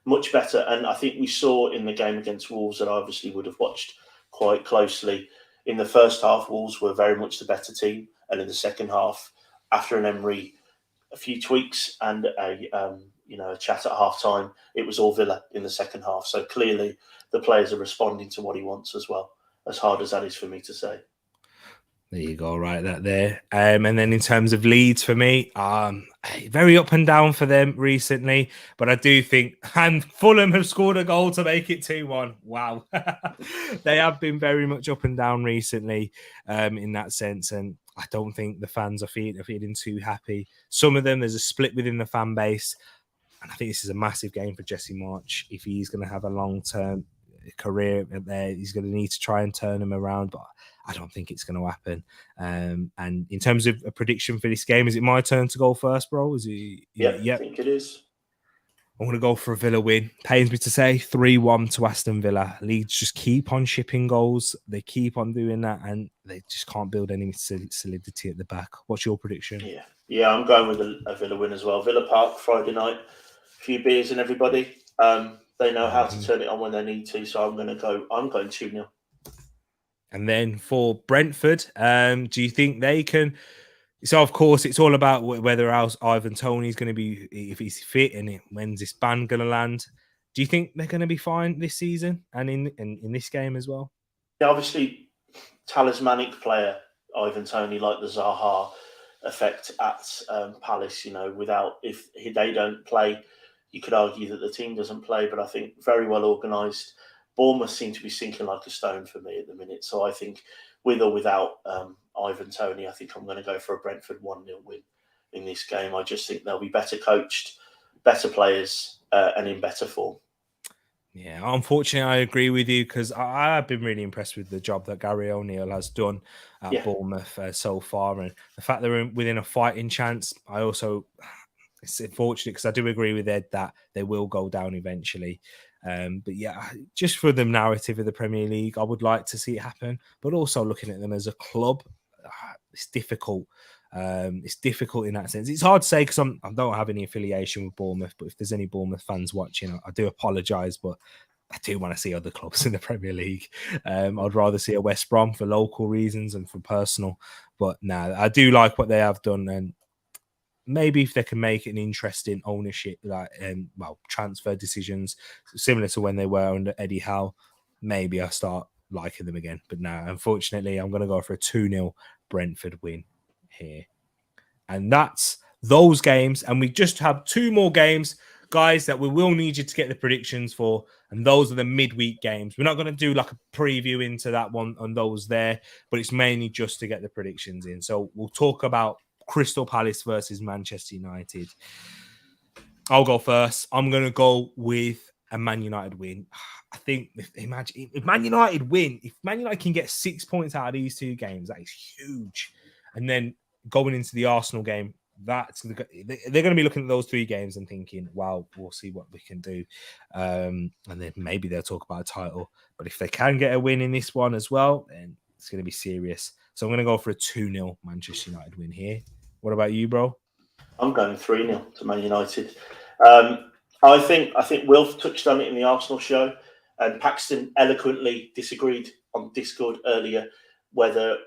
much better. And I think we saw in the game against Wolves, that I obviously would have watched quite closely. In the first half, Wolves were very much the better team, and in the second half, after an Emery, a few tweaks and a chat at half time, it was all Villa in the second half. So clearly, the players are responding to what he wants as well. As hard as that is for me to say. There you go, right that there. And then in terms of Leeds for me, very up and down for them recently, but I do think, and Fulham have scored a goal to make it 2-1. Wow. They have been very much up and down recently in that sense, and I don't think the fans are feeling too happy. Some of them, there's a split within the fan base. And I think this is a massive game for Jesse March. If he's going to have a long-term career there, he's going to need to try and turn him around, but I don't think it's going to happen. And in terms of a prediction for this game, is it my turn to go first, bro? Is it? Yeah, I think it is. I'm going to go for a Villa win. Pains me to say 3-1 to Aston Villa. Leeds just keep on shipping goals. They keep on doing that, and they just can't build any solidity at the back. What's your prediction? Yeah, I'm going with a Villa win as well. Villa Park, Friday night. A few beers and everybody. They know how to turn it on when they need to, so I'm going 2-0. And then for Brentford, do you think they can... So, of course, it's all about whether else Ivan Toney's going to be, if he's fit, and when's this ban going to land. Do you think they're going to be fine this season and in this game as well? Yeah, obviously, talismanic player Ivan Toney, like the Zaha effect at Palace. If they don't play, you could argue that the team doesn't play. But I think very well organised. Bournemouth seem to be sinking like a stone for me at the minute. So I think with or without Ivan Toney, I think I'm going to go for a Brentford 1-0 win in this game. I just think they'll be better coached, better players, and in better form. Yeah, unfortunately, I agree with you because I've been really impressed with the job that Gary O'Neill has done at Bournemouth so far. And the fact they're within a fighting chance, it's unfortunate because I do agree with Ed that they will go down eventually. But yeah, just for the narrative of the Premier League, I would like to see it happen. But also looking at them as a club, it's difficult. It's difficult in that sense. It's hard to say because I don't have any affiliation with Bournemouth. But if there's any Bournemouth fans watching, I do apologise. But I do want to see other clubs in the Premier League. I'd rather see a West Brom for local reasons and for personal. But I do like what they have done, and maybe if they can make an interesting ownership, transfer decisions similar to when they were under Eddie Howe, maybe I start liking them again. But unfortunately, I'm going to go for a 2-0 Brentford win here. And that's those games. And we just have 2 more games, guys, that we will need you to get the predictions for. And those are the midweek games. We're not going to do like a preview into that one on those there, but it's mainly just to get the predictions in. So we'll talk about Crystal Palace versus Manchester United. I'll go first. I'm going to go with a Man United win. I think if Man United win, if Man United can get 6 points out of these 2 games, that is huge. And then going into the Arsenal game, they're going to be looking at those 3 games and thinking, wow, we'll see what we can do. And then maybe they'll talk about a title. But if they can get a win in this one as well, then it's going to be serious. So I'm going to go for a 2-0 Manchester United win here. What about you, bro? I'm going 3-0 to Man United. I think Wilf touched on it in the Arsenal show, and Paxton eloquently disagreed on Discord earlier whether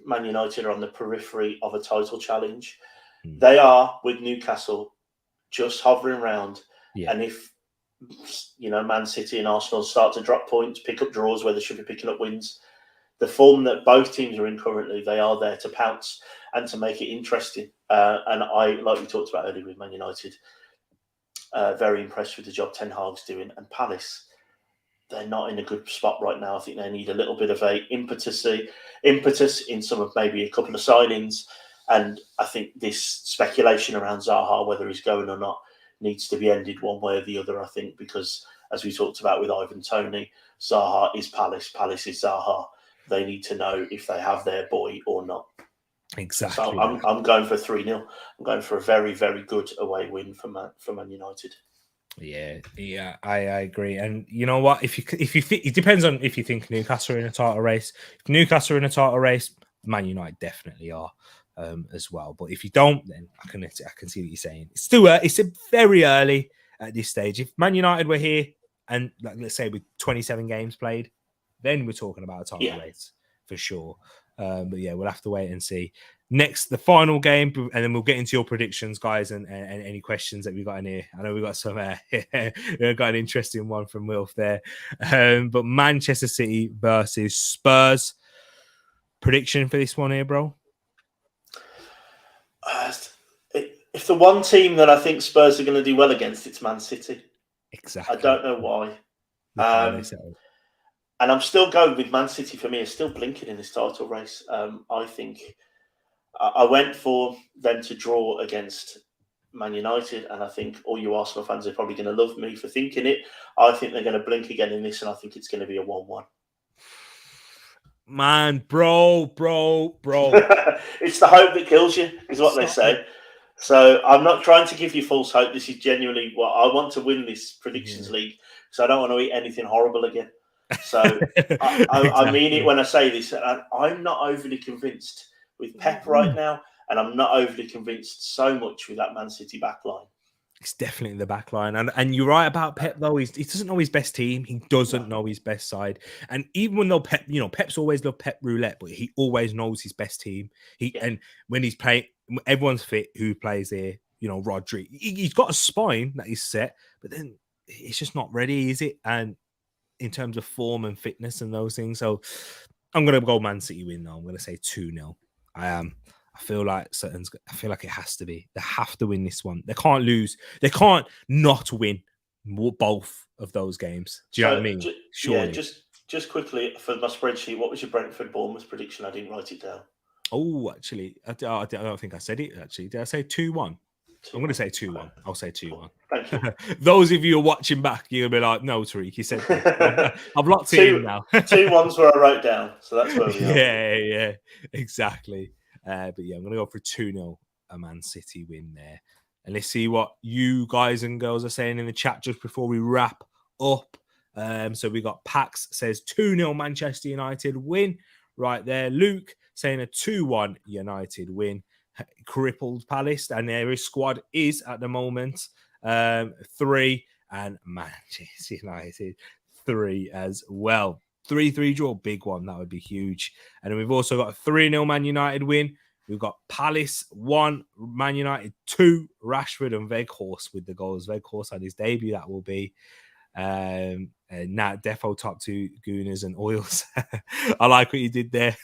Man United are on the periphery of a title challenge. They are, with Newcastle, just hovering around. Yeah. And if Man City and Arsenal start to drop points, pick up draws where they should be picking up wins, the form that both teams are in currently, they are there to pounce and to make it interesting. And I, like we talked about earlier with Man United, very impressed with the job Ten Hag's doing. And Palace, they're not in a good spot right now. I think they need a little bit of a impetus in some of maybe a couple of signings. And I think this speculation around Zaha, whether he's going or not, needs to be ended one way or the other, I think, because as we talked about with Ivan Toney, Zaha is Palace, Palace is Zaha. They need to know if they have their boy or not. Exactly. So I'm going for 3-0. I'm going for a very, very good away win for Man United. Yeah, I agree. And you know what? If you think, it depends on if you think Newcastle are in a title race. If Newcastle are in a title race, Man United definitely are as well. But if you don't, then I can see what you're saying. It's still it's very early at this stage. If Man United were here and let's say with 27 games played, then we're talking about a title race for sure. But yeah, we'll have to wait and see. Next, the final game, and then we'll get into your predictions, guys, and any questions that we've got in here. I know we've got some, we've got an interesting one from Wilf there. But Manchester City versus Spurs. Prediction for this one here, bro? If the one team that I think Spurs are going to do well against, it's Man City. Exactly. I don't know why. And I'm still going with Man City. For me, is still blinking in this title race. I think I went for them to draw against Man United, and I think all you Arsenal fans are probably going to love me for thinking it. I think they're going to blink again in this, and I think it's going to be a 1-1. Man, bro. It's the hope that kills you, is what they say. So I'm not trying to give you false hope. This is genuinely what I want to win this predictions league, so I don't want to eat anything horrible again. So I mean it when I say this. I'm not overly convinced with Pep right now, and I'm not overly convinced so much with that Man City backline. It's definitely the back line. And you're right about Pep, though. He doesn't know his best team. He doesn't know his best side. And even though Pep, Pep's always loved Pep roulette, but he always knows his best team. And when he's playing, everyone's fit who plays there. Rodri, he's got a spine that he's set, but then it's just not ready, is it? And in terms of form and fitness and those things. So I'm going to go Man City win, though. I'm going to say 2-0. I feel like it has to be. They have to win this one. They can't lose. They can't not win both of those games. Do you know what I mean? Yeah, just quickly for my spreadsheet, what was your Brentford Bournemouth prediction? I didn't write it down. Oh, actually, I don't think I said it, actually. Did I say 2-1? I'm going to say 2-1. Okay. I'll say 2-1. Thank you. Those of you who are watching back, you're going to be like, no, Tereak, you said that. I've locked it in now. 2-1's where I wrote down. So that's where we are. Yeah, exactly. But yeah, I'm going to go for a 2-0, a Man City win there. And let's see what you guys and girls are saying in the chat just before we wrap up. So we got Pax says 2-0 Manchester United win right there. Luke saying a 2-1 United win. Crippled Palace, and their squad is at the moment 3, and Manchester United 3 as well. 3-3 draw, big one. That would be huge. And then we've also got a 3-0 Man United win. We've got Palace 1, Man United 2, Rashford and Weghorst with the goals. Weghorst had his debut, that will be. And Nat Defo top 2 Gooners and Oils. I like what you did there.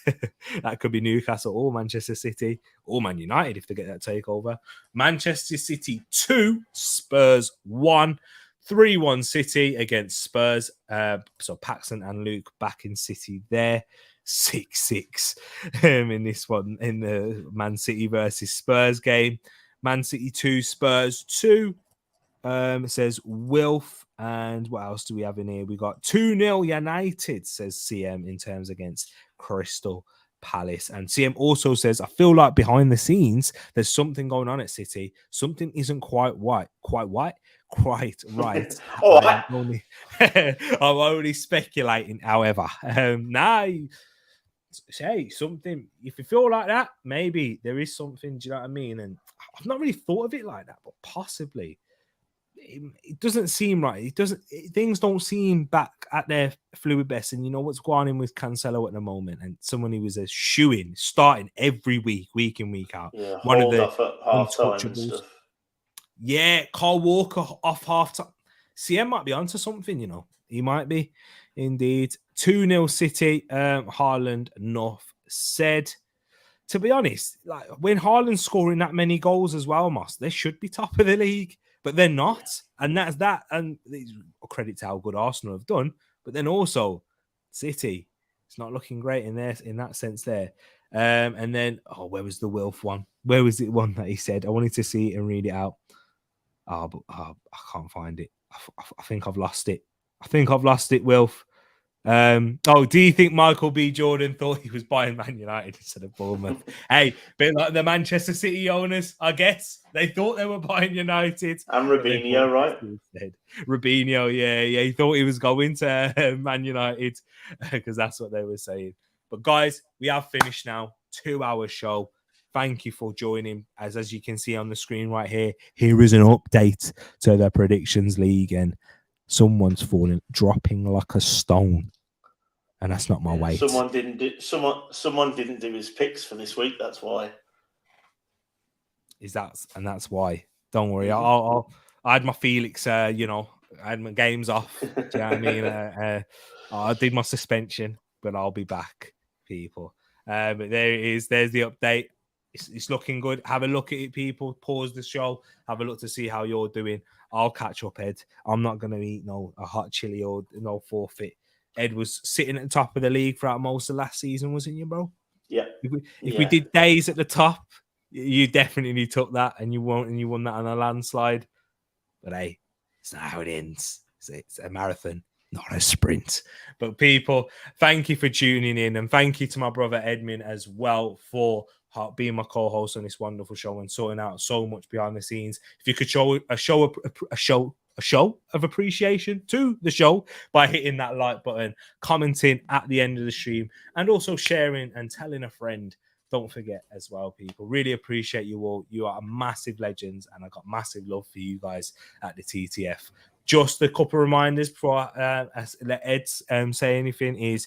That could be Newcastle or Manchester City or Man United if they get that takeover. Manchester City 2, Spurs 1. 3-1 City against Spurs. So Paxton and Luke back in City there. 6-6 in this one, in the Man City versus Spurs game. Man City 2, Spurs 2. Says Wilf. And what else do we have in here? We got 2-0 United, says CM, in terms against Crystal Palace. And CM also says, I feel like behind the scenes, there's something going on at City. Something isn't quite right. I'm only speculating, however. Hey, something, if you feel like that, maybe there is something, do you know what I mean? And I've not really thought of it like that, but possibly. It doesn't seem right. Things don't seem back at their fluid best. And you know what's going on with Cancelo at the moment, and someone who was a shoe-in, starting every week in, week out. Yeah, one of the untouchables. Yeah, Carl Walker off half time. CM might be onto something, He might be, indeed. 2-0 City. Haaland, North said. To be honest, like when Haaland's scoring that many goals as well, Moss, they should be top of the league. But they're not, and that's that. And credit to how good Arsenal have done. But then also, City, it's not looking great in that sense there. And then, where was the Wilf one? Where was it one that he said? I wanted to see it and read it out. But I can't find it. I think I've lost it. Wilf. Do you think Michael B. Jordan thought he was buying Man United instead of Bournemouth? Hey, bit like the Manchester City owners, I guess. They thought they were buying United. And Robinho, right? Robinho, yeah. He thought he was going to Man United because that's what they were saying. But guys, we have finished now. 2-hour show. Thank you for joining. As you can see on the screen right here, here is an update to the Predictions League, and someone's dropping like a stone, and that's not my weight. Someone didn't do his picks for this week. That's why. That's why. Don't worry. I had my Felix. I had my games off. Do you know what I mean? I did my suspension, but I'll be back, people. But there it is. There's the update. It's looking good. Have a look at it, people. Pause the show. Have a look to see how you're doing. I'll catch up, Ed. I'm not going to eat a hot chili or no forfeit. Ed was sitting at the top of the league throughout most of last season, wasn't you, bro? Yeah. If we did days at the top, You definitely took that, and you won that on a landslide. But hey, it's not how it ends. It's a marathon, not a sprint. But people, thank you for tuning in, and thank you to my brother Edmund as well for being my co-host on this wonderful show and sorting out so much behind the scenes. If you could show a show of appreciation to the show by hitting that like button, commenting at the end of the stream, and also sharing and telling a friend. Don't forget as well, people. Really appreciate you all. You are massive legends, and I got massive love for you guys at the TTF. Just a couple of reminders before I let Ed say anything is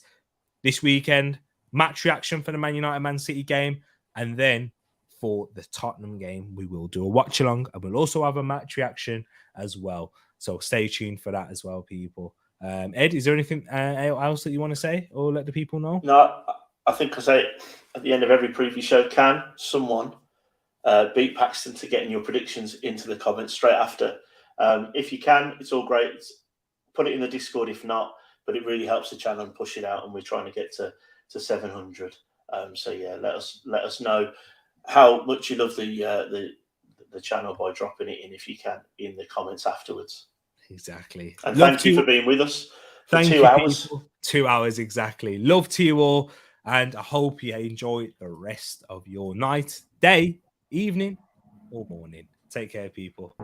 this weekend, match reaction for the Man United-Man City game, and then for the Tottenham game, we will do a watch-along, and we'll also have a match reaction as well. So stay tuned for that as well, people. Ed, is there anything else that you want to say or let the people know? No, I think I say at the end of every preview show, can someone beat Paxton to getting your predictions into the comments straight after? If you can, it's all great. Put it in the Discord if not, but it really helps the channel and push it out, and we're trying to get to 700. So yeah, let us know how much you love the channel by dropping it in, if you can, in the comments afterwards. Exactly. And thank you for being with us for thank 2 you, hours. People. 2 hours exactly. Love to you all, and I hope you enjoy the rest of your night, day, evening, or morning. Take care, people.